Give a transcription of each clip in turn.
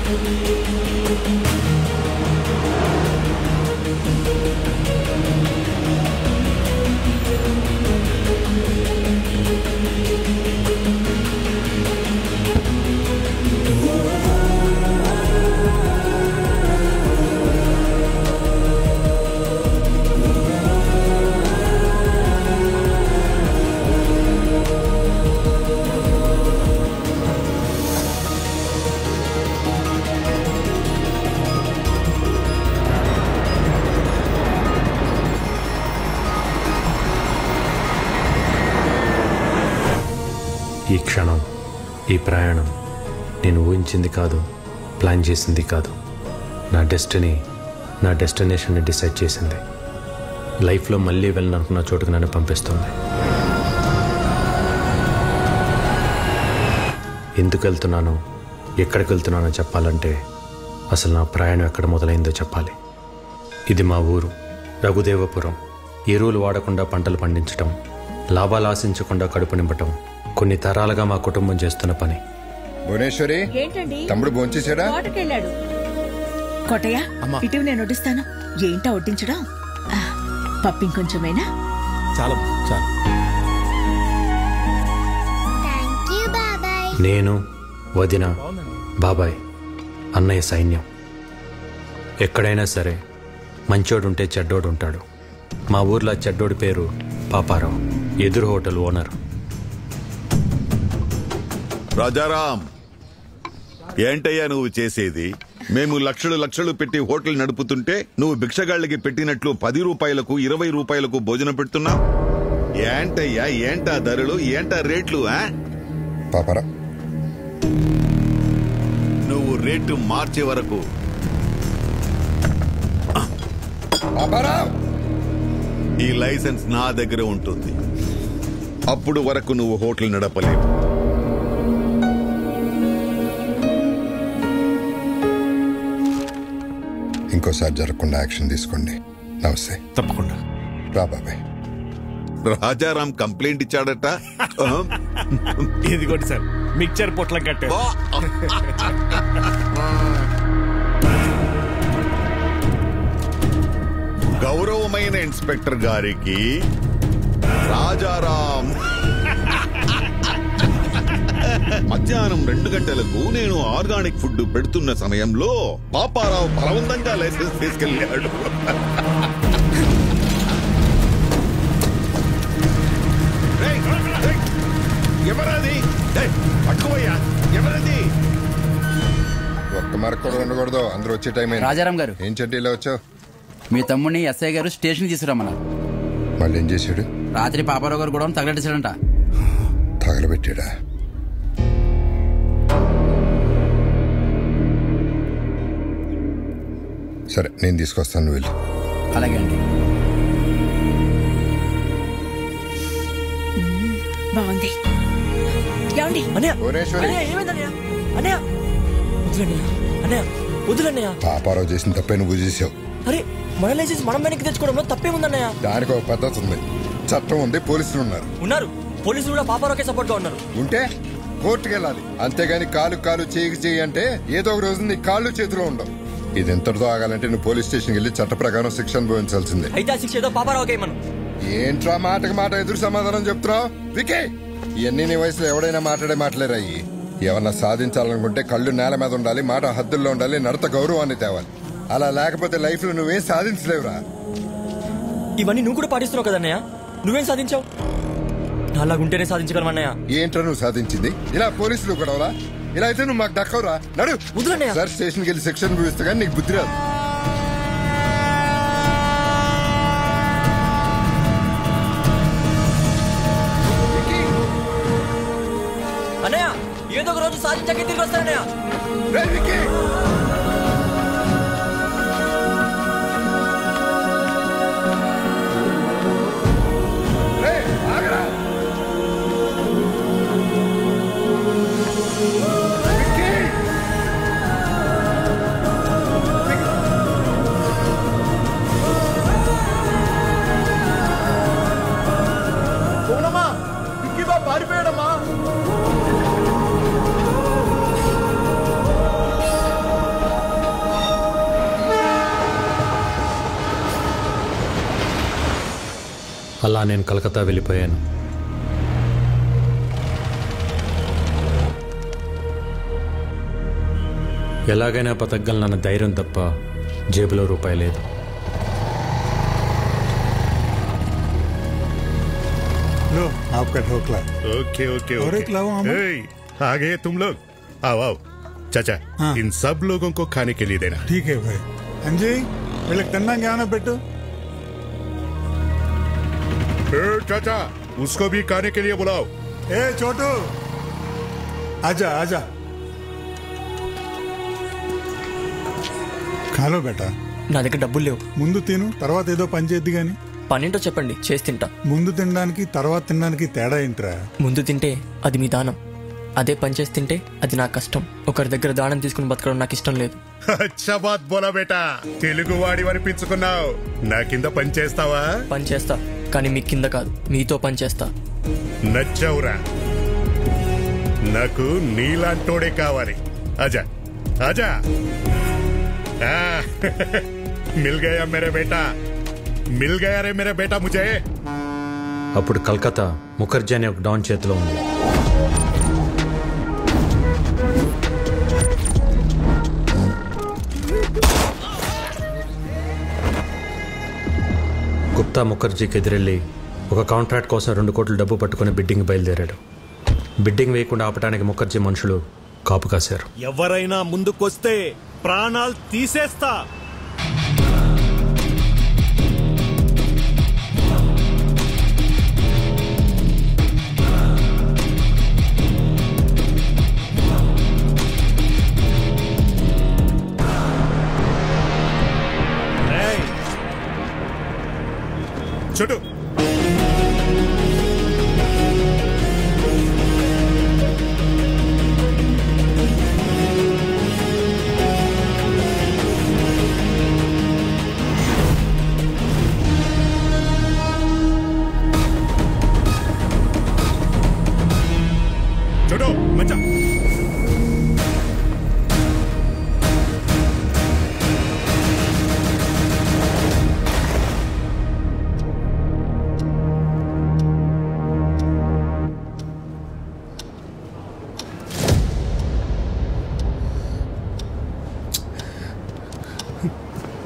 ఈ క్షణం, ఈ ప్రయాణం నేను ఊహించింది కాదు, ప్లాన్ చేసింది కాదు. నా డెస్టినీ, నా డెస్టినేషన్ని డిసైడ్ చేసింది. లైఫ్లో మళ్ళీ వెళ్ళాలనుకున్న చోటుకు నన్ను పంపిస్తుంది. ఎందుకు వెళ్తున్నానో, ఎక్కడికి వెళ్తున్నానో చెప్పాలంటే అసలు నా ప్రయాణం ఎక్కడ మొదలైందో చెప్పాలి. ఇది మా ఊరు రఘుదేవపురం. ఎరువులు వాడకుండా పంటలు పండించటం, లాభాలు ఆశించకుండా కడుపు నింపటం కొన్ని తరాలుగా మా కుటుంబం చేస్తున్న పని. భువనేశ్వరి, తమ్ముడు భోంచేశాడా? కోటయ్య, ఇటు నేను వడ్డిస్తాను. ఏంటా వడ్డించడం? పప్పు ఇంకొంచెమేనా? చాలా చాలా. నేను, వదిన, బాబాయ్, అన్నయ్య సైన్యం. ఎక్కడైనా సరే మంచోడుంటే చెడ్డోడు ఉంటాడు. మా ఊర్లో చెడ్డోడి పేరు పాపారావు, ఎదురు హోటల్ ఓనర్. రాజారాం, ఏంటయ్యా నువ్వు చేసేది? మేము లక్షలు లక్షలు పెట్టి హోటల్ నడుపుతుంటే నువ్వు భిక్షగాళ్ళకి పెట్టినట్లు 10 రూపాయలకు 20 రూపాయలకు భోజనం పెడుతున్నావు. ఏంటయ్యా, ఏంటా ధరలు, ఏంటా రేట్లు? పాపారా, నువ్వు రేటు మార్చే వరకు ఈ లైసెన్స్ నా దగ్గర ఉంటుంది. అప్పుడు వరకు నువ్వు హోటల్ నడపలేవు. ఇంకోసారి జరగకుండా యాక్షన్ తీసుకోండి. నమస్తే. తప్పకుండా రా బాబాయ్. రాజారాం కంప్లైంట్ ఇచ్చాడట. ఇదిగోటి సార్, మిక్చర్ పొట్లం కట్టే. గౌరవమైన ఇన్స్పెక్టర్ గారికి రాజారాం మధ్యాహ్నం 2 గంటలకు నేను ఆర్గానిక్ ఫుడ్ పెడుతున్న సమయంలో పాపారావు బలవంతంగా లైసెన్స్ తీసుకెళ్లాడు. ఎవరది? పట్టుకోయ్యా, ఎవరది? ఒక్క మరకు కూడా ఉండకూడదు. అందరూ వచ్చే టైం అయింది. రాజారాం గారు, ఏం చెడ్డీ ఇలా వచ్చావు? మీ తమ్ముడిని ఎస్ఐ గారు స్టేషన్ తీసుకురమ్మన్నారు. మళ్ళీ ఏం చేశాడు? రాత్రి పాపారావు గారు కూడా తగలెట్టేశాడంట. తగలబెట్టాడా? సరే, నేను తీసుకొస్తాను, వెళ్ళి. అలాగే అండి. బాగుంది. పాపారావు చేసిన తప్పే నువ్వు చేసావు. అరే, మన లైసెన్స్ మనం వెనక్కి తెచ్చుకోవడంలో తప్పే ఉందన్నయ్య. దానికి ఒక పద్ధతి ఉంది, చట్టం ఉంది, పోలీసులు ఉన్నారు. పోలీసులు కూడా పాపారావుకే సపోర్ట్ గా ఉన్నారు. ఉంటే కోర్టుకు వెళ్ళాలి, అంతేగాని కాలు చేయి అంటే ఏదో ఒక రోజు నీ కాళ్ళు చేతిలో ఉండవు. ఇది ఎంతటితో ఆగాలంటే నువ్వు పోలీస్ స్టేషన్కి వెళ్ళి చట్ట ప్రకారం శిక్ష అనుభవించాల్సిందే. అయితే ఆ శిక్ష ఏదో పాపారావుకే మనం. ఏంట్రా మాటకి మాట ఎదురు సమాధానం చెప్తున్నావు? వికే, ఇవన్నీ నీ వయసులో ఎవడైనా మాట్లాడే మాటలేరాయి. ఏమన్నా సాధించాలనుకుంటే కళ్ళు నేల మీద ఉండాలి, మాట హద్దుల్లో ఉండాలి, నడత గౌరవాన్ని తేవాలి. అలా లేకపోతే లైఫ్ లో నువ్వేం సాధించలేవురా. ఇవన్నీ నువ్వు కూడా పాటిస్తున్నావు కదన్నయ్య. నువ్వేం సాధించావు? అలాగుంటేనే సాధించగలమన్నయ్య. ఏంట్రా నువ్వు సాధించింది? ఇలా పోలీసులు గొడవలా? ఇలా అయితే నువ్వు మాకు దక్కవురా. నడు సార్, స్టేషన్కి వెళ్ళి శిక్షణ అనుభవిస్తే కానీ నీకు బుద్ధి రాదు. అన్నయ్య, ఏదో ఒక రోజు సాధించాకే తిరిగి వస్తానన్నయ్య. అలా నేను కలకత్తా వెళ్ళిపోయాను. ఎలాగైనా బతకగలనన్న ధైర్యం తప్ప జేబులో రూపాయి లేదు. लो आपका ढोकला। ओके ओके और ओके। एक लाओ अमन। आ गए तुम लोग, आओ आओ। चाचा हाँ। इन सब लोगों को खाने के लिए देना। ठीक है भाई। अंजी వీళ్ళకి తిన్నాక ఏమైనా పెట్టు। चाचा उसको भी खाने के लिए बुलाओ। ए छोटू आजा आजा खा लो बेटा। నా దగ్గర డబ్బులు లేవు. ముందు తిను, తర్వాత ఏదో పని చేద్ది గాని. పనేంటో చెప్పండి, చేసి తింటా. ముందు తినడానికి తర్వాత తినడానికి తేడా ఏంట్రా? ముందు తింటే అది మీ దానం, అదే పని చేసి తింటే అది నా కష్టం. ఒకరి దగ్గర దానం తీసుకుని బతకడం నాకు ఇష్టం లేదు. अच्छा बात बोला बेटा, తెలుగు వాడి అనిపించుకున్నావు. నా కింద పని చేస్తావా? పని చేస్తా, కానీ మీ కింద కాదు, మీతో పని చేస్తా. నచ్చవురా, నాకు నీలాంటోడే కావాలి. ఆజా ఆజా మిల్ గయా మేరే బేటా, మిల్ గయా రే మేరే బేటా ముజే. అప్పుడు కలకత్తా ముఖర్జీ అనే ఒక డాన్ చేతిలో ఉంది. గుప్తా ముఖర్జీకి ఎదురెళ్ళి ఒక కాంట్రాక్ట్ కోసం 2 కోట్ల డబ్బు పట్టుకుని బిడ్డింగ్ బయలుదేరాడు. బిడ్డింగ్ వేయకుండా ఆపడానికి ముఖర్జీ మనుషులు కాపు కాశారు. ఎవరైనా ముందుకొస్తే ప్రాణాలు తీసేస్తా. छोटू छोटू मचा।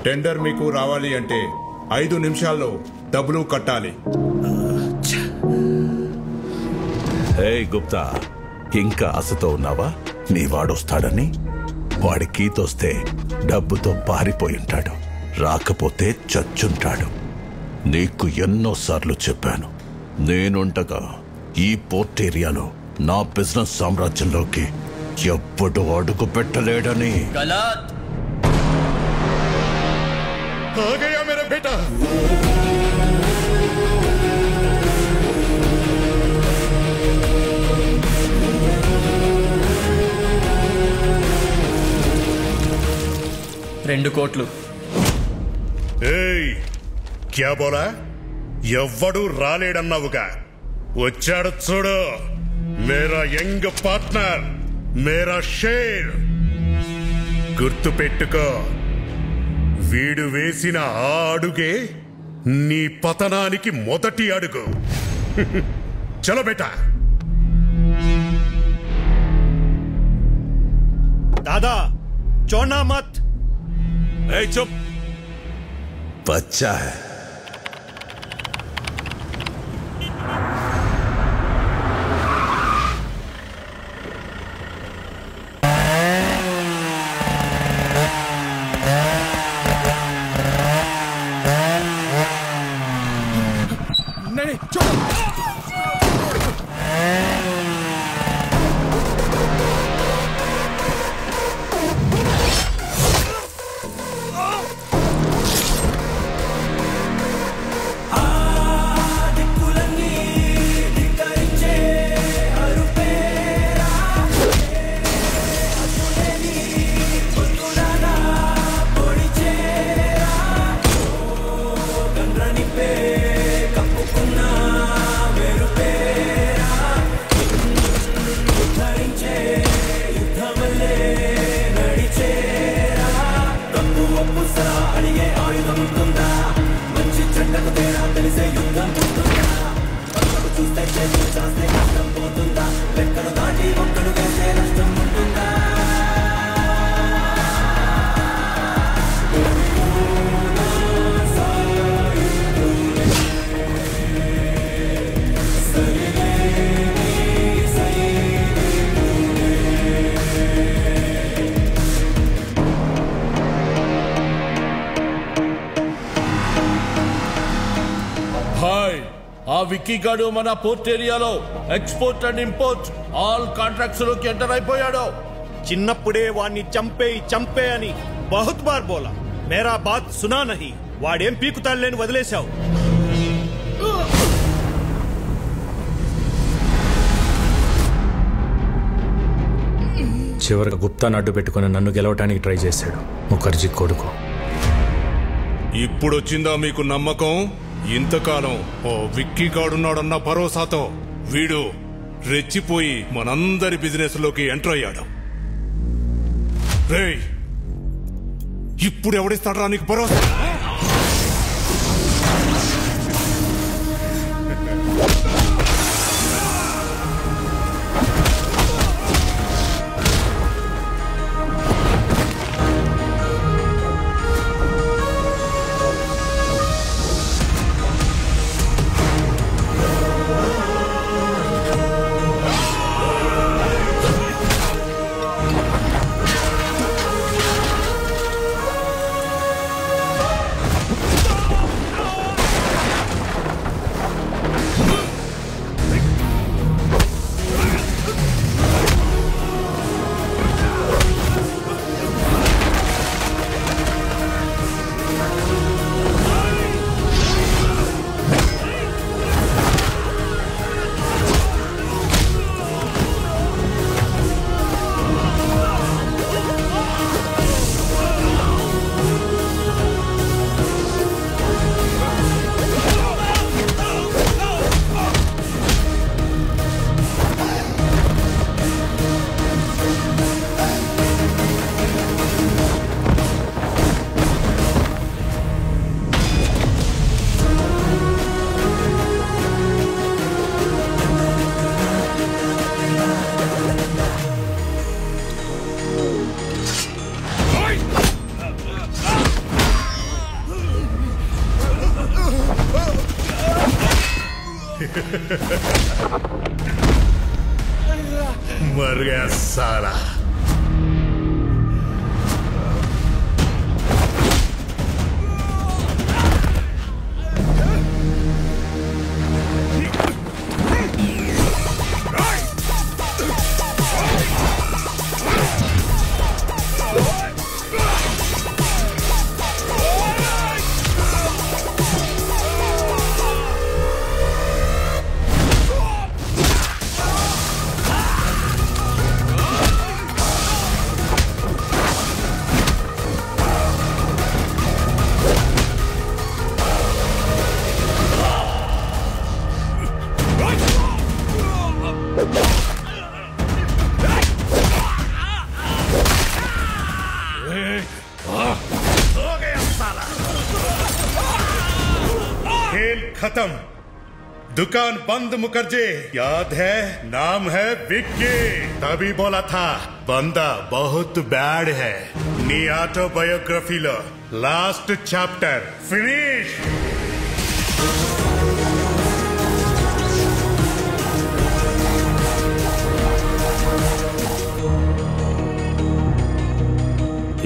టెండర్ మీకు రావాలి అంటే 5 నిమిషాల్లో డబ్బులు కట్టాలి. హే గుప్తా, ఇంకా ఆశతో ఉన్నావా? నీ వాడొస్తాడని? వాడికి తోస్తే డబ్బుతో పారిపోయి ఉంటాడు, రాకపోతే చచ్చుంటాడు. నీకు ఎన్నోసార్లు చెప్పాను, నేనుండగా ఈ పోర్ట్ ఏరియాలో నా బిజినెస్ సామ్రాజ్యంలోకి ఎప్పుడు అడుగు పెట్టలేడని. आ गया मेरा बेटा। రెండు కోట్లు. ఏయ్ క్యా బోలా? ఎవ్వడు రాలేడన్నావుగా, వచ్చాడు చూడు. మేరా యంగ్ పార్ట్నర్, మేరా షేర్. గుర్తు పెట్టుకో, వీడు వేసిన ఆ అడుగే నీ పతనానికి మొదటి అడుగు. చలో బేటా. दादा छोड़ना मत। ए चुप, बच्चा है। नहीं छोड़ो। అడిగే ఆయుధం ఉంటుందా? మంచి చెడ్డకు తేడా తెలిసే యుద్ధం ఉంటుందా? విక్కీ గాడు మన పోర్ట్ ఏరియాలో export and import all contracts లోకి ఎంటర్ అయిపోయాడు. చిన్నప్పుడే వాణ్ణి చంపే అని బహుత్ బార్ బోలా, మేరా బాత్ సునా నహీ. వాడేం పీకుతాడులేని వదిలేశావు. చివరిగా గుప్తాను అడ్డు పెట్టుకుని నన్ను గెలవటానికి ట్రై చేశాడు ముఖర్జీ కొడుకు. ఇప్పుడొచ్చిందా మీకు నమ్మకం? ఇంతకాలం ఓ విక్కీ గాడున్నాడన్న భరోసాతో వీడు రెచ్చిపోయి మనందరి బిజినెస్ లోకి ఎంటర్ అయ్యాడు. రేయ్, ఇప్పుడు ఎవడిస్తాడ్రా నీకు భరోసా? मर गया साला। खत्म, दुकान बंद। मुखर्जी याद है, नाम है विक्की। तभी बोला था बंदा बहुत बैड है। नी ऑटोबायोग्राफी लो लास्ट चैप्टर फिनिश।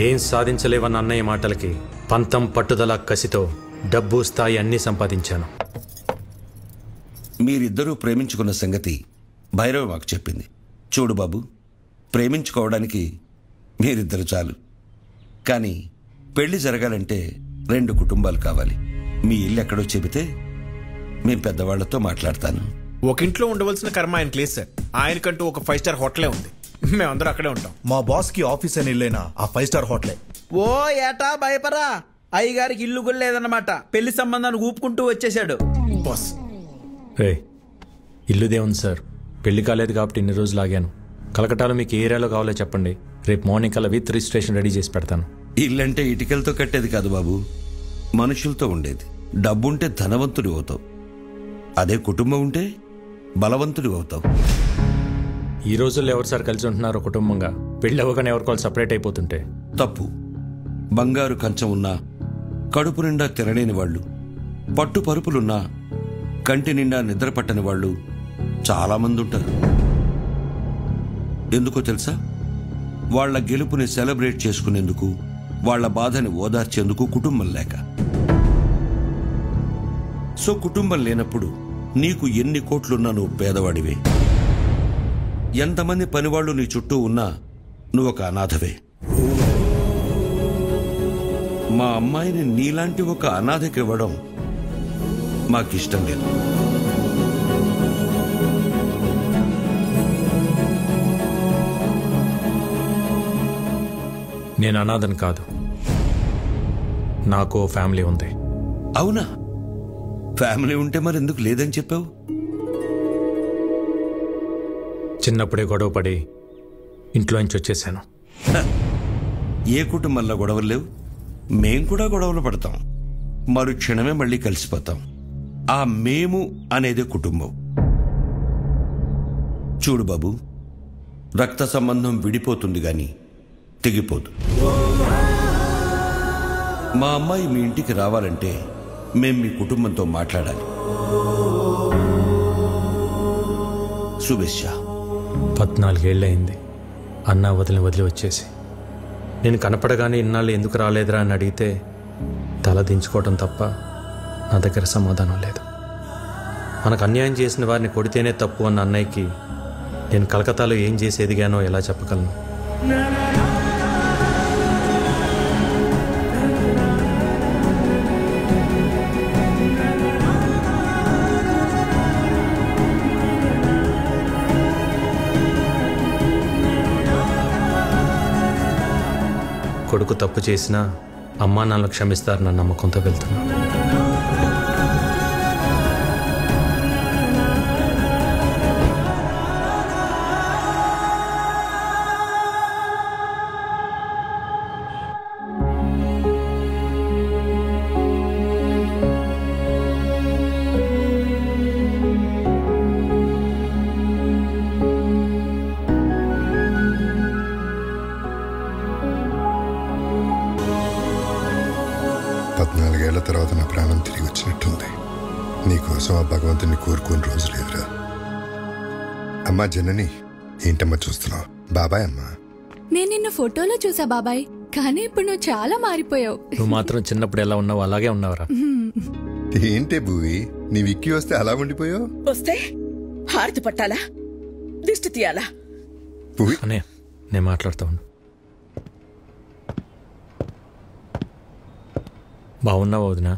ఏం సాధించలేవన్న అన్నయ్య మాటలకి పంతం పట్టుదల కసితో డబ్బు స్థాయి అన్నీ సంపాదించాను. మీరిద్దరూ ప్రేమించుకున్న సంగతి భైరవ్ మాకు చెప్పింది. చూడు బాబు, ప్రేమించుకోవడానికి మీరిద్దరు చాలు, కానీ పెళ్లి జరగాలంటే 2 కుటుంబాలు కావాలి. మీ ఇల్లు ఎక్కడో చెబితే మేము పెద్దవాళ్లతో మాట్లాడతాను. ఒక ఇంట్లో ఉండవలసిన కర్మ ఆయనకి లేదు సార్. ఆయనకంటూ ఒక 5 స్టార్ హోటలే ఉంది. మేమందరూ అక్కడే ఉంటాం. మా బాస్ కి ఆఫీస్ అని ఇల్లేనా ఆ 5 స్టార్ హోటలే. ఓ ఏటా భయపరా, అయ్యగారికి ఇల్లు కూడా లేదన్నమాట. పెళ్లి సంబంధాన్ని ఊపుకుంటూ వచ్చేసాడు బాస్. ఇల్లుదే ఉంది సార్, పెళ్లి కాలేదు కాబట్టి ఇన్ని రోజులు ఆగాను. కలకటాలో మీకు ఏ ఏరియాలో కావాలో చెప్పండి, రేపు మార్నింగ్ కల్లా విత్ రిజిస్ట్రేషన్ రెడీ చేసి పెడతాను. ఇల్లంటే ఇటుకలతో కట్టేది కాదు బాబు, మనుషులతో ఉండేది. డబ్బుంటే ధనవంతుడు అవుతావు, అదే కుటుంబం ఉంటే బలవంతుడు అవుతావు. ఈ రోజుల్లో ఎవరు సార్ కలిసి ఉంటున్నారు కుటుంబంగా? పెళ్లి అవ్వగానే ఎవరికోవాలి సపరేట్ అయిపోతుంటే తప్పు. బంగారు కంచం ఉన్నా కడుపు నిండా తినలేని వాళ్ళు, పట్టు పరుపులున్నా కంటి నిండా నిద్ర పట్టని వాళ్ళు చాలామంది ఉంటారు. ఎందుకో తెలుసా? వాళ్ల గెలుపుని సెలబ్రేట్ చేసుకునేందుకు, వాళ్ల బాధని ఓదార్చేందుకు కుటుంబం లేక. సో కుటుంబం లేనప్పుడు నీకు ఎన్ని కోట్లున్నా నువ్వు పేదవాడివే. ఎంతమంది పనివాళ్లు నీ చుట్టూ ఉన్నా నువ్వు ఒక అనాథవే. మా అమ్మాయిని నీలాంటి ఒక అనాథకి ఇవ్వడం మాకిష్టం లేదు. నేను అనాథని కాదు, నాకు ఫ్యామిలీ ఉంది. అవునా? ఫ్యామిలీ ఉంటే మరి ఎందుకు లేదని చెప్పావు? చిన్నప్పుడే గొడవ పడి ఇంట్లోంచి వచ్చేసాను. ఏ కుటుంబంలో గొడవలు లేవు? మేం కూడా గొడవలు పడతాం, మరుక్షణమే మళ్ళీ కలిసిపోతాం. ఆ మేము అనేది కుటుంబం. చూడు బాబు, రక్త సంబంధం విడిపోతుంది గాని తెగిపోదు. మా అమ్మాయి మీ ఇంటికి రావాలంటే మేం మీ కుటుంబంతో మాట్లాడాలి. శుభేచ్ఛ. 14 ఏళ్ళయింది అన్నా వదిలి వచ్చేసి. నేను కనపడగానే ఇన్నాళ్ళు ఎందుకు రాలేదురా అని అడిగితే తల దించుకోవటం తప్ప నా దగ్గర సమాధానం లేదు. మనకు అన్యాయం చేసిన వారిని కొడితేనే తప్పు అన్న అన్నయ్యకి నేను కలకత్తాలో ఏం చేసి ఎదిగానో ఎలా చెప్పగలను? కొడుకు తప్పు చేసినా అమ్మా నాన్నలు క్షమిస్తారన్న నమ్మకంతో వెళ్తున్నా. తర్వాత నా ప్రాణం తిరిగి వచ్చినట్టుంది. నీకోసం ఆ భగవంతుని కోరుకోని రోజు లేదురా. అమ్మా జనని, ఏంటమ్మా చూస్తున్నావు? బాబాయ్ అమ్మా. నేను నిన్ను ఫోటోలో చూసా బాబాయ్, కానీ ఇప్పుడు నువ్వు చాలా మారిపోయావు. నువ్వు మాత్రం చిన్నప్పుడు ఎలా ఉన్నావు అలాగే ఉన్నావురా. ఏంటే భూవి, నీ విక్కీ వస్తే అలా ఉండిపోయావు? వస్తే హారతి పట్టాలా, దిష్టి తీయాలా? అనే నేను మాట్లాడుతా ఉండు. బాగున్నావు వదినా?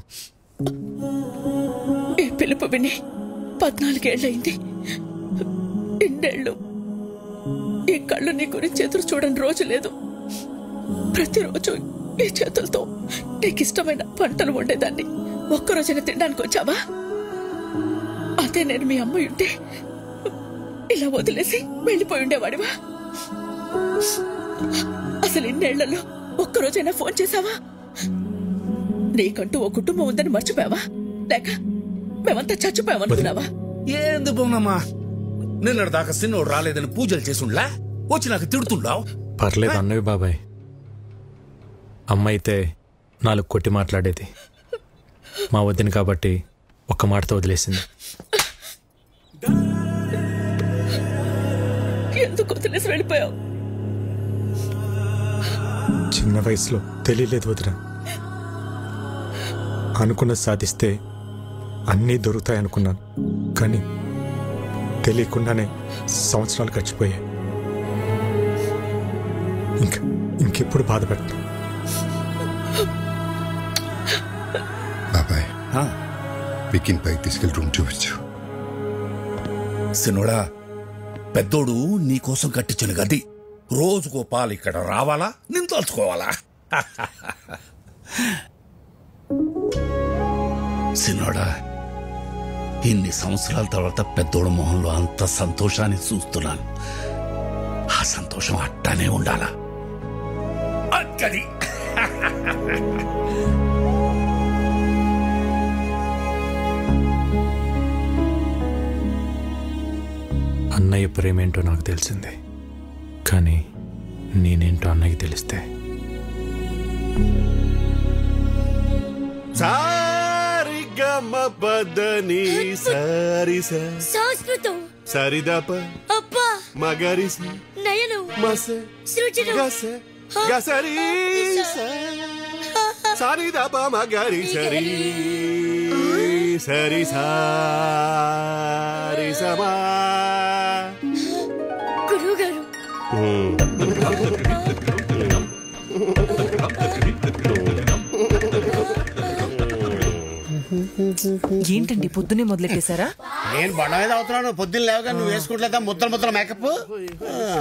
ఈ పిలుపు విని 14 ఏళ్ళయింది. ఇన్నేళ్ళు ఈ కళ్ళు నీ గురించి ఎదురు చూడని రోజు లేదు. ప్రతిరోజు ఈ చేతులతో నీకిష్టమైన పంటలు వండేదాన్ని. ఒక్కరోజైనా తినడానికి వచ్చావా? అదే నేను మీ అమ్మాయి ఉంటే ఇలా వదిలేసి వెళ్ళిపోయి ఉండేవాడివా? అసలు ఇన్నేళ్లలో ఒక్కరోజైనా ఫోన్ చేశావా? నీకంటూ ఓ కుటుంబం ఉందని మర్చిపోయావా? లేక మేమంతా చచ్చిపోయామనుకున్నావా? ఏంది బొమ్మమ్మా, నిన్నటి దాకా సిన్నోడు రాలేదని పూజలు చేసుండ్లా వచ్చి నాకు తిడుతుండావు. పర్లేదు అన్నవి బాబాయ్. అమ్మ అయితే 4 కొట్టి మాట్లాడేది. మా వద్దని కాబట్టి ఒక్క మాటతో వదిలేసింది. ఎందుకు వదిలేసి వెళ్ళిపోయావు? చిన్న వయసులో తెలియలేదు వదిన. అనుకున్నది సాధిస్తే అన్నీ దొరుకుతాయి అనుకున్నాను, కానీ తెలియకుండానే సంవత్సరాలు గడిచిపోయాయి. ఇంకెప్పుడు బాధపడతాను. బాబాయ్, విక్కీని పైకి తీసుకెళ్ళి రూమ్ చూపించు. సినోడా, పెద్దోడు నీకోసం కట్టించిన గది రోజుకో పాలు ఇక్కడ రావాలా, నేను తలుచుకోవాలా? సినోడా, ఇన్ని సంవత్సరాల తర్వాత పెద్దోడు మొహంలో అంత సంతోషాన్ని చూస్తున్నాను. ఆ సంతోషం అట్టానే ఉండాలా? అక్కడి అన్నయ్య ప్రేమేంటో నాకు తెలిసింది, కానీ నేనేంటో అన్నయ్యకి తెలిస్తే పదని సారి సంస్కృతం సరిదప అప్పా మగరిస నయను మస సృజను గస గసరి సరిదప మగరి సరి సరి సారి సమా గురువు గారు ఏంటండి పొద్దునే మొదలెట్టేశారా? నేను బండ మీద అవుతున్నాను. పొద్దున్న లేవగా నువ్వు వేసుకుంటా ముద్దల మేకప్.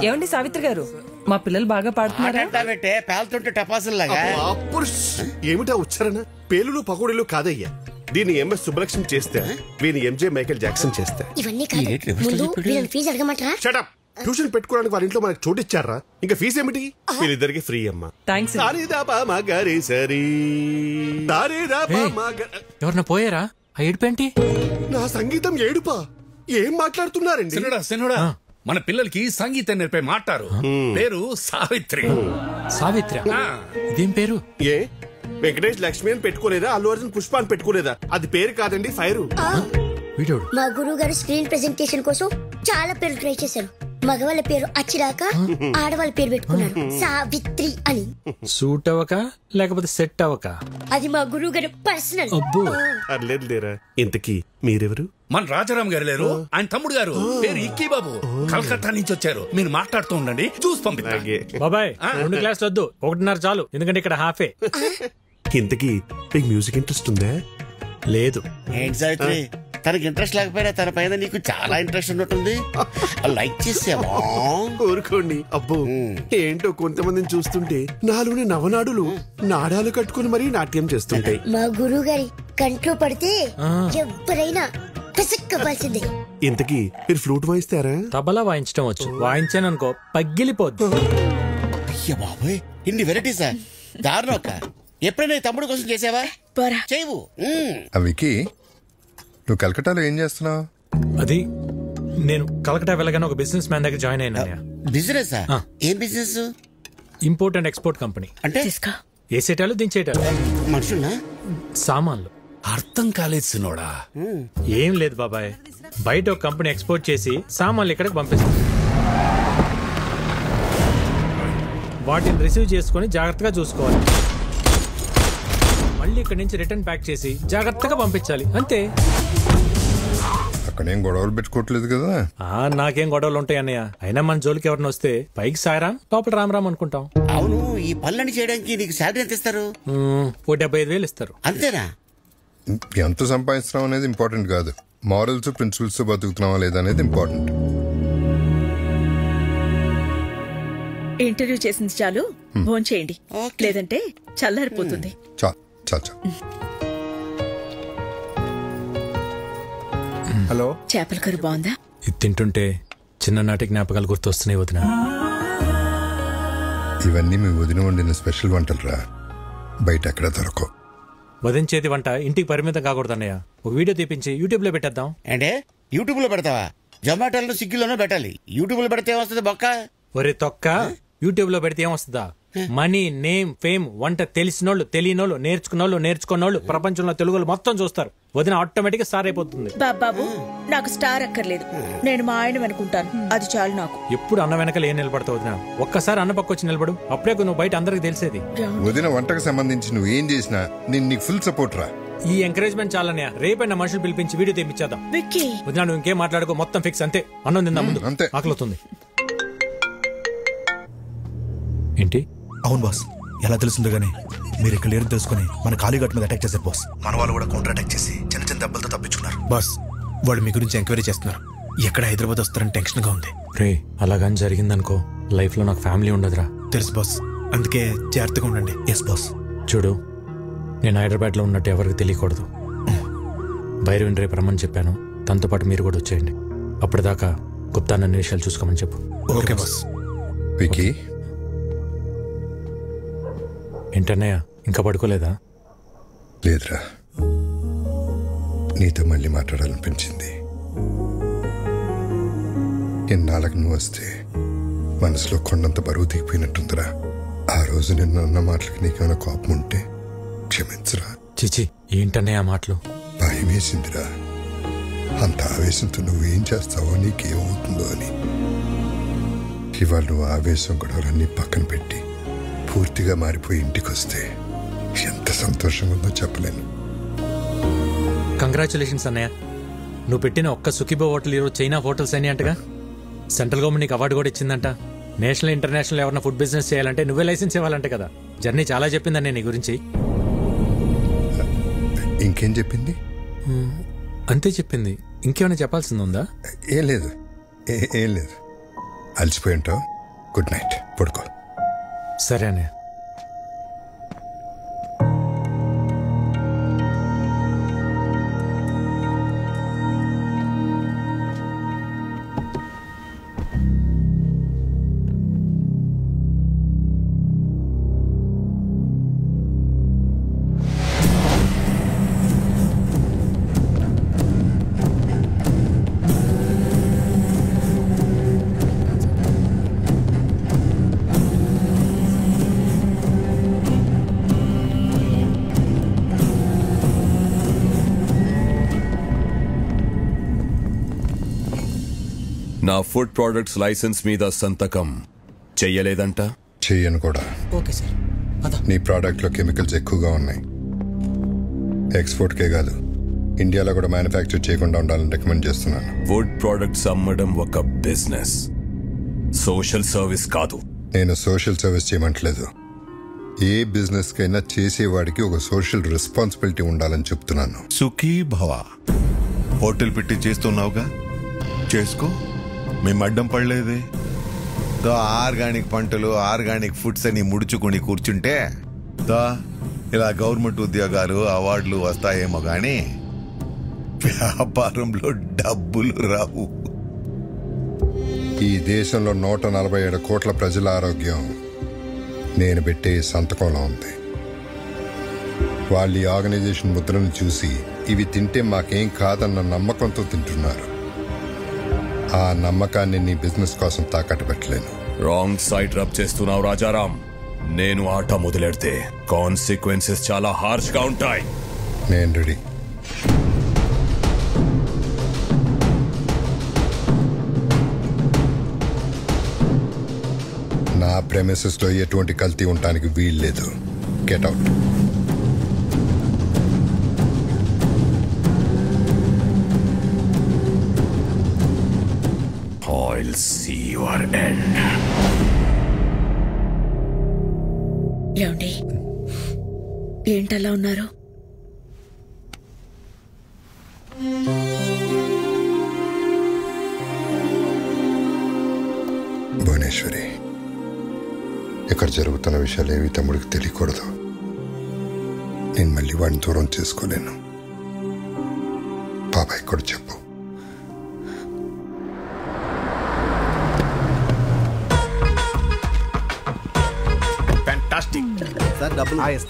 ఏమండి సావిత్రి గారు, మా పిల్లలు బాగా పాడుతున్నారా? పెట్టే పేలుతుంటే టపాసుల్లాగా. ఏమిటా ఉచ్చారణ? పేలులు పకోడీలు కాదయ్యా. దీన్ని ఎంఎస్ సుబ్బలక్ష్మి చేస్తే, వీని ఎంజే మైకేల్ జాక్సన్ చేస్తే. ఇవన్నీ కాదు, ముందు వీళ్ళని ఫీజు అడగమంటారా? షటప్. ట్యూషన్ పెట్టుకోవడానికి వాళ్ళ ఇంట్లో మనకు చోటు ఇచ్చారా? ఇంకా ఫీజు ఏమిటి? వీళ్ళిద్దరికి ఫ్రీ అమ్మా. ఎవరన్నా పోయారా? ఆ ఏడుపేంటి? నా సంగీతం ఏడుపా? ఏం మాట్లాడుతున్నారండి? సినుడా మన పిల్లలకి సంగీతం నేర్పే మాట్లారు. పేరు సావిత్రి. సావిత్రి? ఇదేం పేరు? ఏ వెంకటేష్ లక్ష్మి అని పెట్టుకోలేదా? అల్లు అర్జున్ పుష్ప అని పెట్టుకోలేదా? అది పేరు కాదండి, ఫైరు. మా గురువు గారు స్క్రీన్ ప్రెజెంటేషన్ కోసం చాలా పేరు ట్రై చేశారు. మగవాళ్ళ పేరు అచ్చిరాక ఆడవాళ్ళ పేరు పెట్టుకున్నారు సావిత్రి అని. సూట్ అవ్వక లేకపోతే సెట్ అవ్వక? అది మా గురువు గారు పర్సనల్. లేరా. ఇంతకీ మీరెవరు? మన రాజారాం గారు లేరు, ఆయన తమ్ముడు గారు. పేరు ఇక్కీ బాబు. కలకత్తా నుంచి వచ్చారు. మీరు మాట్లాడుతూ ఉండండి, చూసి పంపిస్తా. బాబాయ్ 2 క్లాసులు వద్దు, 1.5 చాలు. ఎందుకంటే ఇక్కడ హాఫే. ఇంతకీ మీకు మ్యూజిక్ ఇంట్రెస్ట్ ఉందా? లేదు. ఏంటి సావిత్రి, తనకి ఇంట్రెస్ట్ లేకపోయినా తన పైన నీకు చాలా ఇంట్రెస్ట్ ఉన్నట్టుంది. లైక్ చేసావా? కోరుకోండి. అబ్బో ఏంటో కొంతమందిని చూస్తుంటే నాలోని నవనాడులు నాడాలు కట్టుకుని మరీ నాట్యం చేస్తుంటాయి. మా గురువు గారి కంట్లో పడితే ఎవరైనా కసక్కవలసిందే. ఇంతకీ మీరు ఫ్లూట్ వాయిస్తారా? తబలా వాయించడం వచ్చు. వాయించాననుకో పగిలిపోద్దు. అయ్య బాబోయ్, ఇన్ని వెరైటీసా? దారుణం. ఎప్పుడైనా తమ్ముడు కోసం చేసావా? చేయవు. వికీ, నువ్వు కలకటాలో ఏం చేస్తున్నావు? అది నేను కలకటా వెళ్ళగానే ఒక బిజినెస్ మ్యాన్ దగ్గర జాయిన్ అయినా. బిజినెస్? ఏం business? Import and export company. అంటే వేసేటాలు దించేటాలు. మనుషున్నా? సామాన్లు. అర్థం కాలేదు సినోడా. ఏం లేదు బాబాయ్, బయట ఒక కంపెనీ ఎక్స్పోర్ట్ చేసి సామాన్లు ఇక్కడికి పంపిస్తుంది. వాటిని రిసీవ్ చేసుకుని జాగ్రత్తగా చూసుకోవాలి. మళ్ళీ ఇక్కడి నుంచి రిటర్న్ ప్యాక్ చేసి జాగ్రత్తగా పంపించాలి, అంతే. అక్కడేం గొడవలు పెట్టుకోవట్లేదు కదా? నాకేం గొడవలు ఉంటాయి అన్నయ్య. అయినా మన జోలికి ఎవరిని వస్తే పైకి సాయరాం, లోపల రామరామ్ అనుకుంటాం. అవును, ఈ పనులని చేయడానికి నీకు శాలరీ ఎంత ఇస్తారు? 75,000 ఇస్తారు. అంతేనా? ఎంత సంపాదిస్తున్నాం అనేది ఇంపార్టెంట్ కాదు, మారల్స్ ప్రిన్సిపల్స్ బతుకుతున్నావా లేదా అనేది ఇంపార్టెంట్. ఇంటర్వ్యూ చేసింది చాలు, భోంచేయండి. లేదంటే చల్లారిపోతుంది. హలో, చేపల కర్రీ బాగుందా? ఇది తింటుంటే చిన్ననాటి జ్ఞాపకాలు గుర్తొస్తున్నాయి వదిన. ఇవన్నీ మీ వదిన వండిన స్పెషల్ వంటలు రా, బయట ఎక్కడ దొరకవు. వదించేది వంట ఇంటికి పరిమితం కాకూడదు అన్నయ్య. ఒక వీడియో తీపించి యూట్యూబ్ లో పెట్టేద్దాం. అంటే యూట్యూబ్ లో పెడతావా? జొమాటోలో స్విగ్గీలోనో పెట్టాలి. యూట్యూబ్ లో పెడితే ఏమొస్తుంది బొక్క? ఒరే తొక్క, యూట్యూబ్ లో పెడితే ఏమొస్తుందా? మనీ, నేమ్, ఫేమ్, వంట తెలిసినోళ్ళు, తెలియనోళ్ళు, నేర్చుకున్నోళ్ళు ప్రపంచంలో తెలుగులు మొత్తం చూస్తారు. వదిన ఆటోమేటిక్ గా స్టార్ అయిపోతుంది. బాబు, నాకు స్టార్ అక్కర్లేదు. నేను మా ఆయన అనుకుంటాను, అది చాలు నాకు. ఎప్పుడు అన్న వెనకాల ఏం నిలబడతావు వదిన? ఒక్కసారి అన్న పక్క వచ్చి నిలబడు, అప్పుడే నువ్వు బయట అందరికి తెలిసేది. వదిన వంటకు సంబంధించి నువ్వు ఏం చేసినా నేను నీకు ఫుల్ సపోర్ట్ రా. ఈ ఎంకరేజ్మెంట్ చాలనే. రేపైనా మనుషులు పిలిపించి వీడియో తెప్పించేద్దాం. వదిన నువ్వు ఇంకేం మాట్లాడుకో, మొత్తం ఫిక్స్. అంతే. అన్నం తిందా ముందు, అంతే. ఆకలిస్తుంది. ఏంటి? అవును బాస్, ఎలా తెలుస్తుందో గానీ మీరు ఇక్కడ లేరు తెలుసుకుని మన కాళీఘాట్ మీద అటాక్ చేశారు బాస్. మన వాళ్ళు కూడా కౌంటర్ అటాక్ చేసి చిన్న చిన్న దెబ్బలతో తప్పించుకున్నారు బాస్. వాళ్ళు మీ గురించి ఎంక్వైరీ చేస్తున్నారు. ఎక్కడ హైదరాబాద్ వస్తారని టెన్షన్ గా ఉంది. రే, అలాగని జరిగిందనుకో లైఫ్ లో నాకు ఫ్యామిలీ ఉండదురా. తెలుసు బాస్, అందుకే జాగ్రత్తగా ఉండండి. Yes boss. చూడు, నేను హైదరాబాద్ లో ఉన్నట్టు ఎవరికి తెలియకూడదు. భైరవిని రేపు రమ్మని చెప్పాను, తనతో పాటు మీరు కూడా వచ్చేయండి. అప్పటిదాకా గుప్తా నన్ను విషయాలు చూసుకోమని చెప్పు. Okay boss. వికీ, ఏంటన్నయ్య ఇంకా పడుకోలేదా? లేదురా, నీతో మళ్ళీ మాట్లాడాలనిపించింది. ఎన్నాళ్ళకి నువ్వు వస్తే మనసులో కొండంత బరువు దిగిపోయినట్టుందిరా. ఆ రోజు నిన్న అన్న మాటలకి నీకేమైనా కోపం ఉంటే క్షమించరా. చిచి, ఏంటన్నయ్య ఆ మాటలు? భయం వేసిందిరా. అంత ఆవేశంతో నువ్వేం చేస్తావో, నీకేమవుతుందో అని. ఇవాళ నువ్వు ఆవేశం గొడవలన్నీ పక్కన పెట్టి పూర్తిగా మారిపోయి ఇంటికి వస్తే ఎంత సంతోషంగా ఉందో చెప్పలేను. కంగ్రాచులేషన్స్ అన్నయ్య. నువ్వు పెట్టిన ఒక్క సుఖీబో హోటల్ ఈరోజు చైనా హోటల్స్ అని అంటగా. సెంట్రల్ గవర్నమెంట్ నీకు అవార్డు కూడా ఇచ్చిందంట. నేషనల్ ఇంటర్నేషనల్ ఎవరైనా ఫుడ్ బిజినెస్ చేయాలంటే నువ్వే లైసెన్స్ ఇవ్వాలంటే కదా. జర్నీ చాలా చెప్పిందన్నయ్య నీ గురించి. ఇంకేం చెప్పింది? అంతే చెప్పింది. ఇంకేమైనా చెప్పాల్సింది ఉందా? ఏం లేదు, ఏం లేదు. అలసిపోయి ఉంటావు. గుడ్ నైట్, పడుకో. సరే అన్నయ్య. నా ఫుడ్ ప్రొడక్ట్స్ లైసెన్స్ మీద సంతకం చెయ్యలేదంట. చెయ్యను కూడా. Okay sir. నీ ప్రోడక్ట్లో కెమికల్స్ ఎక్కువగా ఉన్నాయి. ఎక్స్పోర్ట్కే కాదు, ఇండియాలో కూడా మ్యానుఫ్యాక్చర్ చేయకుండా ఉండాలని రికమెండ్ చేస్తున్నాను. ఫుడ్ ప్రొడక్ట్స్ అమ్మడం ఒక బిజినెస్, సోషల్ సర్వీస్ కాదు. నేను సోషల్ సర్వీస్ చేయమంటలేదు. ఏ బిజినెస్ కైనా చేసేవాడికి ఒక సోషల్ రెస్పాన్సిబిలిటీ ఉండాలని చెప్తున్నాను. సుఖీ భవ. హోటల్ పెట్టి చేస్తున్నావుగా, చేసుకో. మేము అడ్డం పడలేదే. ఆర్గానిక్ పంటలు, ఆర్గానిక్ ఫుడ్స్ అని ముడుచుకుని కూర్చుంటే ఇలా గవర్నమెంట్ ఉద్యోగాలు, అవార్డులు వస్తాయేమో గాని వ్యాపారంలో డబ్బులు రావు. ఈ దేశంలో 147 కోట్ల ప్రజల ఆరోగ్యం నేను పెట్టే సంతకంలో ఉంది. వాళ్ళు ఈ ఆర్గనైజేషన్ ముద్రను చూసి ఇవి తింటే మాకేం కాదన్న నమ్మకంతో తింటున్నారు. ఆ నమ్మకాన్ని నీ బిజినెస్ కోసం తాకట్టు పెట్టలేను. రాంగ్ సైడ్ రబ్ చేస్తున్నావు రాజారాం. నేను ఆట మొదలెడితే కాన్సిక్వెన్సెస్ చాలా హార్ష్ గా ఉంటాయి. నేను రెడీ. నా ప్రెమిసెస్ లో ఎటువంటి కల్తీ ఉండటానికి వీల్లేదు. Get out. I'll see your end. ఏమండి, ఏంటలా ఉన్నారు? భువనేశ్వరి, ఇక్కడ జరుగుతున్న విషయాలు ఏవి తమ్ముడికి తెలియకూడదు. నేను మళ్ళీ వాడిని దూరం చేసుకోలేను. బాబాయ్ కూడా చెప్పు.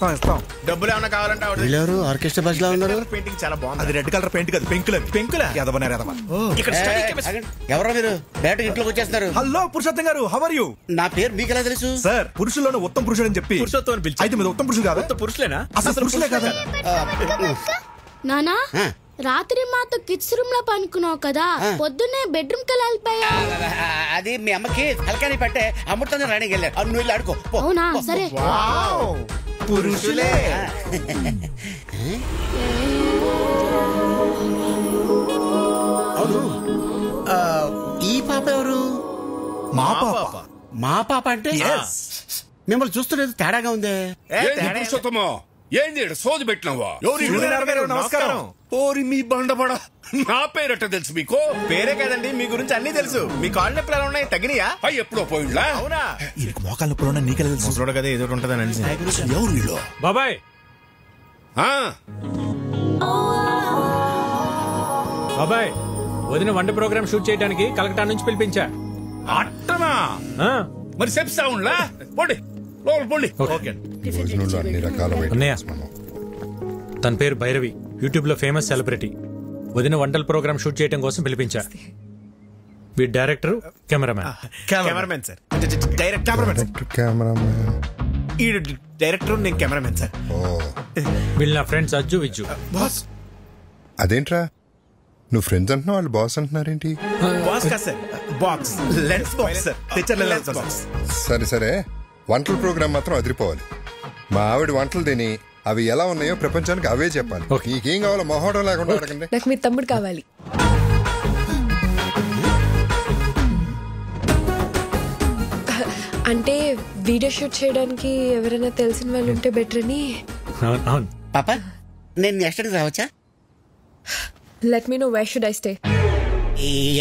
ఇస్తాం. డబ్బులు ఏమైనా కావాలంటే వీళ్ళెవరు ఆర్కెస్ట్రా బస్సులో ఉన్నారు? పెయింటింగ్ చాలా బాగుంది. అది రెడ్ కలర్ పెయింట్ కాదు, పెంకులా ఇక్కడ ఎవరో మీరు డైరెక్ట్ ఇంట్లోకి వచ్చేస్తున్నారు. హలో పురుషోత్తం గారు, హౌ ఆర్ యు? నా పేరు మీకు ఎలా తెలుసు? సార్, పురుషుల్లోనే ఉత్తమ పురుషుడు అని చెప్పి పురుషోత్తం అని పిలిచి. అయితే మీరు ఉత్తమ పురుషులు కాదా? పురుషులేనా? అసలు పురుషులే కదా. నానా, రాత్రి మాతో కిడ్స్ రూమ్ లో పనుకున్నావు కదా, పొద్దున్నే బెడ్రూమ్ కి వెళ్ళిపోయా. అది మీ అమ్మకి తలకాని పట్టే అమృతంగా రాణికి వెళ్ళారు. నువ్వు వెళ్ళి ఆడుకో. అవునా? సరే. పురుషులే. అవును, ఈ పాప ఎవరు? మా పాప. మా పాప అంటే మిమ్మల్ని చూస్తున్నది తేడాగా ఉందే. పురుషోత్తమో, ఏంది సోది పెట్టినావా? నమస్కారం. ఓరి మీ బండబడ, నా పేరట తెలుసు మీకు? పేరే కదండి, మీ గురించి అన్ని తెలుసు. మీ కాళ్ళు నొప్పులు ఎలా ఉన్నాయి? తగినయా? ఎప్పుడో పోయిండ్లా? అవునా? వీరికి మోకాళ్ళ నొప్పులు నీకెలా తెలుసు? చూడ కదా ఏదో ఉంటదని. ఎవరు వీళ్ళు? బాబాయ్, బాబాయ్, వదిన వంట ప్రోగ్రామ్ షూట్ చేయడానికి కలకటా నుంచి పిలిపించా. అట్టనా? మరి చెప్తా ఉండ్లా? పోండి లోపల పోండి. భోజనంలో అన్ని రకాల అన్నయ్య, తన పేరు భైరవి, యూట్యూబ్ లో ఫేమస్ సెలబ్రిటీ. వదిన వంటల ప్రోగ్రామ్ షూట్ చేయడం కోసం పిలిపించా. వీడి director, cameramen sir. Direct cameramen. ఈ డైరెక్టర్, నేను కెమెరామెన్ సార్. వీళ్ళు నా ఫ్రెండ్స్ అజ్జు, విజ్జు. బాస్. అదేంట్రా, నువ్వు ఫ్రెండ్స్ అంటున్నావు, వాళ్ళు బాస్ అంటున్నారేంటి? బాస్ కా sir, box lens box sir. తెచ్చర్ లెన్స్ బాక్స్. సరే సరే, వంటల ప్రోగ్రామ్ మాత్రం అదిరిపోవాలి. మా ఆవిడ వంటలు తిని అవి ఎలా ఉన్నాయో ప్రపంచానికి అవే చెప్పాలి. నీకేం కావాలో మొహోటం లేకుండా అడగండి. నాకు మీ తమ్ముడు కావాలి. అంటే వీడియో షూట్ చేయడానికి ఎవరైనా తెలిసిన వాళ్ళు ఉంటే బెటర్ అని. పాపా నేను నెక్స్ట్ రావచ్చా? Let me know where should I stay.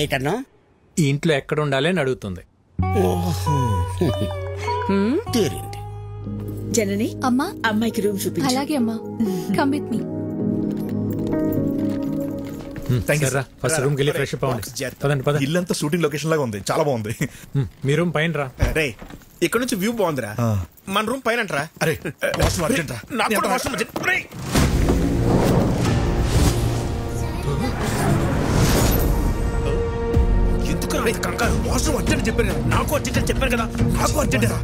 ఏటన్నా ఈ ఇంట్లో ఎక్కడ ఉండాలి అని అడుగుతుంది. జనని అమ్మా అమ్మాయికి రూమ్ చూపించు. అలాగే అమ్మా. Come with me. First room కెళ్ళి ఫ్రెష్ అప్ అవ్వండి. ఇల్లంతా షూటింగ్ లొకేషన్ లాగా ఉంది, చాలా బాగుంది. మీ రూమ్ పైన రా. రే ఇక్కడ నుంచి వ్యూ బాగుందిరా. మన రూమ్ పైన రా. అరే వాష్రూమ్ అర్జెంట్ రా. నాకు కూడా వాష్రూమ్ అర్జెంట్. ఎందుకు కంగారు? వాష్రూమ్ అర్జెంట్ చెప్పారు కదా. నాకు అర్జెంట్ అని చెప్పారు కదా. నాకు అర్జెంట్ రా.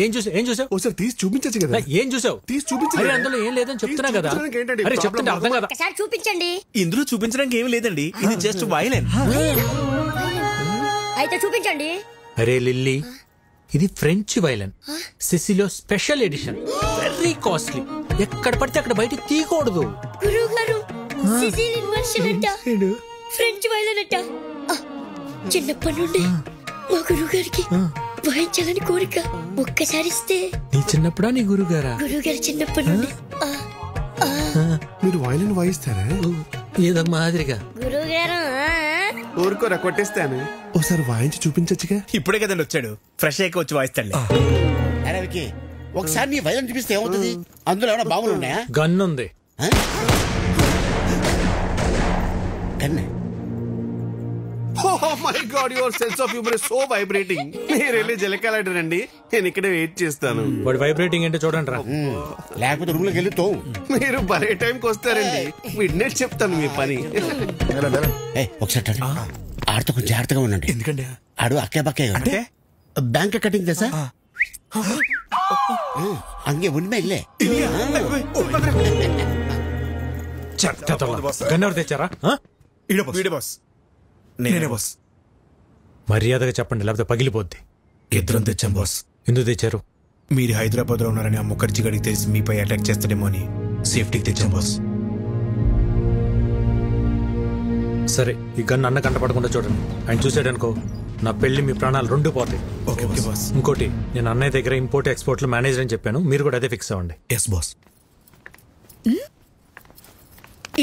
ఏం చూసావు? ఒకసారి తీసి చూపించచ్చు కదా. ఏం చూసావు? తీసి చూపించండి. అందులో ఏం లేదని చెప్తున్నా కదా. అరే చెప్తుంటే అర్థం కదా. ఒకసారి చూపించండి. ఇందులో చూపించడానికి ఏమి లేదండి, ఇది జస్ట్ వైలెన్. అయితే చూపించండి. అరే లిల్లీ, ఇది ఫ్రెంచ్ వైలెన్, సిసిలో స్పెషల్ ఎడిషన్, వెరీ కాస్ట్లీ. ఎక్కడ పడితే అక్కడ బయట తీయకూడదు. గురువు గారు సిసిలియన్ వర్షన్ అంట, ఫ్రెంచ్ వైలెన్ అంట. చిన్నప్పటి నుండి మా గురువు గారికి వాయించాలని కోరిక. ఒక్కసారి ఇస్తే. నీ చిన్నప్పుడా నీ గురువు గారా? గురువు గారు చిన్నప్పటి నుండి. మీరు వైలిన్ వాయిస్తారా? ఏదో మాదిరిగా. గురువు గారు ఊరుకోరా, కొట్టేస్తాను. ఒకసారి వాయించి చూపించచ్చుగా. ఇప్పుడే కదండి వచ్చాడు, ఫ్రెష్ అయ్యి వచ్చి వాయిస్తాడు. అరే వికీ, ఒకసారి నీ వైలెన్ చూపిస్తే ఏమవుతుంది? అందులో ఏమైనా బాగులు ఉన్నాయా? గన్ ఉంది. Gun? Oh my God, your sense of humor is so vibrating. మీరు వెళ్ళి జలకాలండి, నేను ఇక్కడే వెయిట్ చేస్తాను. వాడు వైబ్రేటింగ్ అంటే చూడండి రా. లేకపోతే రూమ్ లోకి వెళ్తావు. మీరు భలే టైంకి వస్తారండి. విడ్నెట్ చెప్తాను మీ పని. ఒకసారి ఆడితో కొంచెం జాగ్రత్తగా ఉండండి. ఎందుకండి? ఆడు అక్కే పక్కే అంటే బ్యాంక్ కటింగ్ తెసా అంగే ఉన్మే ఇల్లే. గన్ ఎవరు తెచ్చారా? నేనే బాస్. మర్యాదగా చెప్పండి, లేకపోతే పగిలిపోద్ది. ఇద్దరం తెచ్చాం బాస్. ఎందుకు తెచ్చారు? మీరు హైదరాబాద్ లో ఉన్నారని ఆ ముఖర్జీ గడికి తెలిసి మీపై అటాక్ చేస్తాడేమో అని సేఫ్టీకి తెచ్చాం బాస్. సరే, ఈ గన్ అన్న కంటపడకుండా చూడండి. ఆయన చూసాడనుకో, నా పెళ్లి మీ ప్రాణాలు రెండు పోతాయి. Okay boss. ఇంకోటి, నేను అన్నయ్య దగ్గర ఇంపోర్ట్ ఎక్స్పోర్ట్ లో మేనేజర్ అని చెప్పాను, మీరు కూడా అదే ఫిక్స్ అవ్వండి. Yes boss.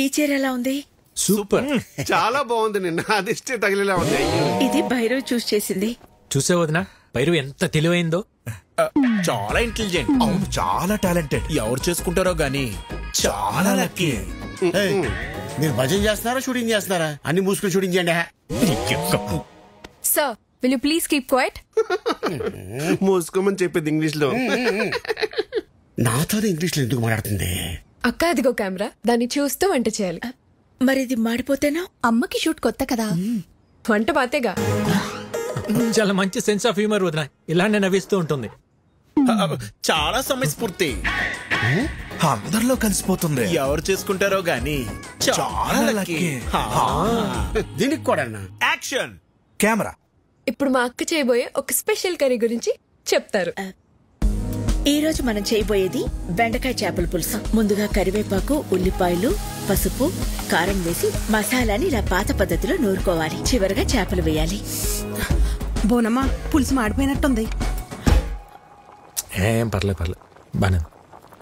ఈ చీర ఎలా ఉంది? సూపర్, చాలా బాగుంది. నిన్న అదిష్టే తగిలేలా ఉంది. ఇది భైరవ్ చూస్ చేసింది. చూసే వదినా, భైరవ్ ఎంత తెలివైందో. చాలా ఇంటెలిజెంట్. అవును, చాలా టాలెంటెడ్. ఎవరు చేసుకుంటారో గానీ చాలా లక్కీ. మీరు భజన చేస్తున్నారా, షూటింగ్ చేస్తున్నారా? అన్ని మూసుకుని షూటింగ్ చేయండి. Sir, will you please keep quiet? మూసుకోమని చెప్పేది ఇంగ్లీష్ లో. నాతో ఇంగ్లీష్ లో ఎందుకు మాట్లాడుతుంది? అక్క, అదిగో కెమెరా, దాన్ని చూస్తూ వంట చేయాలి. మరి ఇది మాడిపోతేనా? అమ్మకి షూట్ కొత్త కదా, వంట పాతేగా. చాలా మంచి సెన్స్ ఆఫ్ హ్యూమర్ వదినా, ఇలానే నవ్విస్తూ ఉంటుంది. చాలా సమయస్ఫూర్తి. అందరిలో కలిసిపోతుంది. ఎవరు చేసుకుంటారో గానీ చాలా లక్కీ. దీనికి కూడా యాక్షన్ కెమెరా. ఇప్పుడు మా అక్క చేయబోయే ఒక స్పెషల్ కర్రీ గురించి చెప్తారు. ఈ రోజు మనం చేయబోయేది బెండకాయ చేపల పులుసు. ముందుగా కరివేపాకు, ఉల్లిపాయలు, పసుపు, కారం వేసి మసాలాని ఇలా పాత పద్ధతిలో నూరుకోవాలి. చివరగా చేపలు వేయాలి. బోనమ్మా, పులుసు మాడిపోయినట్టుంది. ఏం పర్లేదు బానే.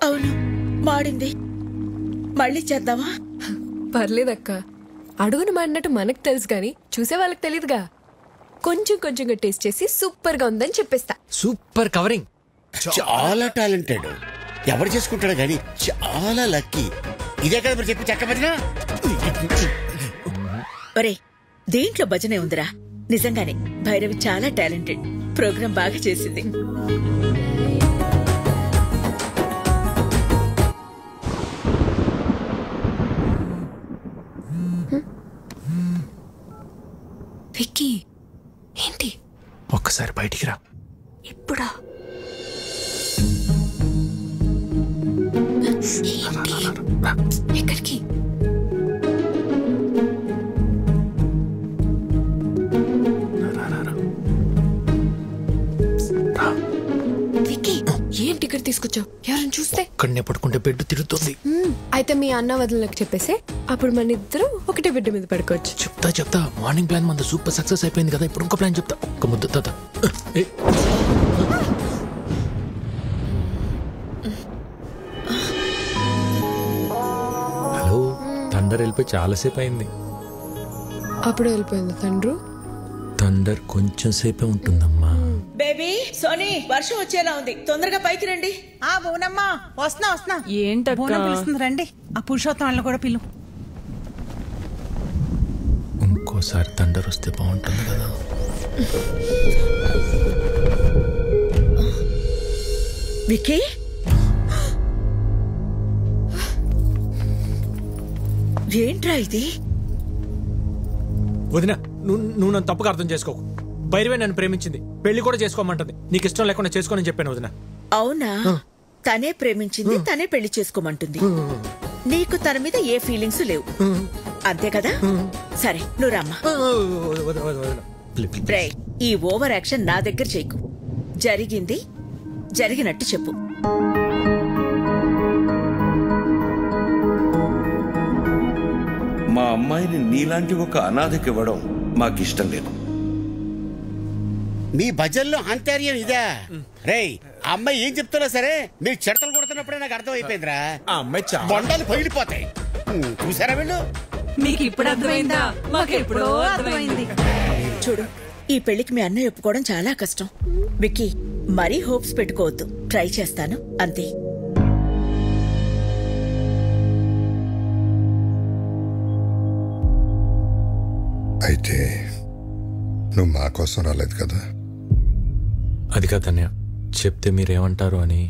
అవును, మాడింది. మళ్ళీ చేద్దామా? పర్లేదక్క, అడుగును మాడినట్టు మనకు తెలుసు గాని చూసే వాళ్ళకి తెలియదుగా. కొంచెం కొంచెంగా టేస్ట్ చేసి సూపర్ గా ఉందని చెప్పేస్తా. Super covering. చాలా టాలెంటెడ్. ఎవరు చేసుకుంటాడు కానీ చాలా లక్కీ. ఇదే కదా మీరు చెప్పి చెక్క భజన. ఒరే, దీంట్లో భజనే ఉందిరా. నిజంగానే భైరవి చాలా టాలెంటెడ్. ప్రోగ్రాం బాగా చేసింది. విక్కీ, ఏంటి? ఒక్కసారి బయటికి రా. ఇప్పుడా? ఎక్కడికి? తీసుకొచ్చావు? ఎవరైనా చూస్తే? ఇక్కడనే పడుకుంటే బెడ్ తిరుగుతుంది. అయితే మీ అన్న వదినకు చెప్పేసి అప్పుడు మన ఇద్దరు ఒకటే బెడ్ మీద పడుకోవచ్చు. చెప్తా మార్నింగ్ ప్లాన్ మన సూపర్ సక్సెస్ అయిపోయింది కదా, ఇప్పుడు ఇంకో ప్లాన్ చెప్తా. ఒక ముద్ద తాత. హలో, థండర్ వెళ్ళిపోయి చాలాసేపు అయింది. అప్పుడు వెళ్ళిపోయింది తండ్రు. థండర్ కొంచెం సేపే ఉంటుందమ్మా. బేబీ సోనీ, వర్షం వచ్చేలా ఉంది, తొందరగా పైకి రండి. బోనమ్మా వస్తున్నా. ఏంటక్క? బోనం పిలుస్తుంది, రండి. ఆ పురుషోత్తం వాళ్ళని కూడా పిలు. ఇంకోసారి థండర్ వస్తే బాగుంటుంది కదా. విక్కీ, ఏంట్రా ఇది? వదినా, నువ్వు నన్ను తప్పుగా అర్థం చేసుకోకు. భైరవే నన్ను ప్రేమించింది, పెళ్లి కూడా చేసుకోమంటుంది. నీకు ఇష్టం లేకుండా చేసుకోనని చెప్పాను వదినా. అవునా? తనే ప్రేమించింది, తనే పెళ్లి చేసుకోమంటుంది. నీకు తన మీద ఏ ఫీలింగ్స్ లేవు, అంతే కదా? సరే, నువ్వు రమ్మా. ఈ ఓవర్ యాక్షన్ నా దగ్గర చేయకు. జరిగింది జరిగినట్టు చెప్పు. మా అమ్మాయిని నీలాంటి ఒక అనాథకి ఇవ్వడం మాకిష్టం లేదు. మీ భజన్లో ఆంతర్యం ఇదా? రేయ్, అమ్మాయి ఏం చెప్తున్నా సరే మీరు చెడతలు కొడుతున్నప్పుడే నాకు అర్థం అయిపోయిందిరా. ఆ అమ్మాయి బొండాలు పగిలిపోతాయి. చూసారా వీళ్ళు? మీకు ఇప్పుడు అర్థమైందా? మాకు ఎప్పుడో అర్థమైంది. చూడు, ఈ పెళ్లికి మీ అన్నయ్య ఒప్పుకోవడం చాలా కష్టం. విక్కీ, మరీ హోప్స్ పెట్టుకోవద్దు. ట్రై చేస్తాను, అంతే. అయితే నువ్వు మా కోసం రాలేదు కదా? అది కాదన్నయ్య, చెప్తే మీరేమంటారు అని.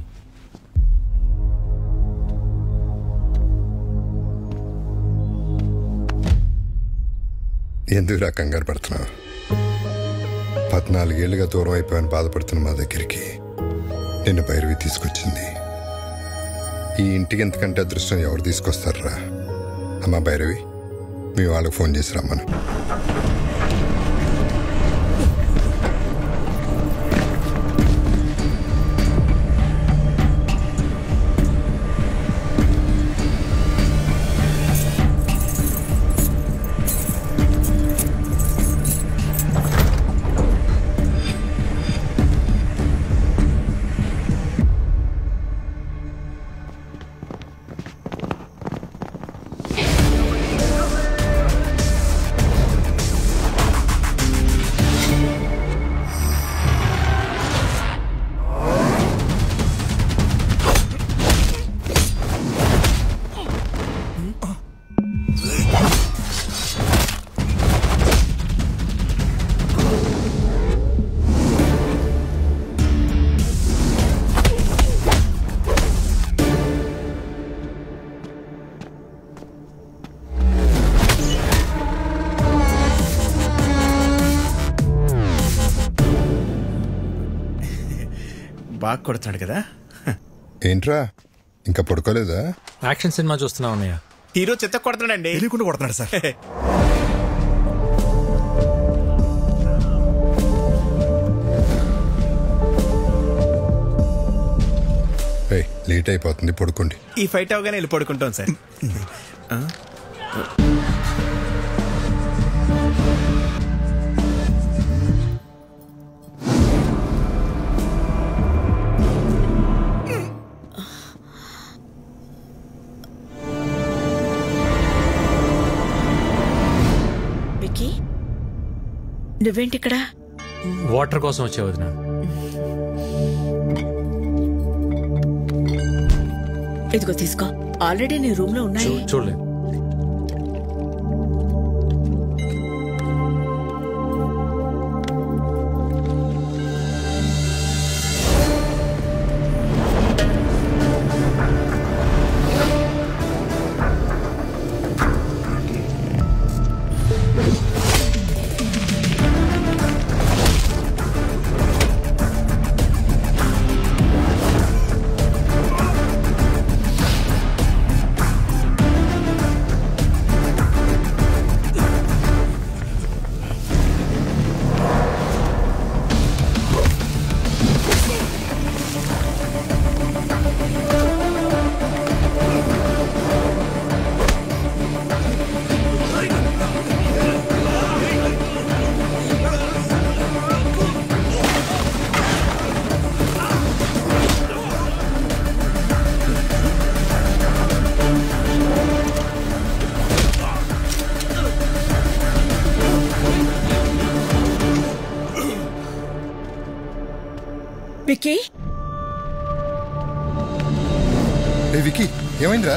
ఎందుకు కంగారు పడుతున్నావు? 14 ఏళ్ళుగా దూరం అయిపోయాను బాధపడుతున్న మా దగ్గరికి నిన్ను భైరవి తీసుకొచ్చింది. ఈ ఇంటికి ఎంతకంటే అదృష్టం ఎవరు తీసుకొస్తారా? అమ్మా భైరవి, మీ వాళ్ళకి ఫోన్ చేసి రమ్మను. బాగా కొడుతున్నాడు కదా. ఏంట్రా ఇంకా పడుకోలేదా? యాక్షన్ సినిమా చూస్తున్నా ఉన్నాయా? హీరో చెత్త కొడుతున్నాడండి. తెలియకుండా కొడుతున్నాడు సార్. లేట్ అయిపోతుంది, పడుకోండి. ఈ ఫైట్ అవగానే వెళ్ళి పడుకుంటాం సార్. విక్కీ, నువ్వేంటి ఇక్కడ? వాటర్ కోసం వచ్చే వదినా. ఇదిగో తీసుకో, ఆల్రెడీ నీ రూమ్ లో ఉన్నాయి. చూడలేదు. విక్కీ విక్కీ ఏమైందిరా?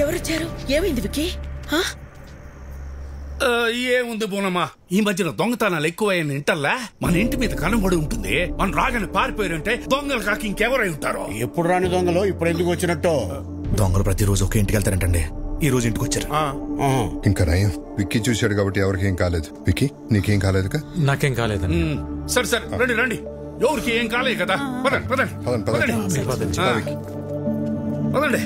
ఎవరొచ్చారు? ఏమైంది విక్కీ? ఏముంది బోనమ్మా, ఈ మధ్యన దొంగతనాలు ఎక్కువయ్యని ఇంటల్లా మన ఇంటి మీద కనబడి ఉంటుంది. మనం రాగానే పారిపోయారంటే దొంగలు కాక ఇంకెవరై ఉంటారో. ఎప్పుడు రాని దొంగలు ఇప్పుడు ఎందుకు వచ్చినట్టు? దొంగలు ప్రతిరోజు ఒక ఇంటికి వెళ్తారంటండి, ఈ రోజు ఇంటికి వచ్చారు. ఇంకా నయం, విక్కీ చూశాడు కాబట్టి ఎవరికి ఏం కాలేదు. విక్కీ నీకేం కాలేదుగా? నాకేం కాలేదండి. సరే సరే రండి రండి, ఎవరికి ఏం కాలేదు కదా. పదండి పదండి పదండి పదండి.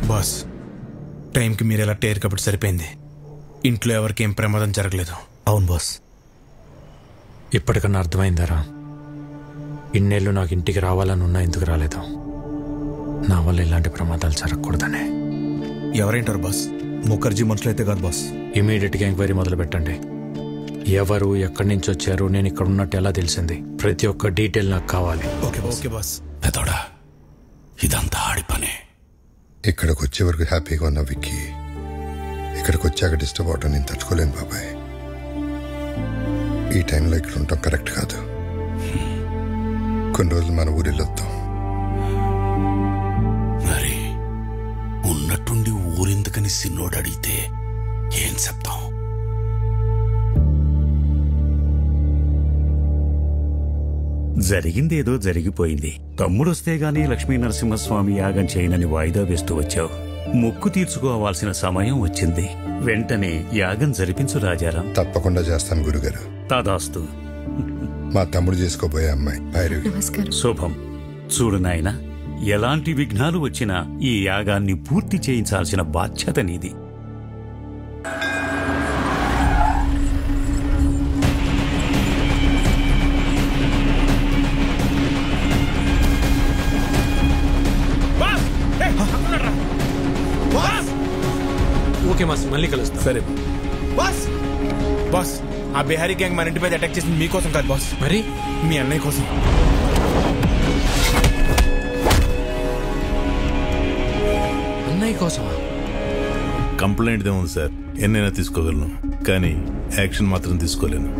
బాస్, టైంకి మీరు ఎలా టేర్ కాబట్టి సరిపోయింది. ఇంట్లో ఎవరికి ఏం ప్రమాదం జరగలేదు. అవును బాస్. ఇప్పటికన్నా అర్థమైందరా? ఇన్నేళ్ళు నాకు ఇంటికి రావాలని ఉన్నా ఎందుకు రాలేదు? నా వల్ల ఇలాంటి ప్రమాదాలు జరగకూడదనే. ఎవరేంటారు బాస్? ముఖర్జీ మనుషులు అయితే కాదు బాస్. ఇమీడియట్గా ఎంక్వైరీ మొదలు పెట్టండి. ఎవరు, ఎక్కడి నుంచి వచ్చారు, నేను ఇక్కడ ఉన్నట్టు ఎలా తెలిసింది, ప్రతి ఒక్క డీటెయిల్ నాకు కావాలి. Okay boss. పెదోడా, ఇదంతా ఆడి పనే. ఇక్కడికి వచ్చే వరకు హ్యాపీగా ఉన్నా విక్కీ, ఇక్కడికి వచ్చాక డిస్టర్బ్ అవటం నేను తట్టుకోలేను బాబాయ్. ఈ టైంలో ఇక్కడ ఉండటం కరెక్ట్ కాదు. కొన్ని రోజులు మన ఊరు వెళ్ళొద్దాం. మరి ఉన్నట్టుండి ఊరెందుకని సిన్నోడు అడిగితే ఏం చెప్తాం? జరిగిందేదో జరిగిపోయింది. తమ్ముడొస్తే గాని లక్ష్మీ నరసింహస్వామి యాగం చేయనని వాయిదా వేస్తూ వచ్చావు. మొక్కు తీర్చుకోవాల్సిన సమయం వచ్చింది. వెంటనే యాగం జరిపించు రాజారాం. తప్పకుండా చేస్తాను గురుగారు. తదాస్తు. మా తమ్ముడు చేసుకోబోయే అమ్మాయి భైరవి. శుభం. చూడు నాయనా, ఎలాంటి విఘ్నాలు వచ్చినా ఈ యాగాన్ని పూర్తి చేయించాల్సిన బాధ్యత నీది. ఓకే మాస్, మళ్ళీ కలుస్తాం. సరే బాస్. బాస్, ఆ బిహారీ గ్యాంగ్ మన ఇంటి మీద అటాక్ చేసింది మీకోసం కాదు బాస్, మరి మీ అన్నయ్య కోసం. అన్నయ్య కోసమా? కంప్లైంట్ ఏముంది సార్, ఎన్నైనా తీసుకోగలను, కానీ యాక్షన్ మాత్రం తీసుకోలేను.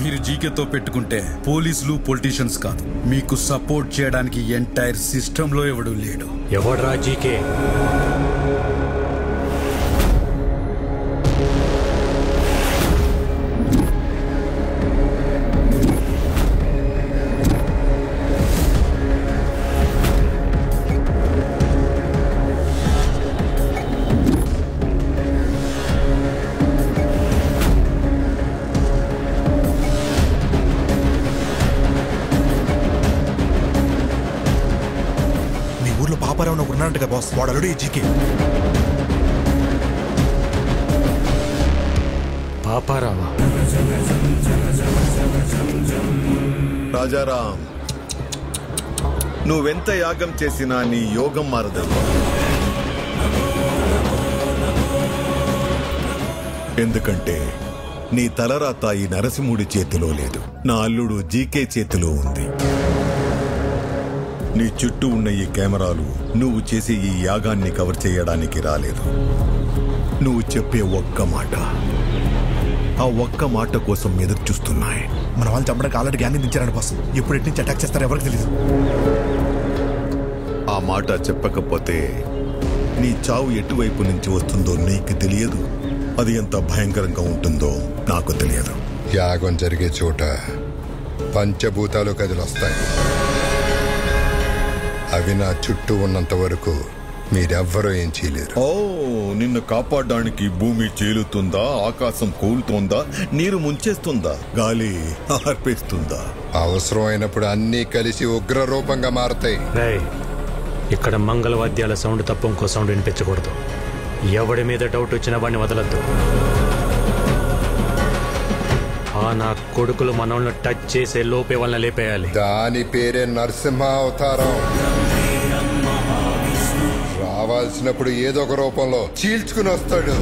మీరు జీకేతో పెట్టుకుంటే పోలీసులు పొలిటీషియన్స్ కాదు, మీకు సపోర్ట్ చేయడానికి ఎంటైర్ సిస్టంలో ఎవడు లేడు. ఎవడ్రా జీకే? పాపారావు ఉన్నాడంట బాస్, వాడు అల్లుడు ఈ జీకే. పాపారావా? రాజారాం, నువ్వెంత యాగం చేసినా నీ యోగం మారదమ్మా. ఎందుకంటే నీ తలరాత ఈ నరసింహుడి చేతిలో లేదు, నా అల్లుడు జీకే చేతిలో ఉంది. నీ చుట్టూ ఉన్న ఈ కెమెరాలు నువ్వు చేసే ఈ యాగాన్ని కవర్ చేయడానికి రాలేదు. నువ్వు చెప్పే ఒక్క మాట, ఆ ఒక్క మాట కోసం ఎదురు చూస్తున్నాయి. మన వాళ్ళు చంపడానికి ఆల్రెడీ గ్యాంగ్ దించారండి బాస్. ఎప్పుడు ఎటు నుంచి అటాక్ చేస్తారో ఎవరికి తెలియదు. ఆ మాట చెప్పకపోతే నీ చావు ఎటువైపు నుంచి వస్తుందో నీకు తెలియదు, అది ఎంత భయంకరంగా ఉంటుందో నాకు తెలియదు. యాగం జరిగే చోట పంచభూతాలు కదిలొస్తాయి. అవి నా చుట్టూ ఉన్నంత వరకు మీరెవ్వరూ ఏం చేయలేరు. ఓ, నిన్ను కాపాడడానికి భూమి చీలుతుందా, ఆకాశం కూలుతోందా, నీరు ముంచేస్తుందా, గాలి ఆర్పేస్తుందా? అవసరమైనప్పుడు అన్నీ కలిసి ఉగ్ర రూపంగా మారతాయి. ఇక్కడ మంగళవాద్యాల సౌండ్ తప్ప ఇంకో సౌండ్ వినిపించకూడదు. ఎవడి మీద డౌట్ వచ్చినా వాడిని వదలద్దు. నా కొడుకులు మనల్ని టచ్ చేసే లోపే వాళ్ళని లేపేయాలి. దాని పేరే నరసింహ అవతారం. రావాల్సినప్పుడు ఏదో ఒక రూపంలో చీల్చుకుని వస్తాడు.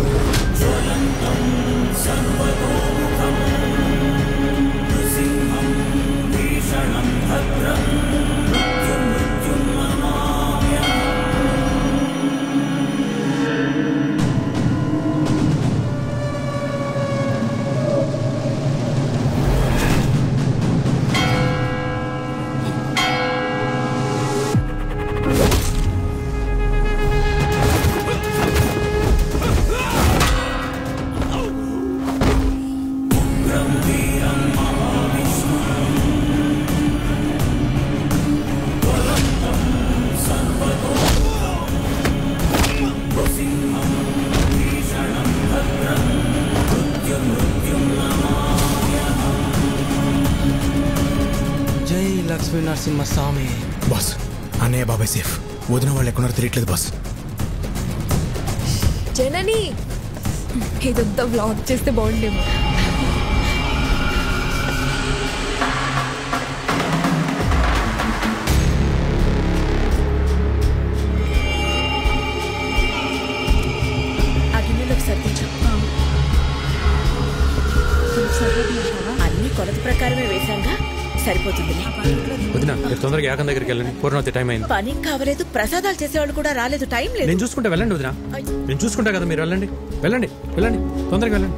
లక్ష్మీ నరసింహ స్వామి. బాస్ అన్నయ్య బాబాయ్ సేఫ్. వదిన వాళ్ళు ఎక్కడున్నారో తెలియట్లేదు బాస్. జనని ఇదంతా వ్లాగ్ చేస్తే బాగుండేమో. అన్ని కొలత ప్రకారమే వేశాంగా, సరిపోతుందిలే. వదినా రేపు తొందరగా యాగం దగ్గరికి వెళ్ళండి. పూర్ణవతి టైం అయింది. పని కావలేదు, ప్రసాదాలు చేసేవాళ్ళు కూడా రాలేదు, టైం లేదు. నేను చూసుకుంటా, వెళ్ళండి వదినా. నేను చూసుకుంటా కదా, మీరు వెళ్ళండి వెళ్ళండి వెళ్ళండి, తొందరగా వెళ్ళండి.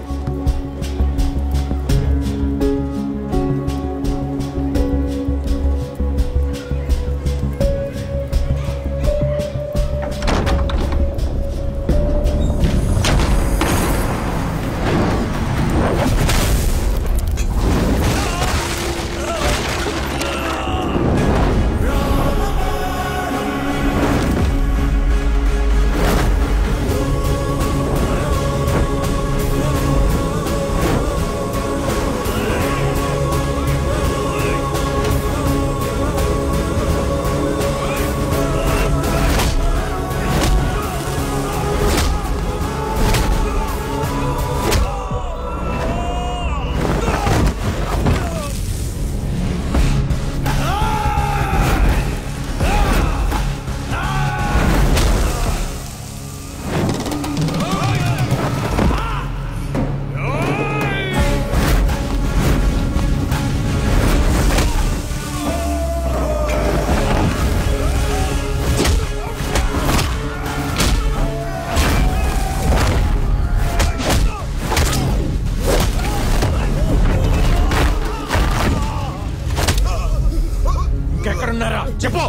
ఎక్కడున్నారా చెప్పు.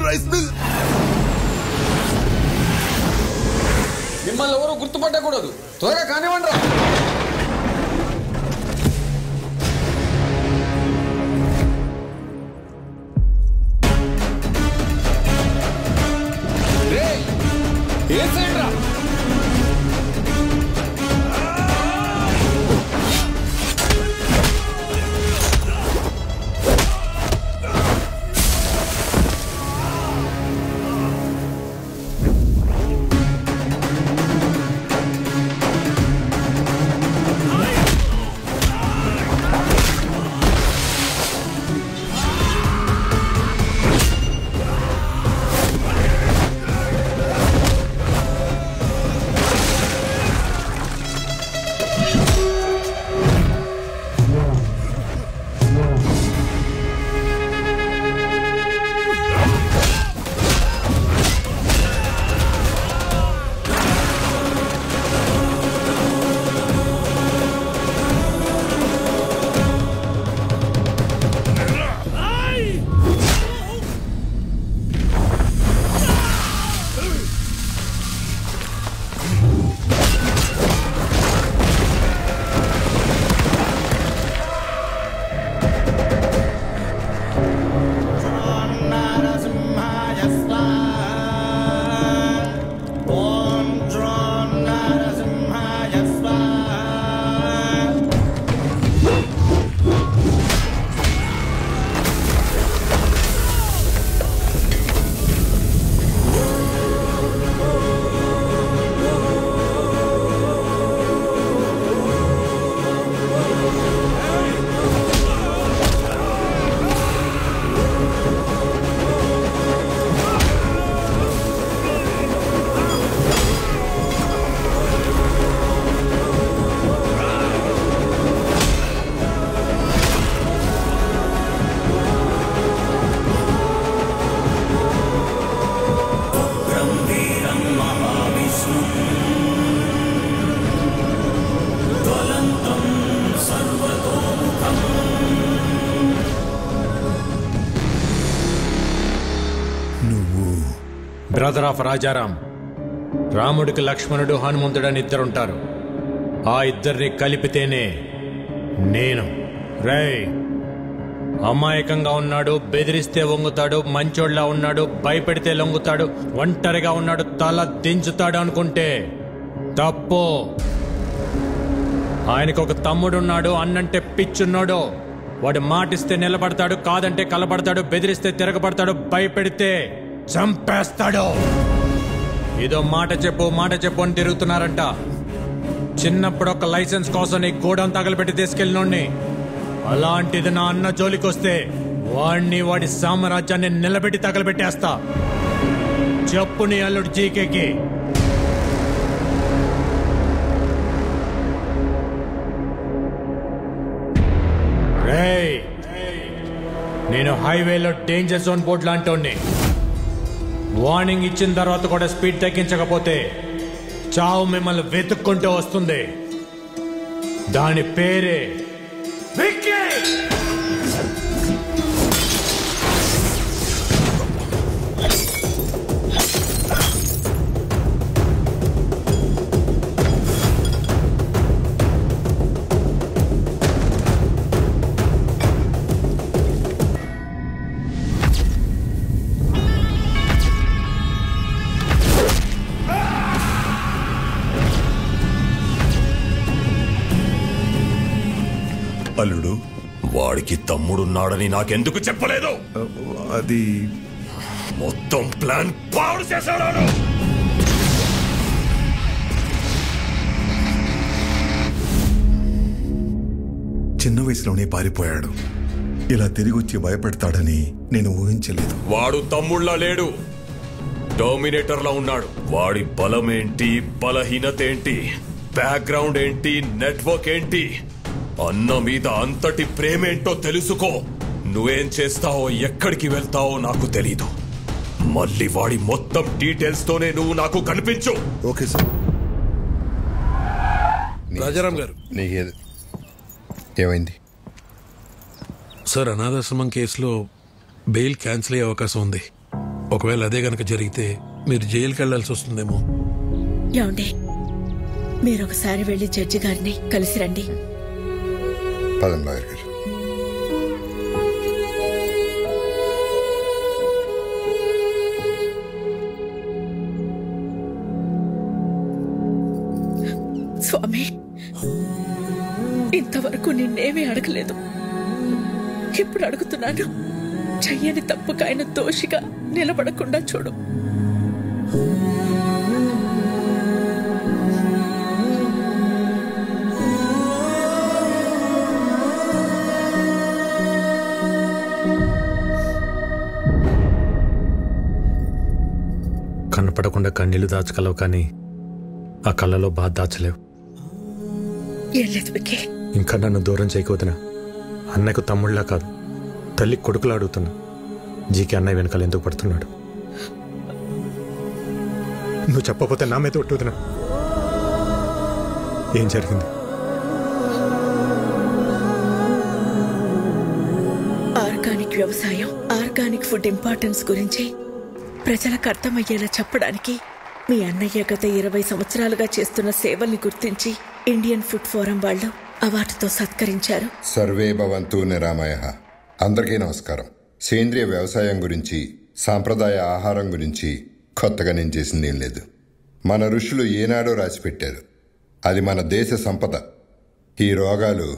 Rice mill. మిమ్మల్ని ఎవరు గుర్తుపట్టకూడదు, త్వరగా కానివ్వండి రా. ఏ సైడ్ రా. Brother of Rajaram. రాముడికి లక్ష్మణుడు, హనుమంతుడు అని ఇద్దరుంటారు. ఆ ఇద్దరిని కలిపితేనే నేను. రేయ్, అమాయకంగా ఉన్నాడు, బెదిరిస్తే వంగుతాడు, మంచోడ్లా ఉన్నాడు, భయపెడితే లొంగుతాడు, ఒంటరిగా ఉన్నాడు, తల దించుతాడు అనుకుంటే తప్పు. ఆయనకు ఒక తమ్ముడున్నాడు, అన్నంటే పిచ్చున్నాడు. వాడు మాటిస్తే నిలబడతాడు, కాదంటే కలబడతాడు, బెదిరిస్తే తిరగబడతాడు, భయపెడితే చంపేస్తాడు. ఏదో మాట చెప్పు అని తిరుగుతున్నారంట. చిన్నప్పుడు ఒక లైసెన్స్ కోసం నీ గోడౌన్ తగలబెట్టి తీసుకెళ్ళినోడ్ని. అలాంటిది నా అన్న జోలికొస్తే వాడిని, వాడి సామ్రాజ్యాన్ని నిలబెట్టి తగలబెట్టేస్తా. చెప్పు నీ అల్లుడు జీకేకి. రేయ్, నేను హైవేలో డేంజర్ జోన్ బోర్డు లాంటి వార్నింగ్ ఇచ్చిన తర్వాత కూడా స్పీడ్ తగ్గించకపోతే చావు మిమ్మల్ని వెతుక్కుంటూ వస్తుంది. దాని పేరే విక్కీ. అల్లుడు, వాడికి తమ్ముడున్నాడని నాకెందుకు చెప్పలేదు? అది మొత్తం ప్లాన్ పాడు చేశాడు. చిన్న వయసులోనే పారిపోయాడు. ఇలా తిరిగి వచ్చి భయపెడతాడని నేను ఊహించలేదు. వాడు తమ్ముళ్ళ లేడు, డామినేటర్లా ఉన్నాడు. వాడి బలమేంటి, బలహీనతేంటి, బ్యాక్గ్రౌండ్ ఏంటి, నెట్వర్క్ ఏంటి, అన్న మీద అంతటి ప్రేమేంటో తెలుసుకో. నువ్వేం చేస్తావో, ఎక్కడికి వెళ్తావో నాకు తెలీదు. మళ్ళీ వాడి మొత్తం డీటెయిల్స్ తోనే నువ్వు నాకు కనిపించు. Okay sir. రాజారాం గారు, నీకేది ఏమైంది సార్? అనాథాశ్రమం కేసులో బెయిల్ క్యాన్సిల్ అయ్యే అవకాశం ఉంది. ఒకవేళ అదే గనక జరిగితే మీరు జైలుకి వెళ్లాల్సి వస్తుందేమో. ఏమండి, మీరు ఒకసారి వెళ్ళి జడ్జి గారిని కలిసి రండి. పదం లాయర్ గారు. స్వామి, ఇంతవరకు నిన్నేమీ అడగలేదు. ఇప్పుడు అడుగుతున్నాను. చెయ్యని తప్పుకు ఆయన దోషిగా నిలబడకుండా చూడు. కనపడకుండా కన్నీళ్లు దాచగలవు, కానీ ఆ కళ్ళలో బాధ దాచలేవు. ఇంకా నన్ను దూరం చేయకపోతున్నా. అన్నయ్యకు తమ్ముళ్ళలా కాదు, తల్లి కొడుకులా అడుగుతున్నా. జీకే అన్నయ్య వెనకాల ఎందుకు పడుతున్నాడు? నువ్వు చెప్పకపోతే నా మీద ఒట్టుతున్నా. ఏం జరిగింది? ఆర్గానిక్ వ్యవసాయం, ఆర్గానిక్ ఫుడ్ ఇంపార్టెన్స్ గురించి ప్రజలకు అర్థమయ్యేలా చెప్పడానికి మీ అన్నయ్య గత 20 సంవత్సరాలుగా చేస్తున్న సేవల్ని గుర్తించి ఇండియన్ ఫుడ్ ఫోరం వాళ్ళు అవార్డుతో సత్కరించారు. సర్వే భవంతు నిరామయః. అందరికీ నమస్కారం. సేంద్రియ వ్యవసాయం గురించి, సాంప్రదాయ ఆహారం గురించి కొత్తగా నేను చేసింది ఏం లేదు. మన ఋషులు ఏనాడో రాసిపెట్టారు. అది మన దేశ సంపద. ఈ రోగాలు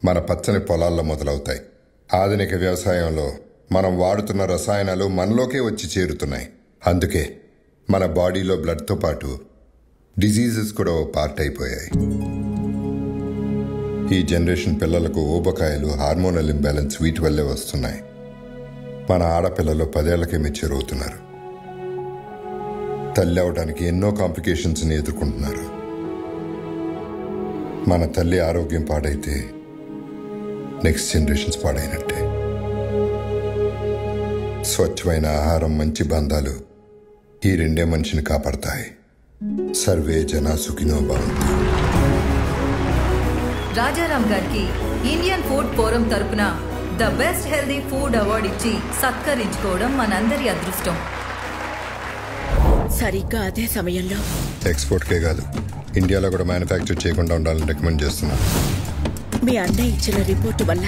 మన పచ్చని పొలాల్లో మొదలవుతాయి. ఆధునిక వ్యవసాయంలో మనం వాడుతున్న రసాయనాలు మనలోకే వచ్చి చేరుతున్నాయి. అందుకే మన బాడీలో బ్లడ్తో పాటు డిజీజెస్ కూడా ఓ పార్ట్ అయిపోయాయి. ఈ జనరేషన్ పిల్లలకు ఊబకాయలు, హార్మోనల్ ఇంబ్యాలెన్స్ వీటి వల్లే వస్తున్నాయి. మన ఆడపిల్లలు 10 ఏళ్లకే మెచ్యూర్ అవుతున్నారు. తల్లి అవడానికి ఎన్నో కాంప్లికేషన్స్ని ఎదుర్కొంటున్నారు. మన తల్లి ఆరోగ్యం పాడైతే నెక్స్ట్ జనరేషన్స్ పాడైనట్టే. స్వచ్ఛమైన ఆహారం, మంచి బంధాలు ఈ రెండే మనిషిని కాపాడతాయి. సర్వే జనా సుఖినో భవంతు. రాజారాం గారికి ఇండియన్ ఫుడ్ ఫోరం తరపున the best healthy food award ఇచ్చి సత్కరించుకోవడం మనందరి అదృష్టం. సరిగ్గా అదే సమయంలో ఎక్స్పోర్ట్కే కాదు, ఇండియాలో కూడా మ్యానుఫ్యాక్చర్ చేయకుండా ఉండాలని రికమెండ్ చేస్తున్నాను. మీ అన్నయ్య ఇచ్చిన రిపోర్టు వల్ల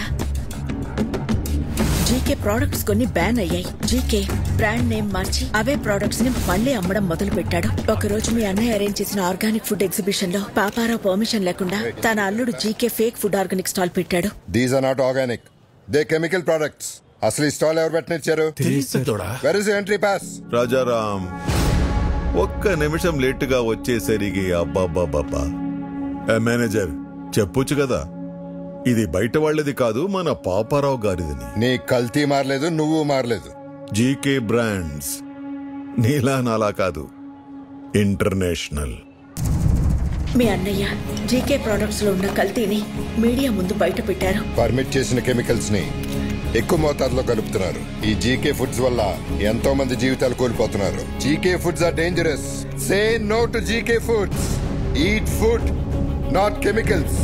జీకే ప్రోడక్ట్స్ కొన్ని బ్యాన్ అయ్యాయి. జీకే బ్రాండ్ నేమ్ మార్చి అవే ప్రోడక్ట్స్ ని మళ్లీ అమ్మడం మొదలు పెట్టాడు. ఒకరోజు మీ అన్నయ్య అరేంజ్ చేసిన ఆర్గానిక్ ఫుడ్ ఎగ్జిబిషన్ లో పాపారావు పర్మిషన్ లేకుండా తన అల్లుడు GK fake food organic stall పెట్టాడు. These are not organic, they chemical products. అసలు ఈ స్టాల్ ఎవరు పెట్టనిచ్చారు? Where is entry pass? Rajaram, ఒక్క నిమిషం లేటుగా వచ్చేసరికి అబ్బాబ్బాబ్బా. మేనేజర్ చెప్పొచ్చు కదా, ఇది బయట వాళ్ళది కాదు, మన పాపారావు గారిదని. నీ కల్తీ మారలేదు, నువ్వు మారలేదు. జీకే బ్రాండ్స్ నీలా నాలా కాదు, ఇంటర్నేషనల్. మీ అన్నయ్య జీకే ప్రొడక్ట్స్ లో ఉన్న కల్తీని మీడియా ముందు బయట పెట్టారు. పర్మిట్ చేసిన కెమికల్స్ ని ఎక్కువ మోతాదులో కలుపుతున్నారు. ఈ జీకే ఫుడ్స్ వల్ల ఎంతో మంది జీవితాలు కోల్పోతున్నారు. GK foods are dangerous. Say no to GK foods. Eat food, not chemicals.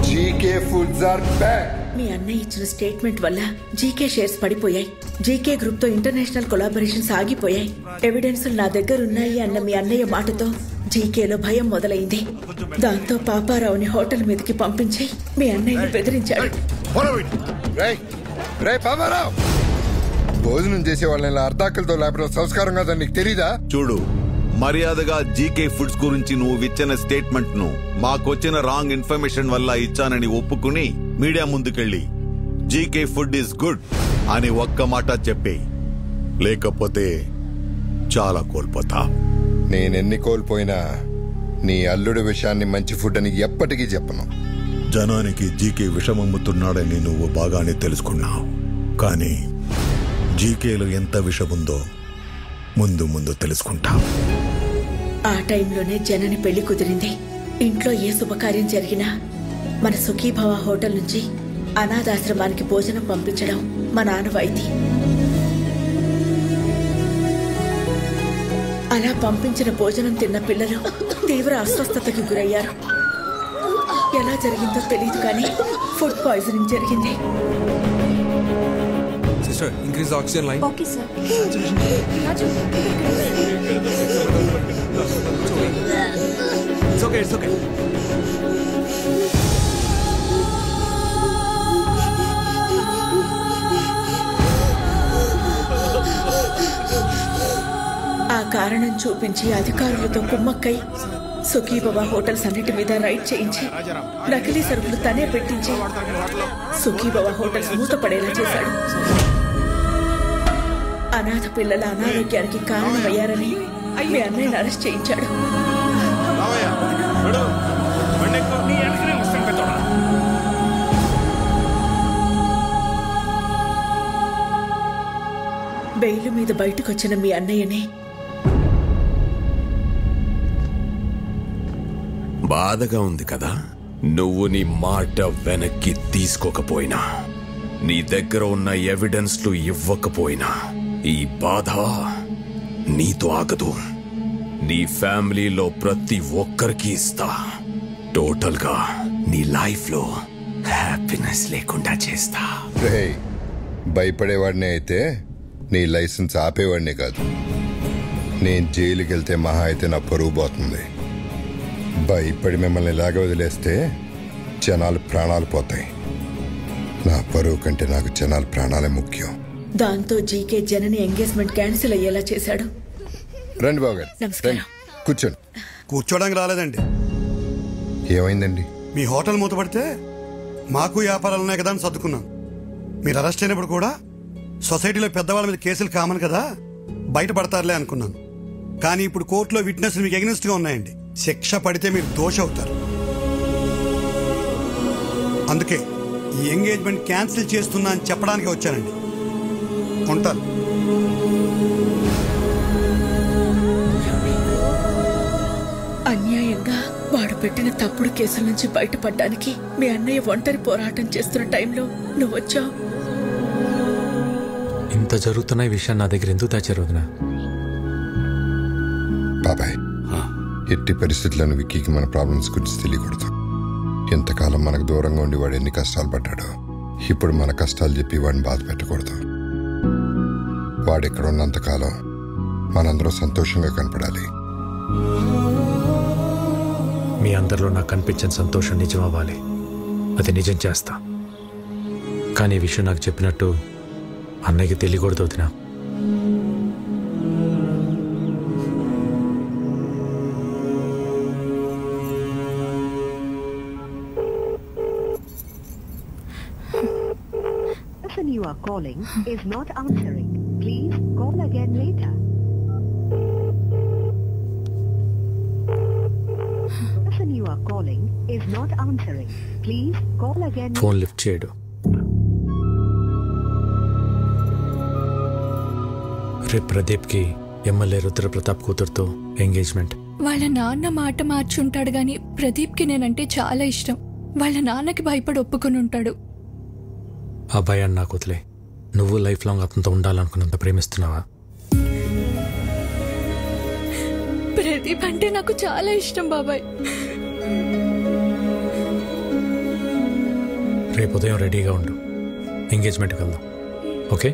GK foods are bad. మీ అన్నయ్య ఇచ్చిన స్టేట్మెంట్ వల్ల జీకే షేర్స్ పడిపోయాయి. జీకే గ్రూప్ తో ఇంటర్నేషనల్ కొలాబరేషన్స్ ఆగిపోయాయి. ఎవిడెన్స్ నా దగ్గర ఉన్నాయి అన్న మీ అన్నయ్య మాటతో జీకేలో భయం మొదలైంది. దాంతో పాపారావుని హోటల్ మీదకి పంపించి మీ అన్నయ్యని బెదిరించాడు. భోజనం చేసే వాళ్ళని అర్ధాకలతో లేపడం సంస్కారం కాదని నీకు తెలీదా? చూడు, మర్యాదగా జీకే ఫుడ్స్ గురించి నువ్వు ఇచ్చిన స్టేట్మెంట్ ను మాకొచ్చిన రాంగ్ ఇన్ఫర్మేషన్ వల్ల ఇచ్చానని ఒప్పుకుని మీడియా ముందుకెళ్ళి జీకే ఫుడ్ ఈస్ గుడ్ అని ఒక్క మాట చెప్పే, లేకపోతే చాలా కోల్పోతా. నేనెన్ని కోల్పోయినా నీ అల్లుడి విషయాన్ని మంచి ఫుడ్ అని ఎప్పటికీ చెప్పను. జనానికి జీకే విషమమ్ముతున్నాడని నువ్వు బాగానే తెలుసుకున్నావు, కానీ జీకేలో ఎంత విషముందో ముందు ముందు తెలుసుకుంటా. ఆ టైంలోనే జనని పెళ్లి కుదిరింది. ఇంట్లో ఏ శుభకార్యం జరిగినా మన సుఖీభవ హోటల్ నుంచి అనాథాశ్రమానికి భోజనం పంపించడం మా ఆనవాయితీ. అలా పంపించిన భోజనం తిన్న పిల్లలు తీవ్ర అస్వస్థతకి గురయ్యారు. ఎలా జరిగిందో తెలియదు కానీ ఫుడ్ పాయిజనింగ్ జరిగింది. Sister, increase oxygen line. Okay sir. It's okay, it's okay. ఆ కారణం చూపించి అధికారులతో కుమ్మక్కై సుఖీబాబా హోటల్స్ అన్నిటి మీద రైడ్ చేయించి నకిలీ సరుకులు తనే పెట్టించి సుఖీబాబా హోటల్స్ మూతపడేలా చేశాడు. అనాథ పిల్లల అనారోగ్యానికి కారణమయ్యారని మీ అన్నయ్యని అరెస్ట్ చేయించాడు. బెయిల్ మీద బయటకొచ్చిన మీ అన్నయ్యని బాధగా ఉంది కదా. నువ్వు నీ మాట వెనక్కి తీసుకోకపోయినా, నీ దగ్గర ఉన్న ఎవిడెన్స్లు ఇవ్వకపోయినా ఈ బాధ నీతో ఆగదు. నీ ఫ్యామిలీలో ప్రతి ఒక్కరికి ఇస్తా. టోటల్ గా నీ లైఫ్ లో హ్యాపీనెస్ లేకుండా చేస్తా. భయపడేవాడినే అయితే నీ లైసెన్స్ ఆపేవాడినే కాదు. నేను జైలుకి వెళ్తే మహా అయితే నా పరువు పోతుంది. భయపడి మిమ్మల్ని ఇలాగ వదిలేస్తే జనాలు ప్రాణాలు పోతాయి. నా పరువు కంటే నాకు జనాల ప్రాణాలే ముఖ్యం. దాంతో జీకే జనని ఎంగేజ్మెంట్ క్యాన్సిల్ అయ్యేలా చేశాడు. రండి బాబు గారు, నమస్కారం. కూర్చోండి. కూర్చోడానికి రాలేదండి. ఏమైందండి? మీ హోటల్ మూతపడితే మాకు వ్యాపారాలు ఉన్నాయి కదా అని సర్దుకున్నాం. మీరు అరెస్ట్ అయినప్పుడు కూడా సొసైటీలో పెద్దవాళ్ళ మీద కేసులు కామన్ కదా, బయటపడతారులే అనుకున్నాను. కానీ ఇప్పుడు కోర్టులో విట్నెస్లు మీకు ఎగ్నెస్ట్గా ఉన్నాయండి. శిక్ష పడితే మీరు దోష అవుతారు. అందుకే ఈ ఎంగేజ్మెంట్ క్యాన్సిల్ చేస్తున్నా అని చెప్పడానికి వచ్చానండి. ఉంటాను. అన్యాయంగా వాడు పెట్టిన తప్పుడు కేసుల నుంచి బయటపడడానికి మీ అన్నయ్య ఒంటరి పోరాటం చేస్తున్న టైంలో నువ్వు వచ్చావు. ఇంత జరుగుతున్న ఈ విషయం నా దగ్గర ఎందుకు దాచారు వదినా? బాబాయ్, ఎట్టి పరిస్థితులను విక్కీకి మన ప్రాబ్లమ్స్ గురించి తెలియకూడదు. ఎంతకాలం మనకు దూరంగా ఉండి వాడు ఎన్ని కష్టాలు పడ్డాడో, ఇప్పుడు మన కష్టాలు చెప్పి వాడిని బాధ పెట్టకూడదు. వాడెక్కడ ఉన్నంతకాలం మనందరం సంతోషంగా కనపడాలి. మీ అందరిలో నాకు కనిపించిన సంతోషం నిజం అవ్వాలి. అది నిజం చేస్తా. కానీ ఈ విషయం నాకు చెప్పినట్టు అన్నయ్యకి తెలియకూడదు వదినా. You are calling is not answering. Please call again later. The person you are calling is not answering. Please call again. Phone lift చేయడు. రేపు ప్రదీప్కి ఎమ్మెల్యే రుద్రప్రతాప్ కూతురుతో ఎంగేజ్మెంట్. వాళ్ళ నాన్న మాట మార్చుంటాడు గాని ప్రదీప్కి నేనంటే చాలా ఇష్టం. వాళ్ళ నాన్నకి భయపడి ఒప్పుకొని ఉంటాడు. ఆ భయాన్ని నాకు వదిలే. నువ్వు లైఫ్ లాంగ్ అతనితో ఉండాలనుకున్నంత ప్రేమిస్తున్నావా? ప్రదీప్ అంటే నాకు చాలా ఇష్టం బాబాయ్. రేపు ఉదయం రెడీగా ఉండు, ఎంగేజ్మెంట్కి వెళ్దాం. ఓకే?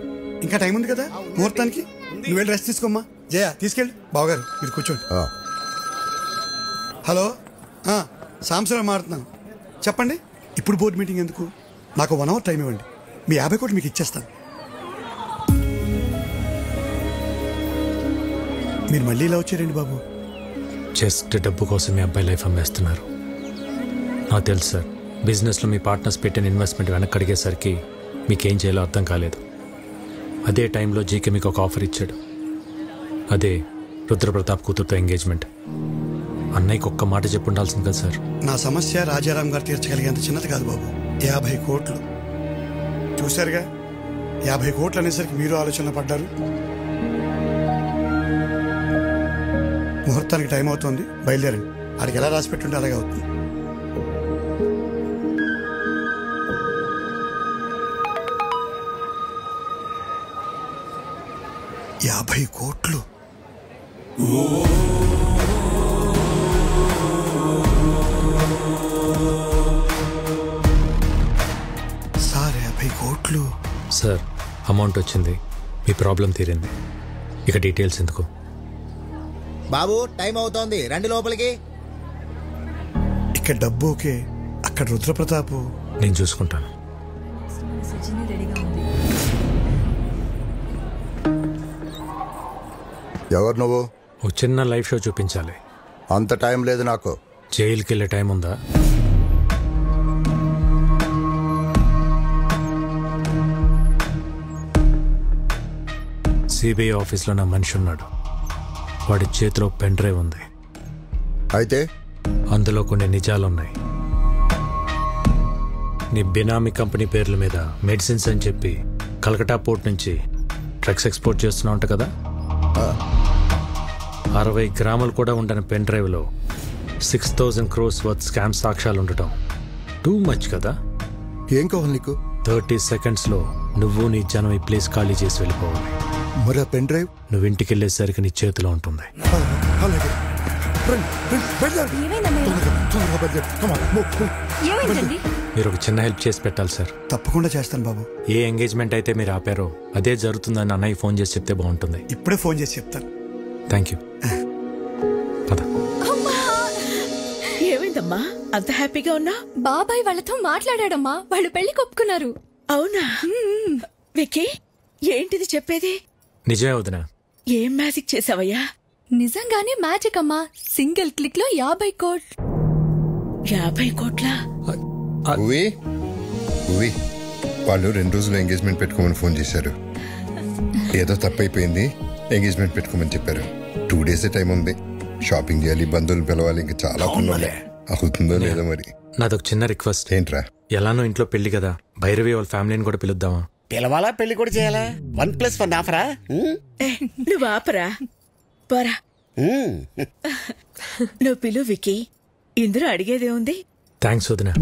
ఇంకా టైం ఉంది కదా ముహూర్తానికి. నువ్వు వెళ్ళి రెస్ట్ తీసుకోమ్మా. జయ తీసుకెళ్ళి. బావగారు మీరు కూర్చోండి. హలో, సాంబశివరావు మాట్లాడుతున్నాను. చెప్పండి. ఇప్పుడు బోర్డు మీటింగ్ ఎందుకు? నాకు 1 hour టైం ఇవ్వండి. మీ 50 కోట్లు మీకు ఇచ్చేస్తాను. మీరు మళ్ళీ ఇలా వచ్చారండి బాబు. జస్ట్ డబ్బు కోసం మీ అబ్బాయి లైఫ్ అమ్మేస్తున్నారు. నాకు తెలుసు సార్, బిజినెస్లో మీ పార్ట్నర్స్ పెట్టిన ఇన్వెస్ట్మెంట్ వెనక్కి అడిగేసరికి మీకేం చేయాలో అర్థం కాలేదు. అదే టైంలో జీకే మీకు ఒక ఆఫర్ ఇచ్చాడు. అదే రుద్రప్రతాప్ కూతురుతో ఎంగేజ్మెంట్. అన్నయ్యకి ఒక్క మాట చెప్పు ఉండాల్సింది కదా సార్. నా సమస్య రాజారాం గారు తీర్చగలిగేంత చిన్నది కాదు బాబు. 50 కోట్లు చూశారుగా. 50 కోట్లు అనేసరికి మీరు ఆలోచనలో పడ్డారు. ముహూర్తానికి టైం అవుతుంది, బయలుదేరండి. ఆడికి ఎలా రాసి పెట్టుంటే అలాగే అవుతుంది. $50 కోట్లు. సార్ 50 కోట్లు. సార్, అమౌంట్ వచ్చింది, మీ ప్రాబ్లం తీరింది. ఇక డీటెయిల్స్ ఎందుకు? బాబు టైం అవుతోంది, రండి లోపలికి. ఇక్కడ డబ్బు ఓకే, అక్కడ రుద్రప్రతాపు. నేను చూసుకుంటాను. ఎవరు నువ్వు? ఒక చిన్న లైవ్ షో చూపించాలి. అంత టైం లేదు నాకు. జైలుకి వెళ్ళే టైం ఉందా? సిబిఐ ఆఫీస్లో నా మనిషి ఉన్నాడు. వాడి చేతిలో పెన్ డ్రైవ్ ఉంది. అయితే అందులో కొన్ని నిజాలున్నాయి. నీ బినామీ కంపెనీ పేర్ల మీద మెడిసిన్స్ అని చెప్పి కలకటా పోర్ట్ నుంచి డ్రగ్స్ ఎక్స్పోర్ట్ చేస్తున్నావు అంట కదా. 60 గ్రాములు కూడా ఉండని పెన్ డ్రైవ్లో 6,000 crores వర్త్ స్కామ్ సాక్ష్యాలు ఉండటం టూ మచ్ కదా. ఏం కావాలి నీకు? 30 secondsలో నువ్వు నీ జనం ఈ ప్లేస్ ఖాళీ చేసి వెళ్ళిపోవాలి. మరి ఆ పెన్ డ్రైవ్ నువ్వు ఇంటికి వెళ్ళేసరికి నీ చేతిలో ఉంటుంది. మీరు ఒక చిన్న హెల్ప్ చేసి పెట్టాలి సార్. తప్పకుండా చేస్తాను బాబు. ఏ ఎంగేజ్మెంట్ అయితే మీరు ఆపారో అదే జరుగుతుందని అన్నయ్య ఫోన్ చేసి చెప్తే బాగుంటుంది. ఇప్పుడే ఫోన్ చేసి చెప్తాను. Thank you. ఏమైందమ్మా అంత హ్యాపీగా ఉన్నా? బాబాయ్ వాళ్ళతో మాట్లాడాడమ్మా, వాళ్ళు పెళ్లి కొప్పుకున్నారు. అవునా? విక్కీ, ఏంటిది చెప్పేది? నిజమే వదినా. ఏం మ్యాజిక్ చేసావయ్యా? నిజంగానే మ్యాజిక్ అమ్మా. సింగిల్ క్లిక్ లో 50 కోట్లు. 50 కోట్ల? వాళ్ళు 2 రోజులు ఎంగేజ్మెంట్ పెట్టుకోమని ఫోన్ చేశారు. ఏదో తప్పైపోయింది, ఎంగేజ్మెంట్ పెట్టుకోమని చెప్పారు. 2 days టైం ఉంది. షాపింగ్ చేయాలి, బంధువులు పిలవాలి, ఇంకా చాలా పనులు. అవుతుందో లేదో మరి. నాదొక చిన్న రిక్వెస్ట్. ఏంట్రా? ఎలానో ఇంట్లో పెళ్లి కదా, భైరవి వాళ్ళ ఫ్యామిలీని కూడా పిలుద్దామా? పిలవాలా, పెళ్లి కూడా చేయాలా? 1+1 ఆఫరా? నువ్వు ఆపరా, పోరా. నువ్వు పిలు విక్కీ, ఇందులో అడిగేదే ఉంది. థ్యాంక్స్ వదినా.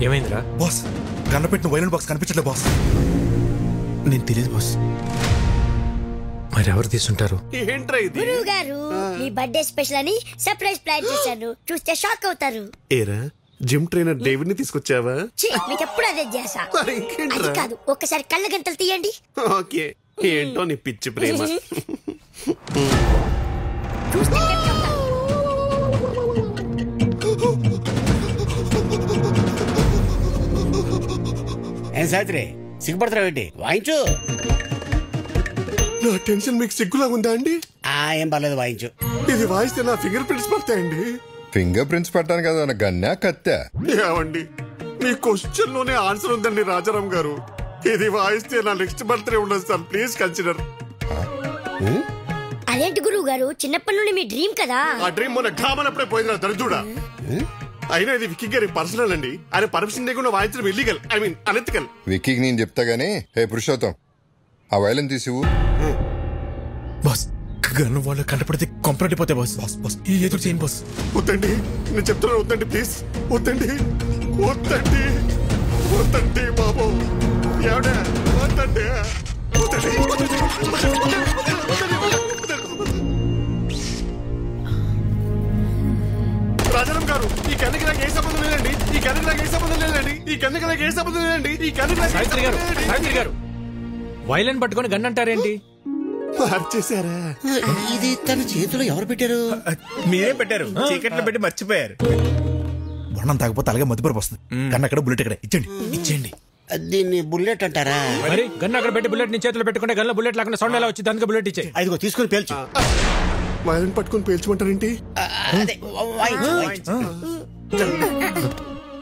ఏమైందిరా? బాస్, గన్న పెట్టిన వైలెంట్ బాక్స్ కనిపించట్లే బాస్. నేను తెలియదు బాస్. మరి ఎవరు తీసుంటారు? గురువు గారు, మీ బర్త్డే స్పెషల్ అని సర్ప్రైజ్ ప్లాన్ చేశాను, చూస్తే షాక్ అవుతారు. ఏరా జిమ్ ట్రైనర్ డేవిడ్ ని తీసుకొచ్చావా? మీకెప్పుడు అదే చేసా. అది కాదు, ఒక్కసారి కళ్ళ గంటలు తీయండి. ఓకే, ఏంటో నీ పిచ్చి ప్రేమ. ఏం సావిత్రి సిగ్గుపడతావు ఏంటి? వాయించు. నా టెన్షన్ మీకు సిగ్గులా ఉందా అండి? ఏం పర్లేదు, వాయించు. ఇది వాయిస్తే నా ఫింగర్ ప్రింట్స్ పడతాయండి. ఫింగర్ ప్రింట్స్ పట్టాను కదా గన్నా కత్తా. ఏమండి, మీ క్వశ్చన్ లోనే ఆన్సర్ ఉందండి రాజారాం గారు. ఇది వాయిస్తే నా నెక్స్ట్ బర్త్డే ఉండదు సార్, ప్లీజ్ కన్సిడర్. అదేంటి గురువు గారు, చిన్నప్పటి నుండి మీ డ్రీమ్ కదా. ఆ డ్రీమ్ మొన్న ఘామనప్పుడే పోయింది దరిద్రుడా. అయినా ఇది విక్కీ గారి పర్సనల్ అండి. ఆయన పర్మిషన్ లేకుండా వాయించడం ఇల్లీగల్, ఐ మీన్ అనెథికల్. విక్కీకి నేను చెప్తా గానీ, హే పురుషోత్తం, ఆ వైలెన్ తీసివు. బాస్, గన్ను వాళ్ళు కంటపడితే కంపరటిపోతే బాస్. బాస్ బాస్ ఎదురు చేయను బాస్. వద్దండి, నేను చెప్తున్నాను, వద్దండి ప్లీజ్, వద్దండి వద్దండి వద్దండి బాబు, ఎవడే వద్దండి వద్దండి. రాజారాం గారు, ఈ కన్నుకి నాకు ఏ సంబంధం లేదండి. ఈ కన్నుకి నాకు ఏ సంబంధం లేదండి. ఈ కన్నుకి నాకు ఏ సంబంధం లేదండి. ఈ కన్నుకి సావిత్రి గారు వైలెన్ పట్టుకొని గన్ అంటారేంటి? మార్చేశారా? ఇది తన చేతిలో ఎవరు పెట్టారు? మీరే పెట్టారు, చీకట్లో పెట్టి మర్చిపోయారు. బొండం తాగపోతే అలాగే మధ్యపరపు వస్తుంది. కన్నా అక్కడ బుల్లెట్ ఇక్కడ ఇచ్చండి, ఇచ్చేయండి. దీన్ని బుల్లెట్ అంటారా? మరి గన్ అక్కడ పెట్టి బుల్లెట్ నీ చేతిలో పెట్టుకుంటే గన్లో బుల్లెట్ లేకుండా సౌండ్ ఎలా వచ్చి దానికి బుల్లెట్ ఇచ్చే. అదిగో తీసుకుని పేల్చు. వైలెన్ పట్టుకుని పేల్చమంటారేంటి?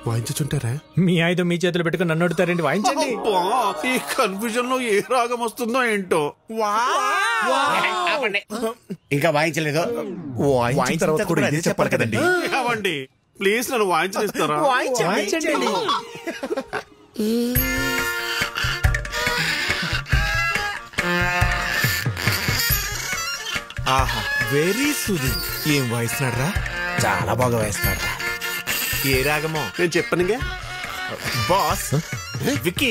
వాయించుంటారా? మీ ఆయుధం మీ చేతిలో పెట్టుకుని నన్ను అడుగుతారండి, వాయించండి. ఈ కన్ఫ్యూజన్ లో ఏ రాగం వస్తుందో ఏంటో. ఇంకా వాయించలేదు. వాయించిన తర్వాత కూడా ఇదే చెప్పాలి కదండి. అవండి ప్లీజ్, నన్ను వాయించనిస్తారా? వాయించండి. ఆహా, వెరీ సూది. ఏం వాయిస్తున్నాడు రా? చాలా బాగా వాయిస్తున్నాడు. ఏ రాగమో నేను చెప్పనుగా బాస్. విక్కీ,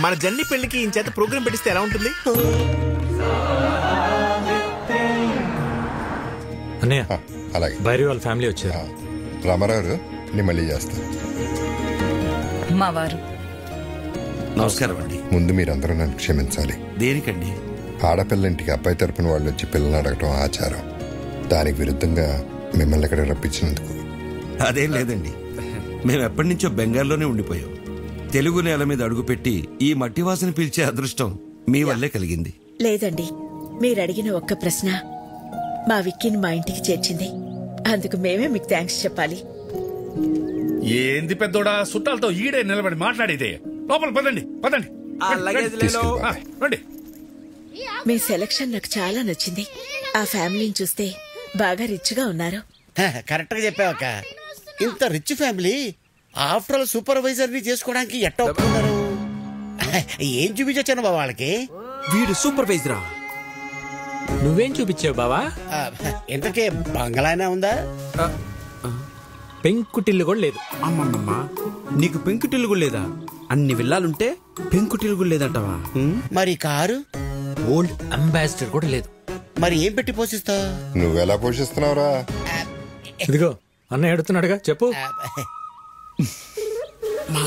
మన జన్ని పెళ్లికి ఈ చేత ప్రోగ్రామ్ పెట్టిస్తే ఎలా ఉంటుంది? అన్నయ్య, అలాగే భైరవి వాళ్ళ ఫ్యామిలీ వచ్చారు. రామారావు, నేను మళ్ళీ చేస్తాను. మా వారు నమస్కారం అండి. ముందు మీరందరూ నన్ను క్షమించాలి. దేనికండి? ఆడపిల్లంటికి అబ్బాయి తరపున వాళ్ళు వచ్చి పిల్లల్ని అడగటం ఆచారం. దానికి విరుద్ధంగా మిమ్మల్ని ఇక్కడ రప్పించినందుకు. అదేం లేదండి, మేము ఎప్పటి నుంచో బెంగాల్లోనే ఉండిపోయాం. తెలుగు నేల మీద అడుగుపెట్టి ఈ మట్టి వాసన పీల్చే అదృష్టం మీ వల్లే కలిగింది. లేదండి, మీరు అడిగిన ఒక్క ప్రశ్న మా విక్కీని మా ఇంటికి చేర్చింది. అందుకు మేమే మీకు థ్యాంక్స్ చెప్పాలి. ఏంది పెద్దోడా, చుట్టాలతో ఈడే నిలబడి మాట్లాడేదే. లోపల పదండి పదండి. రండి. మీ సెలక్షన్ నాకు చాలా నచ్చింది. ఆ ఫ్యామిలీని చూస్తే బాగా రిచ్ గా ఉన్నారు. కరెక్ట్ గా చెప్పావక్క. ఇంత rich family after all supervisor ని చేసుకోవడానికి ఎట్ట ఒప్పుకున్నారు? ఏం చూపించొచ్చాను బాబా వాళ్ళకి? వీడు సూపర్వైజరా? నువ్వేం చూపించావు బావా? ఇంతకే బంగ్లానే ఉందా? పెంకుటిల్లు కూడా లేదు. అమ్మమ్మమ్మా, నీకు పెంకుటిల్లు కూడా లేదా? అన్ని విల్లాలుంటే పెంకుటిల్లు కూడా లేదంటావా? మరి కారు? ఓల్డ్ అంబాసిడర్ కూడా లేదు. మరి ఏం పెట్టి పోషిస్తా? నువ్వెలా పోషిస్తున్నావురా? ఇదిగో అన్నయ్య అడుగుతున్నాడుగా, చెప్పు.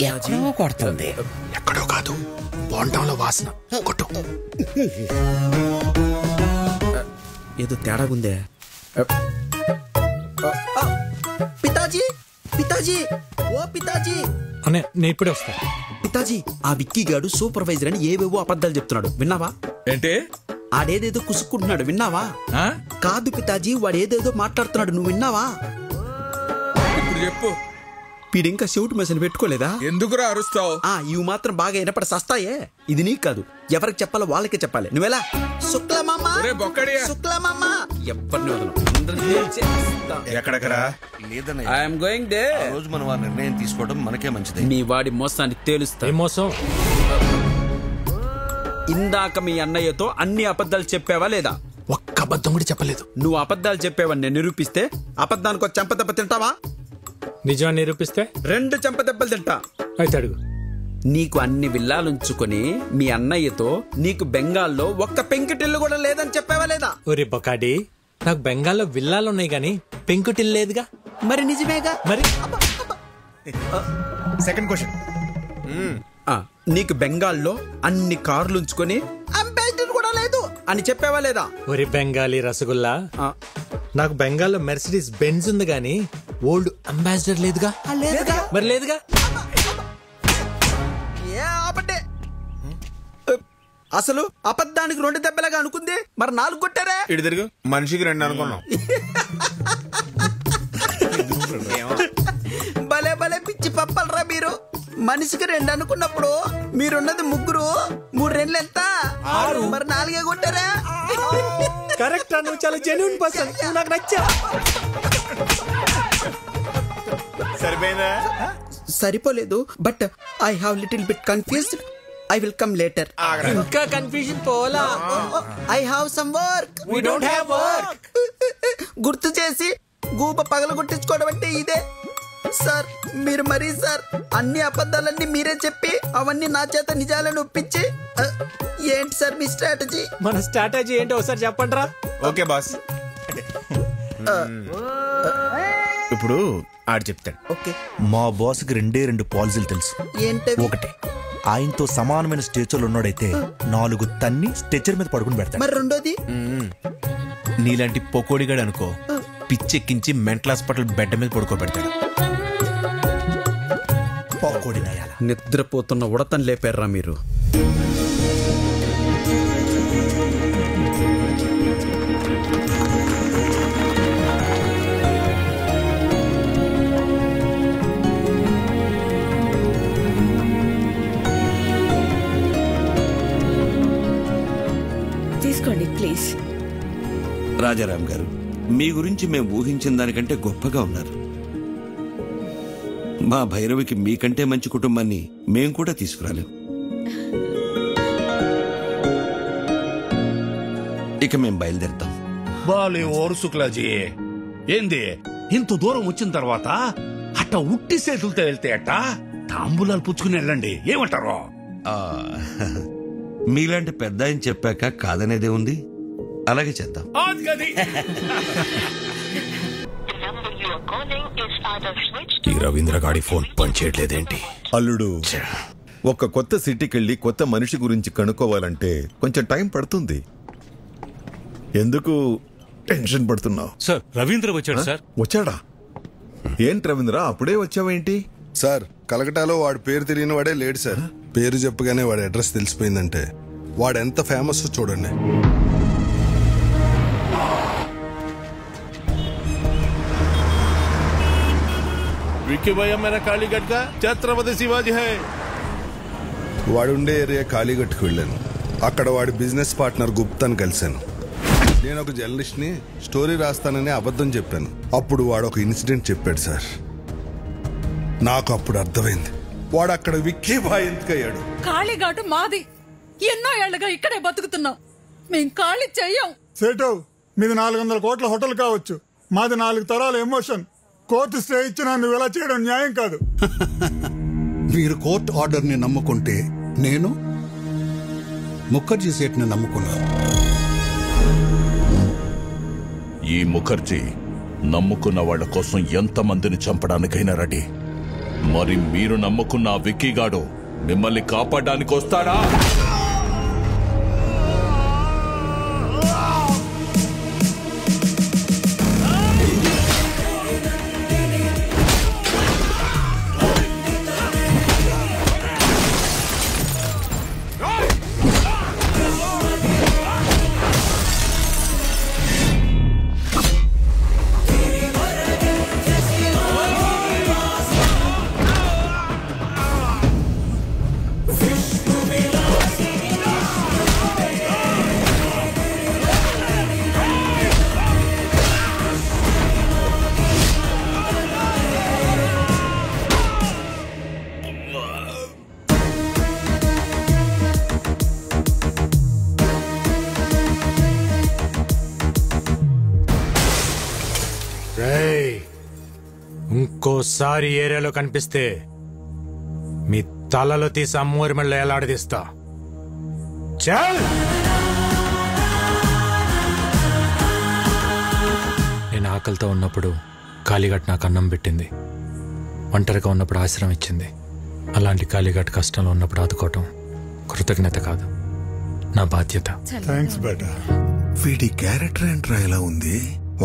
ఎక్కడో కొడుతుంది. ఎక్కడో కాదు, బోండంలో వాసన. కొట్టు. ఏదో తేడాగుందే. పితాజీ, పితాజీ, ఓ పితాజీ. అన్నయ్య నేను ఇప్పుడే వస్తా. పితాజీ, ఆ విక్కీ గాడు సూపర్వైజర్ అని ఏవేవో అబద్ధాలు చెప్తున్నాడు, విన్నావా? ఏంటి? ఆడేదేదో కుసుక్కుంటున్నాడు, విన్నావా? కాదు పితాజీ, వాడేదేదో మాట్లాడుతున్నాడు, నువ్వు విన్నావా? ఇప్పుడు చెప్పు. వీడింకా షూట్ మెషిన్ పెట్టుకోలేదా? ఎందుకురా అరుస్తావు? ఇవి మాత్రం బాగా వినపడి సస్తాయే. ఇది నీకు కాదు, ఎవరికి చెప్పాలో వాళ్ళకే చెప్పాలి. నువ్వెలా? శుక్లమామా, శుక్లమామా, ఎవరిని వదలం. ఎక్కడెక్కడా? I'm going there. రోజు మనం ఆ నిర్ణయం తీసుకోవడం మనకే మంచిది. మీ వాడి మోసాన్ని తేలుస్తా. మోసం? ఇందాక మీ అన్నయ్యతో అన్ని అబద్ధాలు చెప్పావా లేదా? ఒక్క అబద్ధం కూడా చెప్పలేదు. నువ్వు అబద్ధాలు చెప్పావని నేను నిరూపిస్తే అబద్ధానికి ఒక చెంపదెబ్బ తింటావా? నిజాన్ని నిరూపిస్తే 2 చెంపదెబ్బలు తింటా. అయితే అడుగు. నీకు అన్ని విల్లాలుంచుకొని మీ అన్నయ్యతో నీకు బెంగాల్లో ఒక్క పెంకుటిల్లు కూడా లేదని చెప్పావా లేదా? ఒరే బొకాడి, నాకు బెంగాల్లో విల్లాలు ఉన్నాయి గాని పెంకుటిల్లు లేదుగా. మరి నిజమేగా? మరి సెకండ్ క్వశ్చన్. నీకు బెంగాల్లో అన్ని కార్లు ఉంచుకొని అంబాసిడర్ కూడా లేదు అని చెప్పావా లేదా? ఒరి బెంగాలీ రసగుల్లా, నాకు బెంగాల్లో మెర్సిడీస్ బెంజ్ ఉంది గానీ ఓల్డ్ అంబాసిడర్ లేదుగా. మరి లేదుగా. అసలు అబద్ధానికి 2 దెబ్బలాగా అనుకుంది, మరి 4 కొట్టారా? ఇటు తిరుగు, మనిషికి 2 అనుకున్నాం. భలే భలే పిచ్చి పప్పలరా మీరు. మనిషికి 2 అనుకున్నప్పుడు మీరున్నది 3, 3 2 ఎంత? 6. మరి 4 కొట్టారా? కరెక్ట్. నువ్వు చాలా జెన్యూన్ పర్సన్, నువ్వు నాకు నచ్చా. సరిపోయిందా? సరిపోలేదు, but I have little bit confused. I will come later. ఇంకా కన్ఫ్యూజన్ పోలా. I have some work. We don't have work. గుర్తు చేసి గూప పగల కొట్టించుకోవడం అంటే ఇదే సార్. మీరు మరీ సార్ అన్ని అబద్ధాలన్నీ మీరే చెప్పి అవన్నీ నా చేత నిజాలను ఒప్పించి ఏంటి సార్ మీ స్ట్రాటజీ? మన స్ట్రాటజీ ఏంటో ఒకసారి చెప్పండి రా. Okay boss. ఇప్పుడు ఆడు చెప్తాడు. ఓకే. మా బాస్కి 2 పాలసీలు తెలుసు. ఏంటవి? ఒకటి, ఆయనతో సమానమైన స్టేచర్లు ఉన్నాడైతే 4 తన్ని స్టేచర్ మీద పడుకుని పెడతాడు. మరి రెండోది? నీలాంటి పొకోడిగాడు అనుకో, పిచ్చెక్కించి మెంటల్ హాస్పిటల్ బెడ్ మీద పడుకోబెడతాడు. నిద్రపోతున్న ఉడతను లేపారా మీరు? తీసుకోండి ప్లీజ్. రాజారాం గారు, మీ గురించి మేము ఊహించిన దానికంటే గొప్పగా ఉన్నారు. మా భైరవికి మీకంటే మంచి కుటుంబాన్ని మేం కూడా తీసుకురాలేం. ఇక మేం బయలుదేరుతాం. బాలే ఓరు శుక్లాజీ, ఏంది ఇంత దూరం వచ్చిన తర్వాత అట్ట ఉట్టి చేతులతో వెళ్తే అట్ట తాంబూలాలు పుచ్చుకుని వెళ్ళండి, ఏమంటారు? మీలాంటి పెద్ద ఆయన చెప్పాక కాదనేదే ఉంది. అలాగే చేద్దాం. ఈ రవీంద్ర గాడి ఫోన్ పనిచేయట్లేదేంటి? అల్లుడు, ఒక కొత్త సిటీకి వెళ్ళి కొత్త మనిషి గురించి కనుక్కోవాలంటే కొంచెం టైం పడుతుంది. ఎందుకు టెన్షన్ పడుతున్నావు? సార్, రవీంద్ర వచ్చాడు సార్. వచ్చాడా? ఏంటి రవీంద్ర, అప్పుడే వచ్చావేంటి? సార్, కలకటాలో వాడి పేరు తెలియని వాడే లేడు సార్. పేరు చెప్పగానే వాడి అడ్రస్ తెలిసిపోయిందంటే వాడు ఎంత ఫేమస్ చూడండి. विक्की भैया मेरा कालीगढ़ का छत्रपति शिवाजी है. వాడుండే ఏరియా కాళీగట్టుకు వెళ్ళాను. అక్కడ వాడి బిజినెస్ పార్ట్నర్ గుప్తాను కలిశాను. నేను ఒక జర్నలిస్ట్ని, స్టోరీ రాస్తానని అబద్ధం చెప్పాను. అప్పుడు వాడు ఒక ఇన్సిడెంట్ చెప్పాడు సార్. నాకు అప్పుడు అర్థమైంది వాడు అక్కడ విక్కీ బాయ్ ఎందుకయ్యాడు. కాళీఘాటు మాది. ఎన్నో ఏళ్లుగా ఇక్కడే బతుకుతున్నాం. మేం ఖాళీ చెయ్యం. సేటు, మీది 400 కోట్ల హోటల్ కావచ్చు, మాది 4 తరాల ఎమోషన్. కోర్టు స్టే ఇచ్చినా నువ్వు ఇలా చేయడం న్యాయం కాదు. మీరు కోర్టు ఆర్డర్ని నమ్ముకుంటే నేను ముఖర్జీ సేట్ని నమ్ముకున్నాను. ఈ ముఖర్జీ నమ్ముకున్న వాళ్ళ కోసం ఎంతమందిని చంపడానికైనా రెడీ. మరి మీరు నమ్ముకున్న ఆ విక్కీగాడు మిమ్మల్ని కాపాడడానికి వస్తాడా? ఇంకోసారి ఏరియాలో కనిపిస్తే మీ తలలో తీసి అమ్మూరి మెళ్ళ ఎలాడదీస్తా. చల్. నేను ఆకలితో ఉన్నప్పుడు కాళీఘాట్ నాకు అన్నం పెట్టింది. ఒంటరిగా ఉన్నప్పుడు ఆశ్రమం ఇచ్చింది. అలాంటి కాళీఘాట్ కష్టంలో ఉన్నప్పుడు ఆదుకోవటం కృతజ్ఞత కాదు, నా బాధ్యత. థ్యాంక్స్ బేటా. వీడి క్యారెక్టర్ ఏంట్రా ఎలా ఉంది?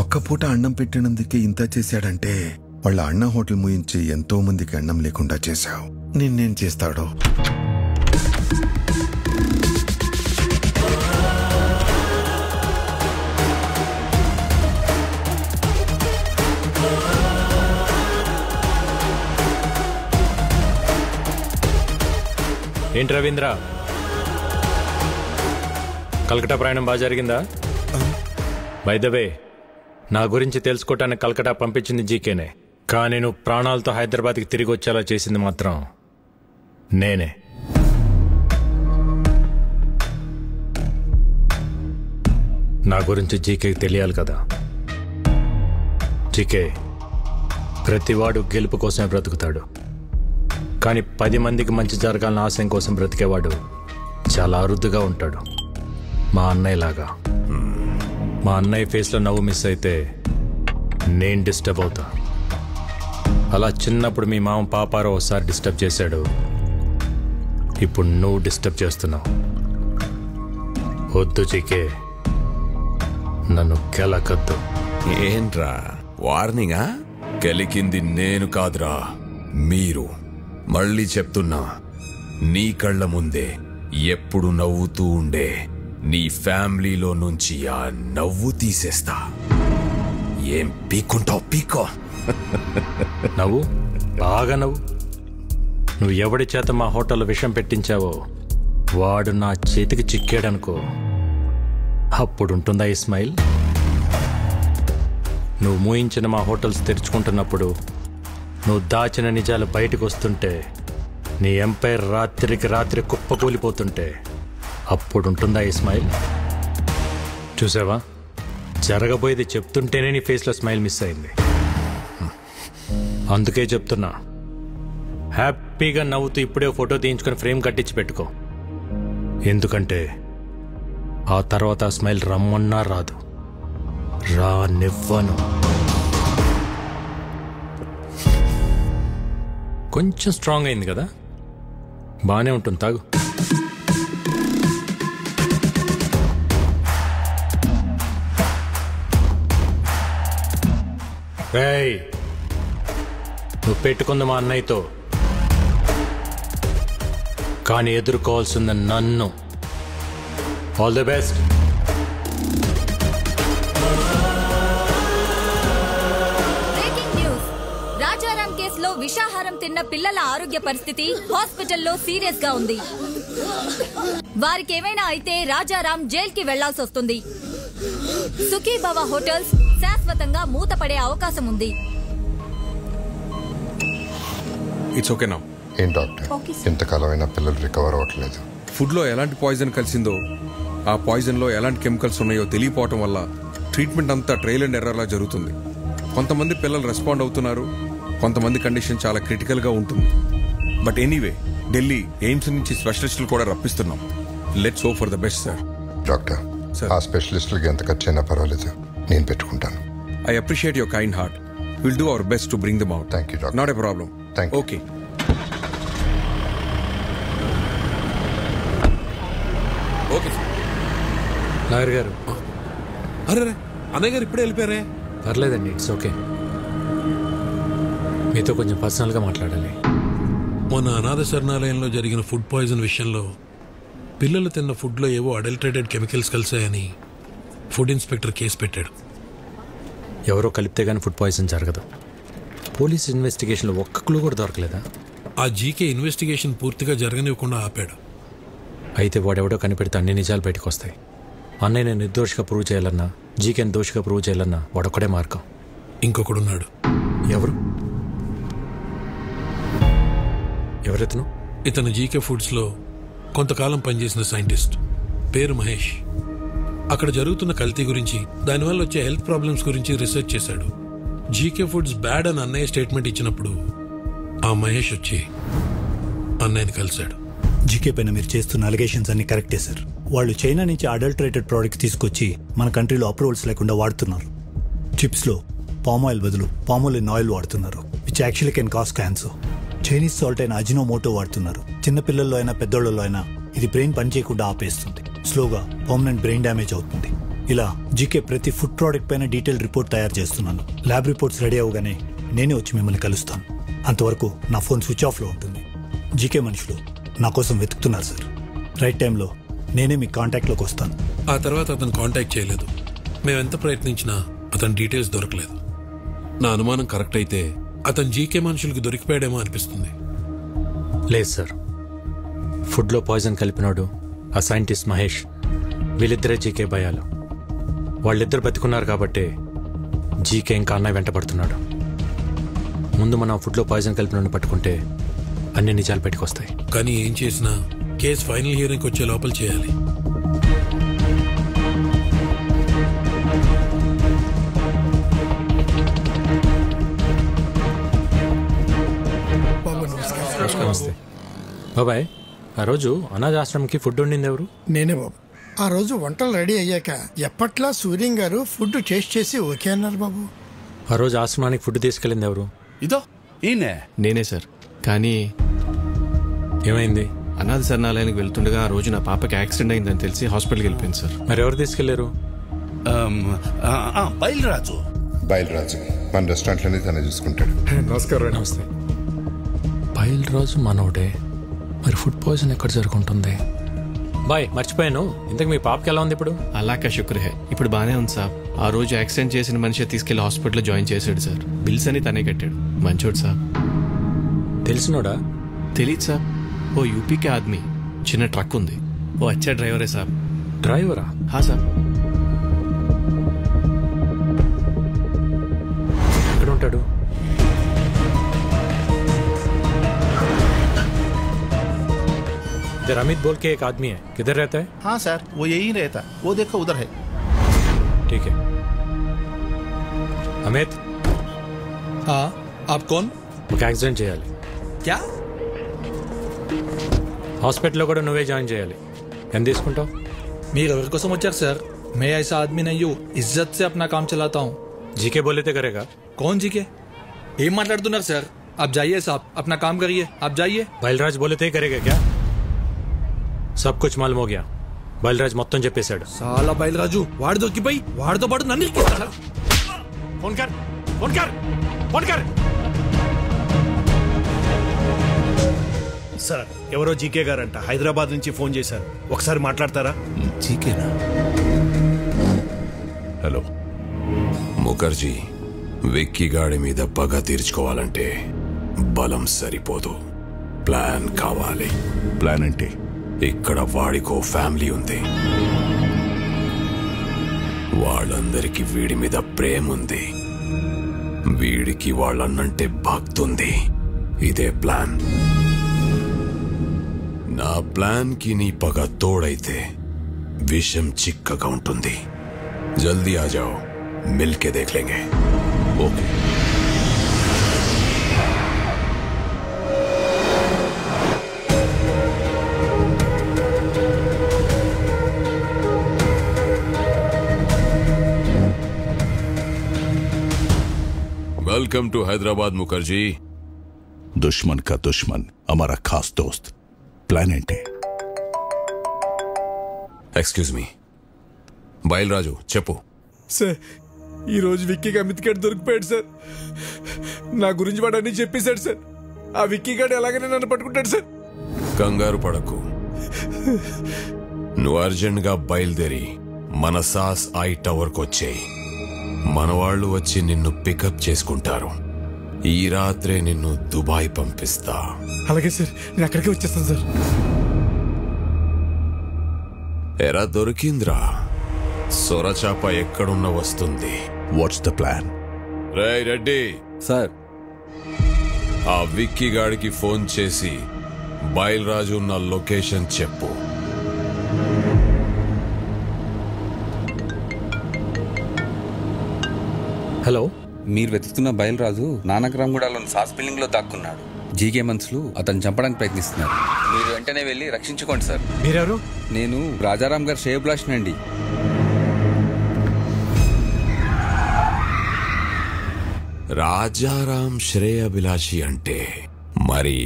ఒక్క పూట అన్నం పెట్టినందుకే ఇంత చేశాడంటే వాళ్ళ అన్న హోటల్ ముయించి ఎంతో మందికి అన్నం లేకుండా చేశావు. నిన్నేం చేస్తాడో. ఏంటి రవీంద్ర, కలకటా ప్రయాణం బాగా జరిగిందా? బై ద వే, నా గురించి తెలుసుకోవటానికి కలకటా పంపించింది జీకేనే, కానీ నువ్వు ప్రాణాలతో హైదరాబాద్కి తిరిగి వచ్చేలా చేసింది మాత్రం నేనే. నా గురించి జీకేకి తెలియాలి కదా. జీకే, ప్రతివాడు గెలుపు కోసమే బ్రతుకుతాడు, కానీ 10 మందికి మంచి జరగాలని ఆశయం కోసం బ్రతికేవాడు చాలా అరుదుగా ఉంటాడు. మా అన్నయ్యలాగా. మా అన్నయ్య ఫేస్లో నవ్వు మిస్ అయితే నేను డిస్టర్బ్ అవుతా. అలా చిన్నప్పుడు మీ మామ పాపారావు ఒకసారి డిస్టర్బ్ చేశాడు, ఇప్పుడు నువ్వు డిస్టర్బ్ చేస్తున్నావు. వద్దు జీకే, నన్ను కెలకద్దు. ఏంట్రా వార్నింగా? గెలికింది నేను కాదురా, మీరు. మళ్ళీ చెప్తున్నా, నీ కళ్ళ ముందే ఎప్పుడు నవ్వుతూ ఉండే నీ ఫ్యామిలీలో నుంచి ఆ నవ్వు తీసేస్తా. ఏం పీక్కుంటావు పీకో. నవ్వు, బాగా నవ్వు. నువ్వు ఎవడి చేత మా హోటల్లో విషం పెట్టించావో వాడు నా చేతికి చిక్కాడనుకో, అప్పుడుంటుందా ఈ స్మైల్? నువ్వు మూయించిన మా హోటల్స్ తెరుచుకుంటున్నప్పుడు, నువ్వు దాచిన నిజాలు బయటకు వస్తుంటే, నీ ఎంపైర్ రాత్రికి రాత్రి కుప్పకూలిపోతుంటే, అప్పుడుంటుందా ఈ స్మైల్? చూసావా, జరగబోయేది చెప్తుంటేనే నీ ఫేస్లో స్మైల్ మిస్ అయింది. అందుకే చెప్తున్నా, హ్యాపీగా నవ్వుతూ ఇప్పుడే ఫోటో తీయించుకొని ఫ్రేమ్ కట్టించి పెట్టుకో. ఎందుకంటే ఆ తర్వాత ఆ స్మైల్ రమ్మన్నా రాదు, రానివ్వను. కొంచెం స్ట్రాంగ్ అయింది కదా, బాగానే ఉంటుంది, తాగు. రేయ్, నువ్వు పెట్టుకుంది మా అన్నయ్యతో, కానీ ఎదుర్కోవాల్సింది నన్ను. All the best. Breaking news. Rajaram కేసులో విషాహారం తిన్న పిల్లల ఆరోగ్య పరిస్థితి హాస్పిటల్లో సీరియస్ గా ఉంది. వారికి ఏమైనా అయితే రాజారాం జైలుకి వెళ్లాల్సి వస్తుంది. సుఖీభవ హోటల్స్ శాశ్వతంగా మూతపడే అవకాశం ఉంది. ఇట్స్ ఓకే నా. ఏం డాక్టర్, ఇంతకాలమైనా పిల్లలు రికవర్ అవ్వట్లేదు. ఫుడ్లో ఎలాంటి పాయిజన్ కలిసిందో, ఆ పాయిజన్లో ఎలాంటి కెమికల్స్ ఉన్నాయో తెలియపోవటం వల్ల ట్రీట్మెంట్ అంతా ట్రయల్ అండ్ ఎర్రర్లా జరుగుతుంది. కొంతమంది పిల్లలు రెస్పాండ్ అవుతున్నారు, కొంతమంది కండిషన్ చాలా క్రిటికల్గా ఉంటుంది. బట్ ఎనీవే, ఢిల్లీ ఎయిమ్స్ నుంచి స్పెషలిస్టులు కూడా రప్పిస్తున్నాం. Let's hope for the best sir. Doctor, ఆ స్పెషలిస్టులకి ఎంత ఖర్చు అయినా పర్వాలేదు, నేను పెట్టుకుంటాను. I appreciate your kind heart. Will do our best to bring them out. Thank you doctor. Not a problem. Thank you. Okay. Okay lawyer గారు. అరే అన్నయ్య గారు ఇప్పుడే వెళ్ళిపోయారే. పర్లేదండి, ఇట్స్ ఓకే. మీతో కొంచెం పర్సనల్గా మాట్లాడాలి. మొన్న అనాథ శరణాలయంలో జరిగిన ఫుడ్ పాయిజన్ విషయంలో పిల్లలు తిన్న ఫుడ్లో ఏవో అడల్టరేటెడ్ కెమికల్స్ కలిసాయని ఫుడ్ ఇన్స్పెక్టర్ కేసు పెట్టాడు. ఎవరో కలిపితే కానీ ఫుడ్ పాయిజన్ జరగదు. పోలీస్ ఇన్వెస్టిగేషన్లో ఒక్క క్లూ కూడా దొరకలేదా? ఆ జీకే ఇన్వెస్టిగేషన్ పూర్తిగా జరగనివ్వకుండా ఆపాడు. అయితే వాడెవడో కనిపెడితే అన్ని నిజాలు బయటకు వస్తాయి. అన్నయ్య నిర్దోషిగా ప్రూవ్ చేయాలన్నా, జీకేని దోషిగా ప్రూవ్ చేయాలన్నా వాడొక్కడే మార్గం. ఇంకొకడున్నాడు. ఎవరు? ఎవరెతను? ఇతను జీకే ఫుడ్స్లో కొంతకాలం పనిచేసిన సైంటిస్ట్. పేరు మహేష్. అక్కడ జరుగుతున్న కల్తీ గురించి, దానివల్ల వచ్చే హెల్త్ ప్రాబ్లమ్స్ గురించి రీసెర్చ్ చేశాడు. జీకే ఫుడ్స్ బ్యాడ్ అని అన్నయ్య స్టేట్మెంట్ ఇచ్చినప్పుడు ఆ మహేష్ వచ్చి అన్నయ్యని కలిశాడు. జీకే పైన మీరు చేస్తున్న అలిగేషన్స్ అన్ని కరెక్టే సార్. వాళ్ళు చైనా నుంచి అడల్టరేటెడ్ ప్రోడక్ట్స్ తీసుకొచ్చి మన కంట్రీలో అప్రూవల్స్ లేకుండా వాడుతున్నారు. చిప్స్లో పామ్ ఆయిల్ బదులు పామోలిన్ ఆయిల్ వాడుతున్నారు. Which actually can cause cancer. Chinese salt అయిన అజినోమోటో వాడుతున్నారు. చిన్నపిల్లల్లో అయినా పెద్దోళ్ళలో అయినా ఇది బ్రెయిన్ పనిచేయకుండా ఆపేస్తుంది. స్లోగా పర్మనెంట్ బ్రెయిన్ డ్యామేజ్ అవుతుంది. ఇలా జీకే ప్రతి ఫుడ్ ప్రోడక్ట్ పైన డీటెయిల్ రిపోర్ట్ తయారు చేస్తున్నాను. ల్యాబ్ రిపోర్ట్స్ రెడీ అవగానే నేనే వచ్చి మిమ్మల్ని కలుస్తాను. అంతవరకు నా ఫోన్ స్విచ్ ఆఫ్లో ఉంటుంది. జీకే మనుషులు నా కోసం వెతుకుతున్నారు సార్. రైట్ టైంలో నేనే మీ కాంటాక్ట్లోకి వస్తాను. ఆ తర్వాత అతను కాంటాక్ట్ చేయలేదు. మేమెంత ప్రయత్నించినా అతని డీటెయిల్స్ దొరకలేదు. నా అనుమానం కరెక్ట్ అయితే అతను జీకే మనుషులకు దొరికిపోయాడేమో అనిపిస్తుంది. లేదు సార్, ఫుడ్లో పాయిజన్ కలిపినాడు ఆ సైంటిస్ట్ మహేష్. వీళ్ళిద్దరే జీకే భయాలు. వాళ్ళిద్దరు బతికున్నారు కాబట్టే జీకే ఇంకా అన్నయ్య వెంటబడుతున్నాడు. ముందు మనం ఫుడ్లో పాయిజన్ కలిపిన పట్టుకుంటే అన్ని నిజాలు బయటకొస్తాయి. కానీ ఏం చేసినా కేసు ఫైనల్ హియరింగ్కి వచ్చే లోపల చేయాలి. నమస్తే బాబాయ్. ఆ రోజు అనాథాశ్రమంకి ఫుడ్ వండింది ఎవరు? నేనే బాబు. ఆ రోజు వంటలు రెడీ అయ్యాక ఎప్పట్లా సూర్యం గారు ఫుడ్ టేస్ట్ చేసి ఓకే అన్నారు బాబు. ఆ రోజు ఆశ్రమానికి ఫుడ్ తీసుకెళ్ళింది ఎవరు? ఇదో ఈయనే. నేనే సార్. కానీ ఏమైంది? అనాథ శరణాలయానికి వెళ్తుండగా ఆ రోజు నా పాపకి యాక్సిడెంట్ అయిందని తెలిసి హాస్పిటల్కి వెళ్ళిపోయింది సార్. మరి ఎవరు తీసుకెళ్లారు? బయలురాజు. బయలురాజు మన రెస్టారెంట్లోనే తనే చూసుకుంటాడు. నమస్కారం. నమస్తే. బయలురాజు మనోడే. మరి ఫుడ్ పాయిజన్ ఎక్కడ జరుగుతుంది? బాయ్ మర్చిపోయాను, ఇంతకు మీ పాపకి ఎలా ఉంది ఇప్పుడు? అలాకా శుక్ర హే, ఇప్పుడు బానే ఉంది సార్. ఆ రోజు యాక్సిడెంట్ చేసిన మనిషి తీసుకెళ్లి హాస్పిటల్లో జాయిన్ చేశాడు సార్. బిల్స్ అని తనే కట్టాడు. మంచోడు సార్. తెలిసినోడా? తెలీదు సార్. ఓ యూపీకే ఆద్మీ, చిన్న ట్రక్ ఉంది. ఓ అచ్చా డ్రైవరే సార్. డ్రైవరా? హా సార్. ఎక్కడ ఉంటాడు? इधर अमित बोल के एक आदमी है, किधर रहता है? हाँ सर, वो यही रहता. वो देखो उधर है. ठीक है. अमित. हाँ, आप कौन? ఒక యాక్సిడెంట్ చేయాలి. क्या? హాస్పిటల్లో కూడా నువ్వే జాయిన్ చేయాలి. ఎంత తీసుకుంటావు? మీరు ఎవరి కోసం వచ్చారు సార్? मैं ऐसा आदमी नहीं हूँ, इज्जत से अपना काम चलाता हूँ. जीके बोले तो करेगा. कौन जीके? ఏం మాట్లాడుతున్నారు సార్? आप जाइए साहब, अपना काम करिए. आप जाइए. బయల్రాజ్ बोले तो करेगा क्या? सब कुछ मालूम हो गया. బయల్రాజ్ మొత్తం చెప్పేశాడు. సాలా బయల్రాజు వాడు దొరికిపోయి వాడితో పాటు నన్ను ఇరికిస్తాడా? ఫోన్ కర్, ఫోన్ కర్, ఫోన్ కర్. సార్ ఎవరో జీకే గారంట హైదరాబాద్ నుంచి ఫోన్ చేశారు. ఒకసారి మాట్లాడతారా? జీకేనా? హలో ముఖర్జీ, విక్కీ గాడి మీద పగ తీర్చుకోవాలంటే బలం సరిపోదు, ప్లాన్ కావాలి. ప్లాన్ అంటే? ఇక్కడ వాడికో ఫ్యామిలీ ఉంది. వాళ్ళందరికీ వీడి మీద ప్రేమ ఉంది. వీడికి వాళ్ళన్నంటే భక్తుంది. ఇదే ప్లాన్. నా ప్లాన్ కి నీ పగ తోడైతే విషయం చిక్కగా ఉంటుంది. జల్దీ ఆ జాओ, మిల్కే దేఖ్ లేంగే. Okay. Welcome to Hyderabad Mukherjee. दुश्मन का दुश्मन हमारा खास दोस्त. प्लान ఏంటి? Excuse me. బయలురాజు చెప్పు. సార్ ఈ రోజు విక్కీకి అమిత్ గడ్ దొరికిపోయాడు సార్. నా గురించి వాడు అన్ని చెప్పేశాడు సార్. ఆ విక్కీ గడ్ ఎలాగైనా నన్ను పట్టుకుంటాడు సార్. కంగారు పడకు. నువ్వు అర్జెంట్ గా బయలుదేరి మన సాస్ ఐ టవర్ కొచ్చేయి. మన వాళ్ళు వచ్చి నిన్ను పికప్ చేసుకుంటారు. ఈ రాత్రే నిన్ను దుబాయ్ పంపిస్తా. అలాగే సార్, నేను అక్కడికే వచ్చేస్తాను సార్. ఎరా దొరికింద్రా, సొరచాప ఎక్కడున్న వస్తుంది. What's the plan? రేయ్ రెడ్డి సార్, ఆ విక్కీ గాడికి ఫోన్ చేసి బయలురాజు ఉన్న లొకేషన్ చెప్పు. హలో, మీరు వెతుకుతున్న బయలురాజు నానక్రామ్గూడలోని సాస్ బిల్డింగ్ లో దాక్కున్నాడు. జీకే మనుషులు అతను చంపడానికి ప్రయత్నిస్తున్నారు. మీరు వెంటనే వెళ్ళి రక్షించుకోండి సార్. మీరెవరు? నేను రాజారాం గారు షేబ్లాష్ నండి. రాజారాం శ్రేయభిలాషి అంటే మరి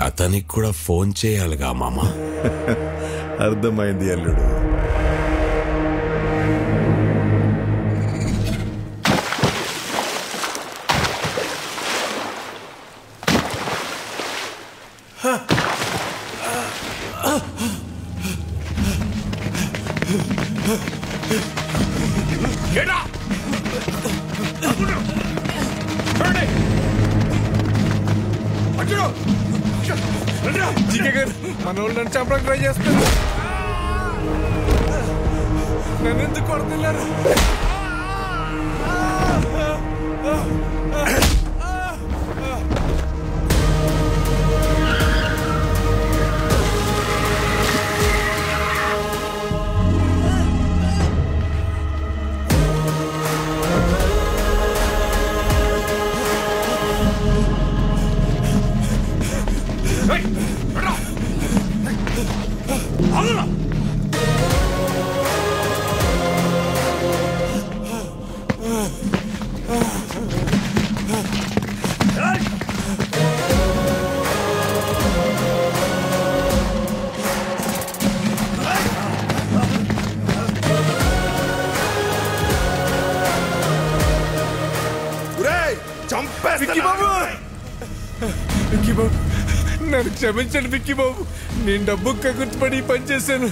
అతనికి కూడా ఫోన్ చేయాలిగా మామా. అర్థమైంది అల్లుడు. మన వాళ్ళు నన్ను చంపడానికి ట్రై చేస్తారు. నన్ను ఎందుకు కొడుతున్నారు? విక్కీ బాబు, నన్ను క్షమించండి విక్కీ బాబు. నేను డబ్బు కగుర్తుపడి పని చేశాను.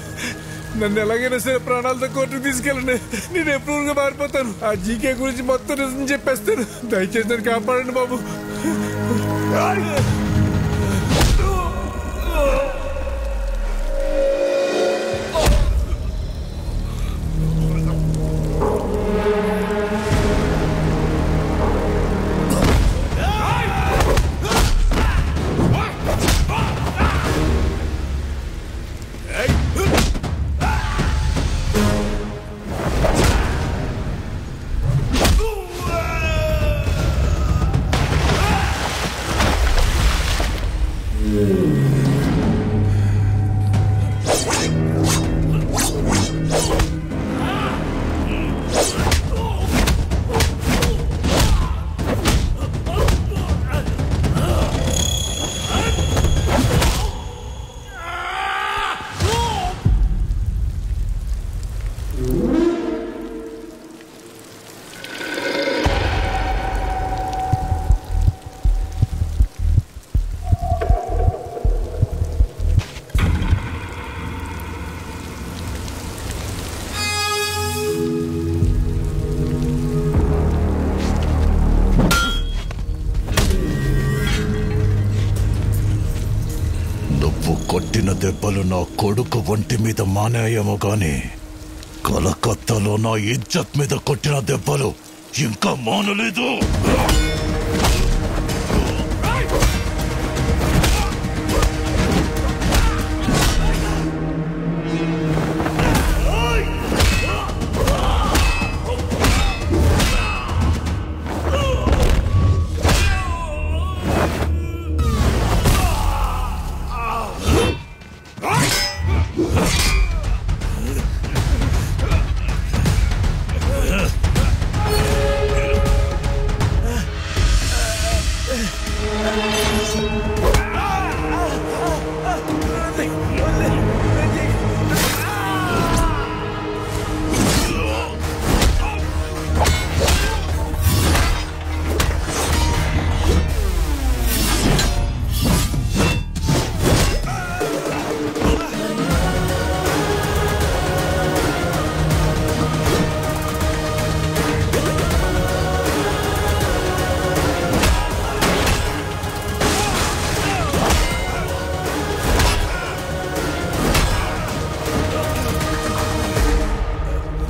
నన్ను ఎలాగైనా సరే ప్రాణాలతో కోర్టుకు తీసుకెళ్ళండి. నేను ఎప్పుడు మారిపోతాను. ఆ జీకే గురించి మొత్తం నిజం చెప్పేస్తాను. దయచేసి నన్ను కాపాడండి బాబు. కొట్టిన దెబ్బలు నా కొడుకు ఒంటి మీద మానేయేమో గాని కలకత్తాలో నా ఇజ్జత్ మీద కొట్టిన దెబ్బలు ఇంకా మానలేదు.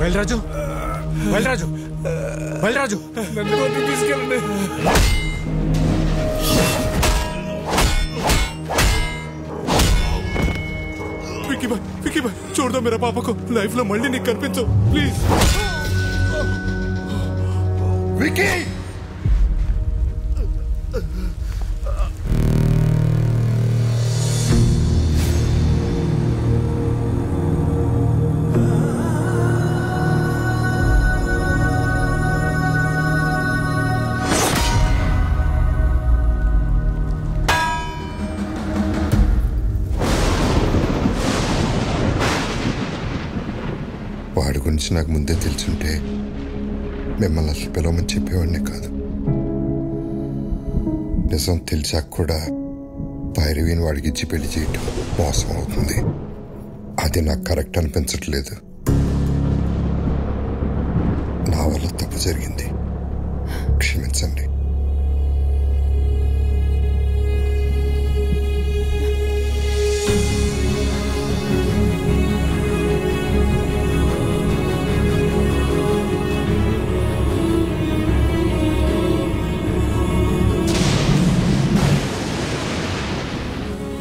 బయలురాజు, బయలురాజు, బయలురాజు, నన్ను కోర్టుకు తీసుకెళ్ళండి. విక్కీ బాయ్, చూడదా మేరా పాపకు లైఫ్ లో మళ్ళీ నీకు కనిపించు ప్లీజ్. విక్కీ గురించి నాకు ముందే తెలుసుంటే మిమ్మల్ని అసలు పిలవమని చెప్పేవాడినే కాదు. నిజం తెలిసాక కూడా భైరవిని వాడికి ఇచ్చి పెళ్లి చేయటం మోసం అవుతుంది. అది నాకు కరెక్ట్ అనిపించట్లేదు. నా వల్ల తప్పు జరిగింది, క్షమించండి.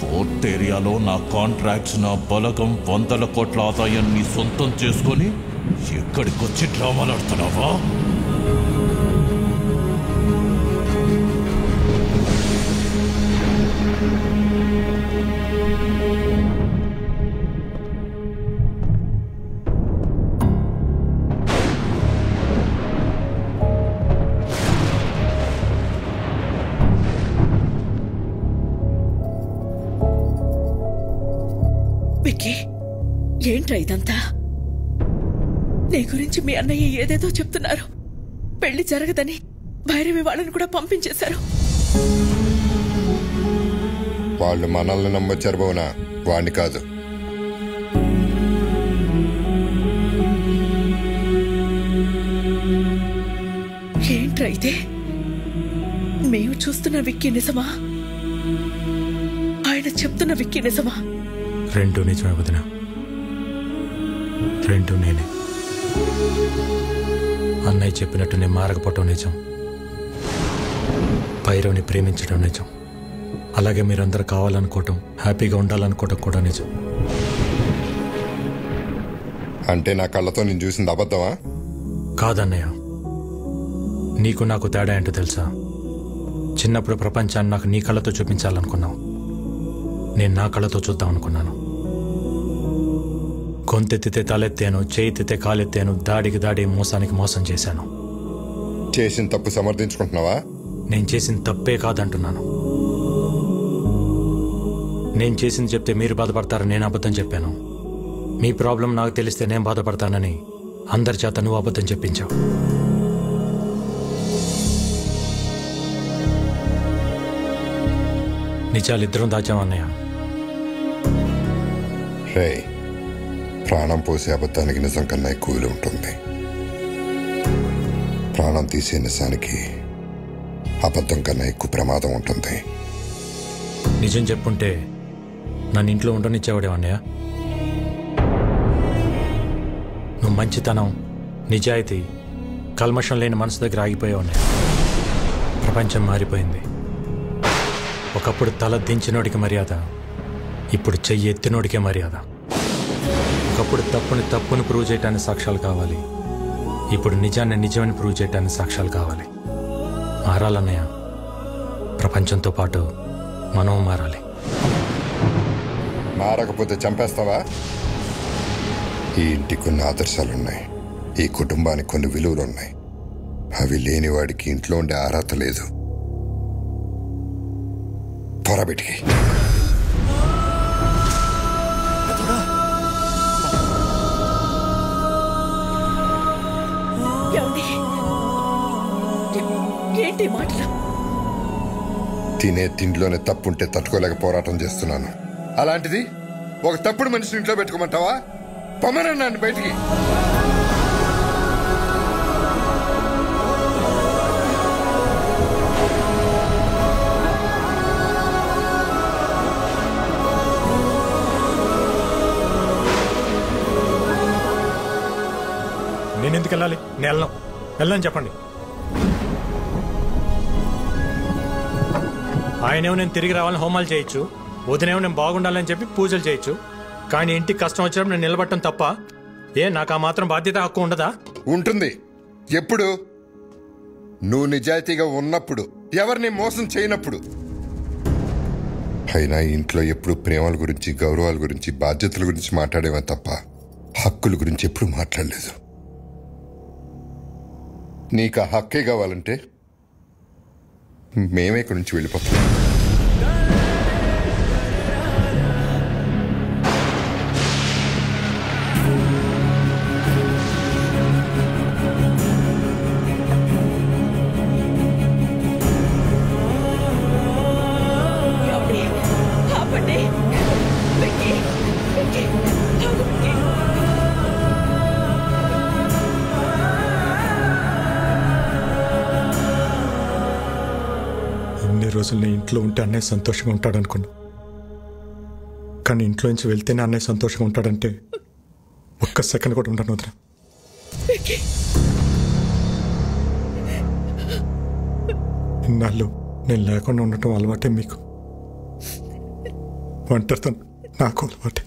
పోర్ట్ ఏరియాలో నా కాంట్రాక్ట్స్, నా బలగం, 100 కోట్ల ఆదాయాన్ని సొంతం చేసుకొని ఎక్కడికొచ్చి డ్రామాలాడుతున్నావా? విక్కీ, ఏంట్రా ఇదంతా? నీ గురించి మీ అన్నయ్య ఏదేదో చెప్తున్నారు. పెళ్లి జరగదని భైరవి వాళ్ళని కూడా పంపించేశారు. వాళ్ళు మనల్ని నమ్మొచ్చారు భవనా, వాణ్ణి కాదు. ఏంట్రా ఇదే? మేము చూస్తున్న విక్కీ నిజమా? ఆయన చెప్తున్న విక్కీ నిజమా? రెండు నిజమే వదిన, రెండు నేనే. అన్నయ్య చెప్పినట్టు నేను మారకపోవటం నిజం, భైరవ్ని ప్రేమించడం నిజం, అలాగే మీరందరూ కావాలనుకోవటం, హ్యాపీగా ఉండాలనుకోవటం కూడా నిజం. అంటే నా కళ్ళతో నేను చూసింది అబద్ధమా? కాదన్నయ్య, నీకు నాకు తేడా ఏంటో తెలుసా? చిన్నప్పుడు ప్రపంచాన్ని నాకు నీ కళ్ళతో చూపించాలనుకున్నావు, నేను నా కళ్ళతో చూద్దాం అనుకున్నాను. గొంతెత్తితే తలెత్తాను, చేయితే కాలెత్తాను, దాడికి దాడి, మోసానికి మోసం చేశాను. చేసిన తప్పు సమర్థించుకుంటున్నావా? నేను చేసిన తప్పే కాదంటున్నాను. నేను చేసింది చెప్తే మీరు బాధపడతారని నేను అబద్ధం చెప్పాను. మీ ప్రాబ్లం నాకు తెలిస్తే నేను బాధపడతానని అందరి చేత నువ్వు అబద్ధం చెప్పించావు. నిజాలిద్దరం దాచామన్నయ్య. రే, ప్రాణం పోసే అబద్ధానికి నిజం కన్నా ఎక్కువ విలువ ఉంటుంది. ప్రాణం తీసే నిజానికి అబద్ధం కన్నా ఎక్కువ ప్రమాదం ఉంటుంది. నిజం చెప్పుంటే నన్ను ఇంట్లో ఉండనిచ్చేవాడేవన్నయ్య. నువ్వు మంచితనం, నిజాయితీ, కల్మషం లేని మనసు దగ్గర ఆగిపోయావన్నయ్య. ప్రపంచం మారిపోయింది. ఒకప్పుడు తల దించినోడికి మర్యాద, ఇప్పుడు చెయ్యి ఎత్తినోడికే మర్యాద. ఒకప్పుడు తప్పుని ప్రూవ్ చేయడానికి సాక్ష్యాలు కావాలి, ఇప్పుడు నిజాన్ని నిజమని ప్రూవ్ చేయడానికి సాక్ష్యాలు కావాలి. మారాలన్నయ్య, ప్రపంచంతో పాటు మనం మారాలి. మారకపోతే చంపేస్తావా? ఈ ఇంటికి కొన్ని ఆదర్శాలున్నాయి, ఈ కుటుంబానికి కొన్ని విలువలున్నాయి. అవి లేని వాడికి ఇంట్లో ఉండే అర్హత లేదు. పొరబెట్టి ఏంటి మాటలు? తినే తిండిలోనే తప్పుంటే తట్టుకోలేక పోరాటం చేస్తున్నాను. అలాంటిది ఒక తప్పుడు మనిషిని ఇంట్లో పెట్టుకోమంటావా? పొమ్మనన్నాను బయటికి. నేను ఎందుకు వెళ్ళాలి? నేను వెళ్ళని చెప్పండి. ఆయనేమో నేను తిరిగి రావాలని హోమాలు చేయొచ్చు, వదినేమో నేను బాగుండాలని చెప్పి పూజలు చేయొచ్చు, కానీ ఇంటికి కష్టం వచ్చినప్పుడు నేను నిలబడటం తప్ప నాకు ఆ మాత్రం బాధ్యత, హక్కు ఉండదా? ఉంటుంది. ఎప్పుడు? నువ్వు నిజాయితీగా ఉన్నప్పుడు, ఎవరిని మోసం చేయనప్పుడు. అయినా ఇంట్లో ఎప్పుడు ప్రేమల గురించి, గౌరవాల గురించి, బాధ్యతల గురించి మాట్లాడేవా తప్ప హక్కుల గురించి ఎప్పుడు మాట్లాడలేదు. నీకు ఆ హక్కే కావాలంటే మేమే ఇక్కడి నుంచి వెళ్ళిపోతాం. రోజులు నేను ఇంట్లో ఉంటే అన్నయ్య సంతోషంగా ఉంటాడనుకున్నా. కానీ ఇంట్లో నుంచి వెళ్తేనే అన్నయ్య సంతోషంగా ఉంటాడంటే ఒక్క సెకండ్ కూడా ఉండను వదిన. ఇన్నాళ్ళు నేను లేకుండా ఉండటం అలవాటే మీకు. ఒంటరితనం నాకు అలవాటే.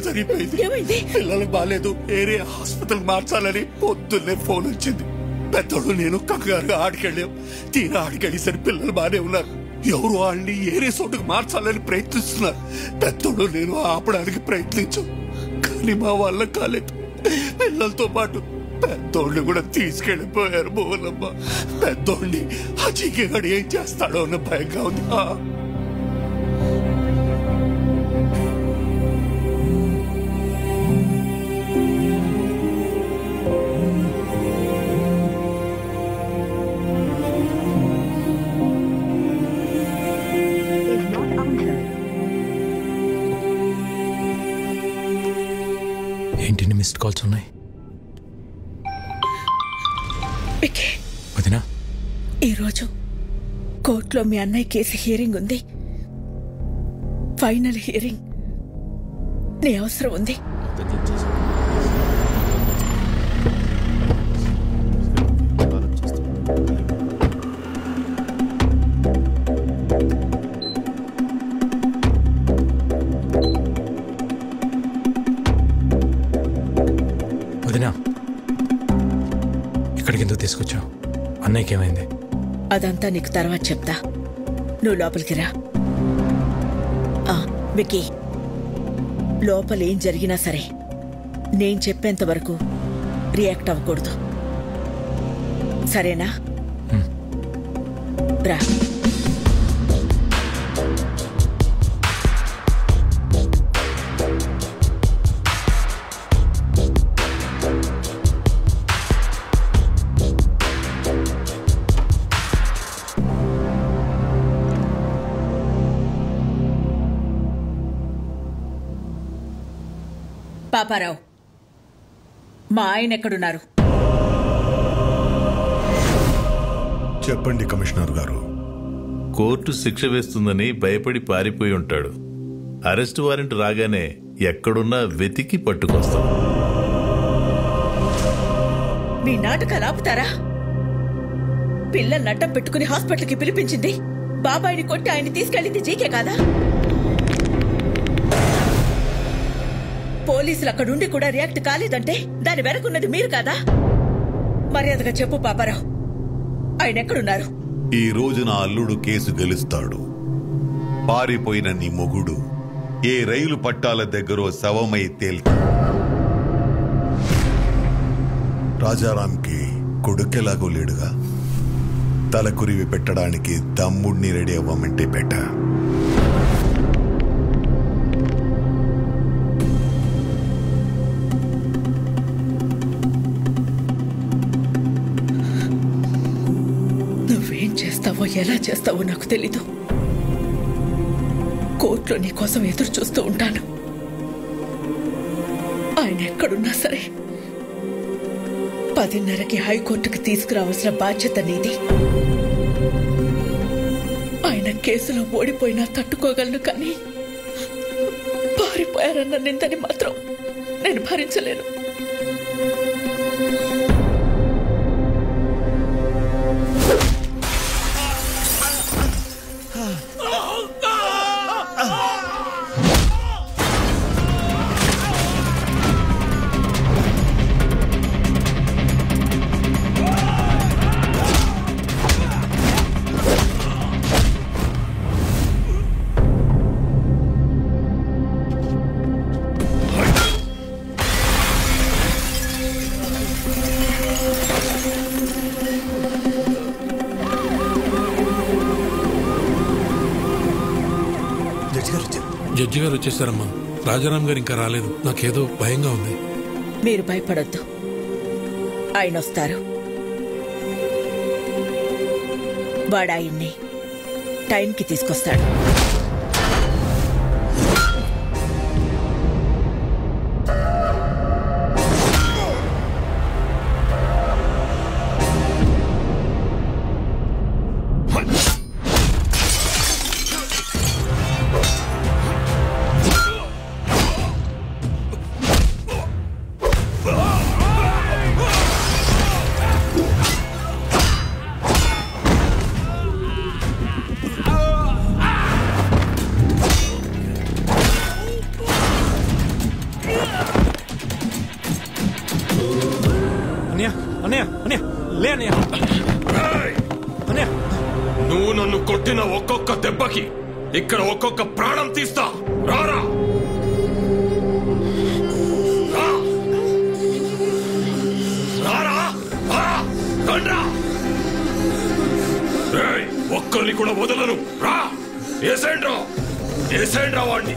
జరిగిపోయింది. పిల్లలకు బాలేదు, ఏరియా హాస్పిటల్ మార్చాలని పొద్దున్నే ఫోన్ వచ్చింది. పెద్దోడు నేను కంగారుగా ఆడికెళ్ళాం. తీరా ఆడికెళ్ళేసరి పిల్లలు బానే ఉన్నారు. ఎవరు వాళ్ళని ఏరియా చోటుకు మార్చాలని ప్రయత్నిస్తున్నారు. పెద్దోడు నేను ఆపడానికి ప్రయత్నించాం, కానీ మా వాళ్ళ కాలేదు. పిల్లలతో పాటు పెద్దోడిని కూడా తీసుకెళ్లిపోయారు. బోలమ్మ, పెద్దోడిని ఆ చీకేగాడు ఏం చేస్తాడో అన్న భయంగా ఉంది. ఏంటి మిస్డ్ కాల్స్ ఉన్నాయి? వదినా, ఈరోజు కోర్టులో మీ అన్నయ్య కేసు హియరింగ్ ఉంది. Final hearing. నీ అవసరం ఉంది. వదినా, ఇక్కడికి ఎందుకు తీసుకొచ్చావు? అన్నయ్యకి ఏమైంది? అదంతా నీకు తర్వాత చెప్తా. నువ్వు లోపలికి రా. విక్కీ, లోపల ఏం జరిగినా సరే నేను చెప్పేంత వరకు రియాక్ట్ అవ్వకూడదు, సరేనా? రా. పాపారావు, మా ఆయన ఎక్కడున్నారు? చెప్పండి కమిషనర్ గారు. కోర్టు శిక్ష వేస్తుందని భయపడి పారిపోయి ఉంటాడు. అరెస్ట్ వారెంట్ రాగానే ఎక్కడున్నా వెతికి పట్టుకొస్తాం. మీ నాటకాలు ఆపుతారా? పిల్లల్ని అడ్డం పెట్టుకుని హాస్పిటల్కి పిలిపించింది, బాబాయిని కొట్టి ఆయన్ని తీసుకెళ్ళింది జీకే కాదా? పోలీసులు అక్కడుండి కూడా రియాక్ట్ కాలేదంటే దాని వెనకున్నది మీరు కాదా? మర్యాదగా చెప్పు పాపారావు, ఆయన ఎక్కడున్నారు? ఈ రోజు నా అల్లుడు కేసు గెలుస్తాడు. పారిపోయిన నీ మొగుడు ఏ రైలు పట్టాల దగ్గర శవమై తేల్తాడు. రాజారాంకి కొడుకెలాగో లేడుగా, తలకురివి పెట్టడానికి తమ్ముడిని రెడీ అవ్వమంటే పెట్ట. నువ్వేం చేస్తావో ఎలా చేస్తావో నాకు తెలీదు. కోర్టులో నీ కోసం ఎదురు చూస్తూ ఉంటాను. ఆయన ఎక్కడున్నా సరే 10:30కి హైకోర్టుకి తీసుకురావాల్సిన బాధ్యత నీది. ఆయన కేసులో ఓడిపోయినా తట్టుకోగలను, కానీ పారిపోయారన్న నిందని మాత్రం నేను భరించలేను. జడ్జి గారు వచ్చేసారమ్మా. రాజారాం గారు ఇంకా రాలేదు. నాకేదో భయంగా ఉంది. మీరు భయపడొద్దు, ఆయన వస్తారు. వాడు ఆయన్ని టైంకి తీసుకొస్తాడు. నువ్వు నన్ను కొట్టిన ఒక్కొక్క దెబ్బకి ఇక్కడ ఒక్కొక్క ప్రాణం తీస్తా. రారా ఒక్కరిని కూడా వదలను. రా ఏసేండ్రా వాడిని.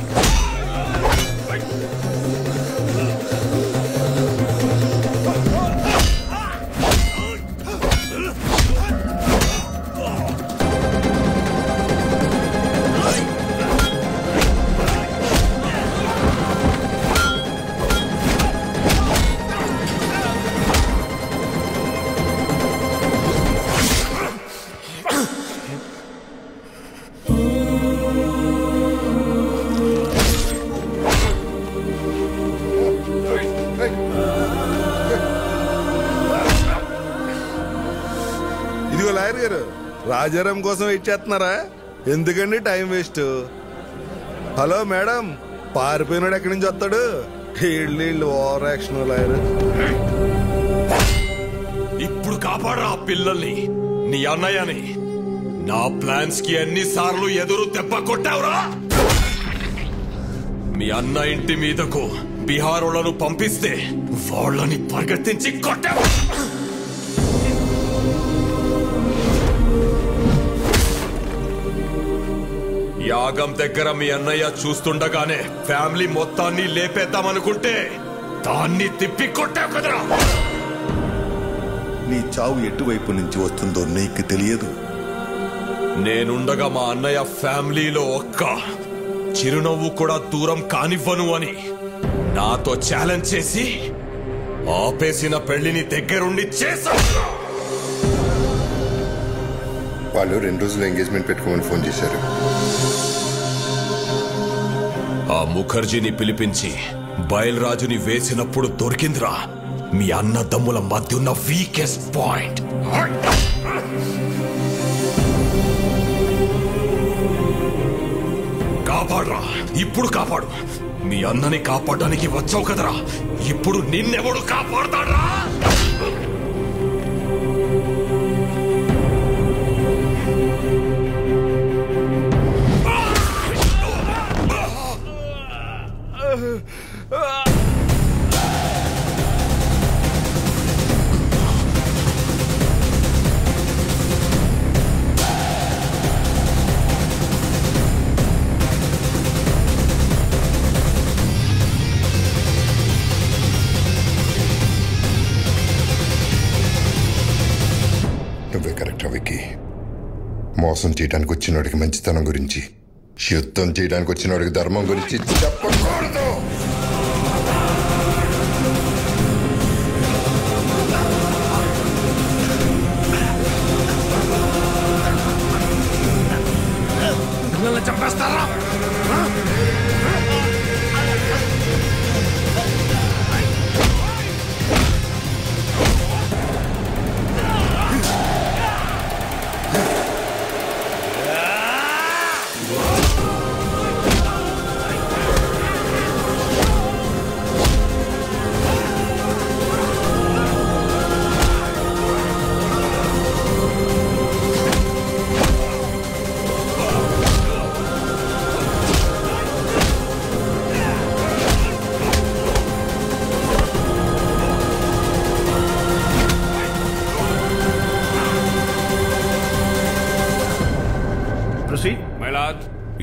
రాజారాం కోసం వెయిట్ చేస్తున్నారా? ఎందుకండి టైం వేస్ట్? హలో మేడం, పారిపోయినాడు ఎక్కడి నుంచి వస్తాడు? వీళ్ళు ఓవర్ యాక్షన్ లాయర్. ఇప్పుడు కాపాడరా ఆ పిల్లల్ని, నీ అన్నయ్యని. నా ప్లాన్స్ కి ఎన్నిసార్లు ఎదురు దెబ్బ కొట్టావురా? మీ అన్న ఇంటి మీదకు బీహారోళ్లను పంపిస్తే వాళ్ళని పరిగెత్తించి కొట్టావు. యాగం దగ్గర మీ అన్నయ్య చూస్తుండగానే ఫ్యామిలీ మొత్తాన్ని లేపేద్దామనుకుంటే దాన్ని తిప్పి కొట్టావు కదరా. నీ చావు ఎటువైపు నుంచి వస్తుందో నీకు తెలియదు. నేనుండగా మా అన్నయ్య ఫ్యామిలీలో ఒక్క చిరునవ్వు కూడా దూరం కానివ్వను అని నాతో ఛాలెంజ్ చేసి ఆపేసిన పెళ్లిని దగ్గరుండి చేశాను. వాళ్ళు 2 రోజులు ఎంగేజ్మెంట్ పెట్టుకోమని ఫోన్ చేశారు. ఆ ముఖర్జీని పిలిపించి బయల్రాజుని వేసినప్పుడు దొరికిందిరా మీ అన్నదమ్ముల మధ్య ఉన్న వీకెస్ట్ పాయింట్. కాపాడరా, ఇప్పుడు కాపాడు. మీ అన్నని కాపాడడానికి వచ్చావు కదరా, ఇప్పుడు నిన్నెవడు కాపాడతాడ్రా? నువ్వే కరెక్ట్ విక్కీ. మోసం చేయడానికి వచ్చినోడికి మంచితనం గురించి, యుద్ధం చేయడానికి వచ్చినోడికి ధర్మం గురించి చెప్పకూడదు. చంపేస్తారా?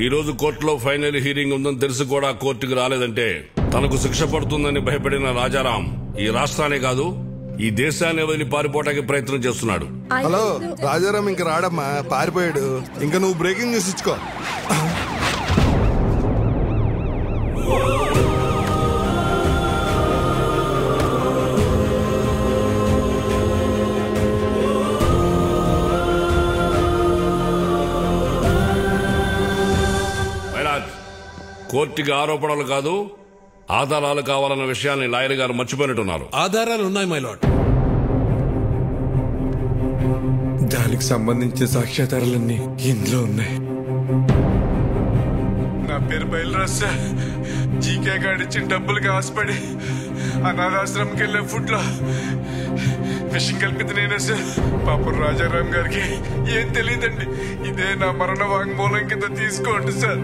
ఈ రోజు కోర్టులో ఫైనల్ హీరింగ్ ఉందని తెలిసి కూడా కోర్టుకు రాలేదంటే తనకు శిక్ష పడుతుందని భయపడిన రాజారాం ఈ రాష్ట్రాన్ని కాదు ఈ దేశాన్ని వదిలి పారిపోవడానికి ప్రయత్నం చేస్తున్నాడు. హలో, రాజారాం ఇంక రాడమ్మా, పారిపోయాడు. ఇంకా నువ్వు బ్రేకింగ్ న్యూస్ ఇచ్చుకో. కోర్టుకి ఆరోపణలు కాదు ఆధారాలు కావాలన్న విషయాన్ని లాయర్ గారు మర్చిపోయినట్టున్నారు. ఆధారాలు ఉన్నాయి మై లార్డ్. దానికి సంబంధించిన సాక్ష్యాధారాలన్నీ ఇందులో ఉన్నాయి. నా పేరు బయలురాజ్ సార్. జీకే గాడిచ్చిన డబ్బులకి ఆశపడి అనాథాశ్రమంకి వెళ్ళే ఫుడ్ లో విషయం కల్పింది నేనే సార్. పాపం రాజారాం గారికి ఏం తెలియదండి. ఇదే నా మరణ వాంగ్మూలం కింద తీసుకోండి సార్.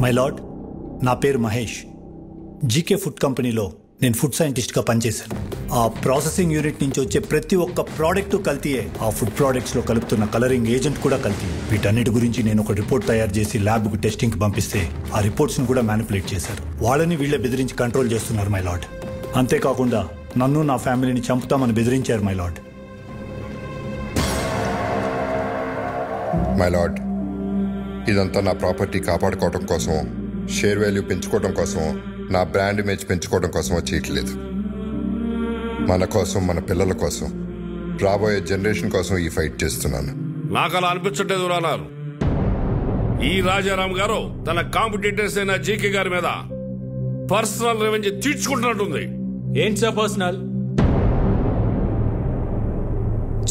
మై లార్డ్, నా పేరు మహేష్. జీకే ఫుడ్ కంపెనీలో నేను ఫుడ్ సైంటిస్ట్గా పనిచేశాను. ఆ ప్రాసెసింగ్ యూనిట్ నుంచి వచ్చే ప్రతి ఒక్క ప్రోడక్ట్ కల్తీయే. ఆ ఫుడ్ ప్రోడక్ట్స్లో కలుపుతున్న కలరింగ్ ఏజెంట్ కూడా కల్తీ. వీటన్నిటి గురించి నేను ఒక రిపోర్ట్ తయారు చేసి ల్యాబ్కు టెస్టింగ్కి పంపిస్తే ఆ రిపోర్ట్స్ని కూడా మ్యానిపులేట్ చేశారు. వాళ్ళని వీళ్ళే బెదిరించి కంట్రోల్ చేస్తున్నారు మై లార్డ్. అంతేకాకుండా నన్ను నా ఫ్యామిలీని చంపుతామని బెదిరించారు మై లార్డ్. మై లార్డ్, ఇదంతా నా ప్రాపర్టీ కాపాడుకోవడం కోసం, షేర్ వాల్యూ పెంచుకోవడం కోసం, నా బ్రాండ్ ఇమేజ్ పెంచుకోవడం కోసం చేయట్లేదు. మన కోసం, మన పిల్లల కోసం, రాబోయే జనరేషన్ కోసం ఈ ఫైట్ చేస్తున్నాను. నాకు అలా అనిపించట్లేదు రానారు. ఈ రాజారాం గారు తన కాంపిటీటర్స్ అయిన జీకే గారి మీద పర్సనల్ రెవెంజ్ తీర్చుకుంటున్నట్టుంది. ఏంటి సార్ పర్సనల్?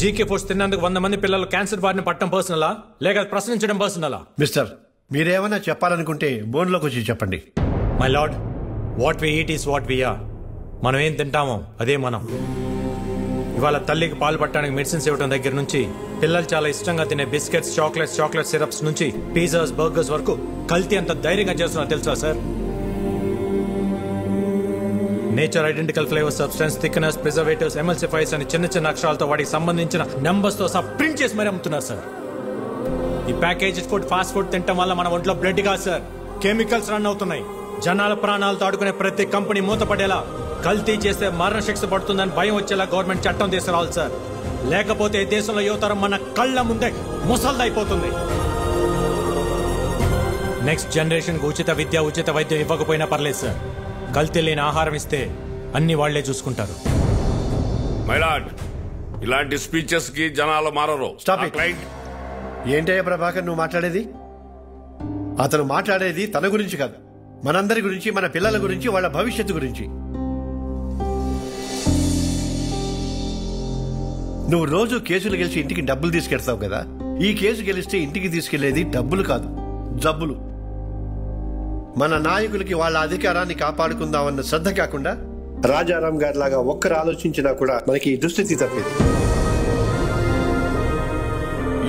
జీకే ఫుడ్స్ తిన్నందుకు 100 మంది పిల్లలు క్యాన్సర్ బారిన పట్టడం పర్సనలా, లేక ప్రశ్నించడం పర్సనలా? మిస్టర్, మీరేమైనా చెప్పాలనుకుంటే బోన్లోకి వచ్చి చెప్పండి. My lord, what we eat is what we are. మనం ఏం తింటామో అదే మనం. ఇవాళ తల్లికి పాలు పట్టడానికి మెడిసిన్స్ ఇవ్వడం దగ్గర నుంచి పిల్లలు చాలా ఇష్టంగా తినే బిస్కెట్స్, చాక్లెట్ సిరప్స్ నుంచి పిజ్జాస్, బర్గర్స్ వరకు కల్తీ అంత ధైర్యంగా చేస్తున్నా తెలుసా sir? Nature identical flavour, substance, thickness, preservatives, ఎమల్సిఫైర్స్ అని చిన్న అక్షరాలతో వాటికి సంబంధించిన నెంబర్స్ తో సహా ప్రింట్ చేసి మరీ అమ్ముతున్నారు సార్. ఈ ప్యాకేజ్ ఫుడ్, ఫాస్ట్ ఫుడ్ తినడం వల్ల మన ఒంట్లో బ్లడ్ కాదు సార్, కెమికల్స్ రన్ అవుతున్నాయి. జనాల ప్రాణాలతో ఆడుకునే ప్రతి కంపెనీ మూతపడేలా, కల్తీ చేస్తే మరణశిక్ష పడుతుందని భయం వచ్చేలా గవర్నమెంట్ చట్టం తీసుకురావాలి సార్. లేకపోతే దేశంలో యువతరం మన కళ్ళ ముందే ముసల్దైపోతుంది. నెక్స్ట్ జనరేషన్ కు ఉచిత విద్య, ఉచిత వైద్యం ఇవ్వకపోయినా పర్లేదు సార్. కల్తీ లేని ఆహారం ఇస్తే అన్ని వాళ్లే చూసుకుంటారు. మై లార్డ్, ఇలాంటి స్పీచెస్ కి జనాలు మారరు. ఏంటయ్యా ప్రభాకర్ నువ్వు మాట్లాడేది? అతను మాట్లాడేది తన గురించి కాదు, మనందరి గురించి, మన పిల్లల గురించి, వాళ్ళ భవిష్యత్తు గురించి. నువ్వు రోజు కేసులు గెలిచి ఇంటికి డబ్బులు తీసుకెళ్తావు కదా. ఈ కేసు గెలిస్తే ఇంటికి తీసుకెళ్లేది డబ్బులు కాదు, జబ్బులు. మన నాయకులకి వాళ్ళ అధికారాన్ని కాపాడుకుందామన్న శ్రద్ధ కాకుండా రాజారాం గారి లాగా ఒక్కరు ఆలోచించినా కూడా మనకి ఈ దుస్థితి తప్పేది.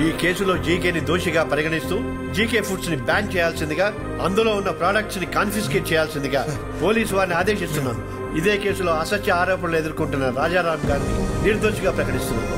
ఈ కేసులో జీకేని దోషిగా పరిగణిస్తూ జీకే ఫుడ్స్ ని బ్యాన్ చేయాల్సిందిగా, అందులో ఉన్న ప్రొడక్ట్స్ ని కాన్ఫిస్కేట్ చేయాల్సిందిగా పోలీసు వారిని ఆదేశిస్తున్నాను. ఇదే కేసులో అసత్య ఆరోపణలు ఎదుర్కొంటున్న రాజారాం గారిని నిర్దోషిగా ప్రకటిస్తున్నాను.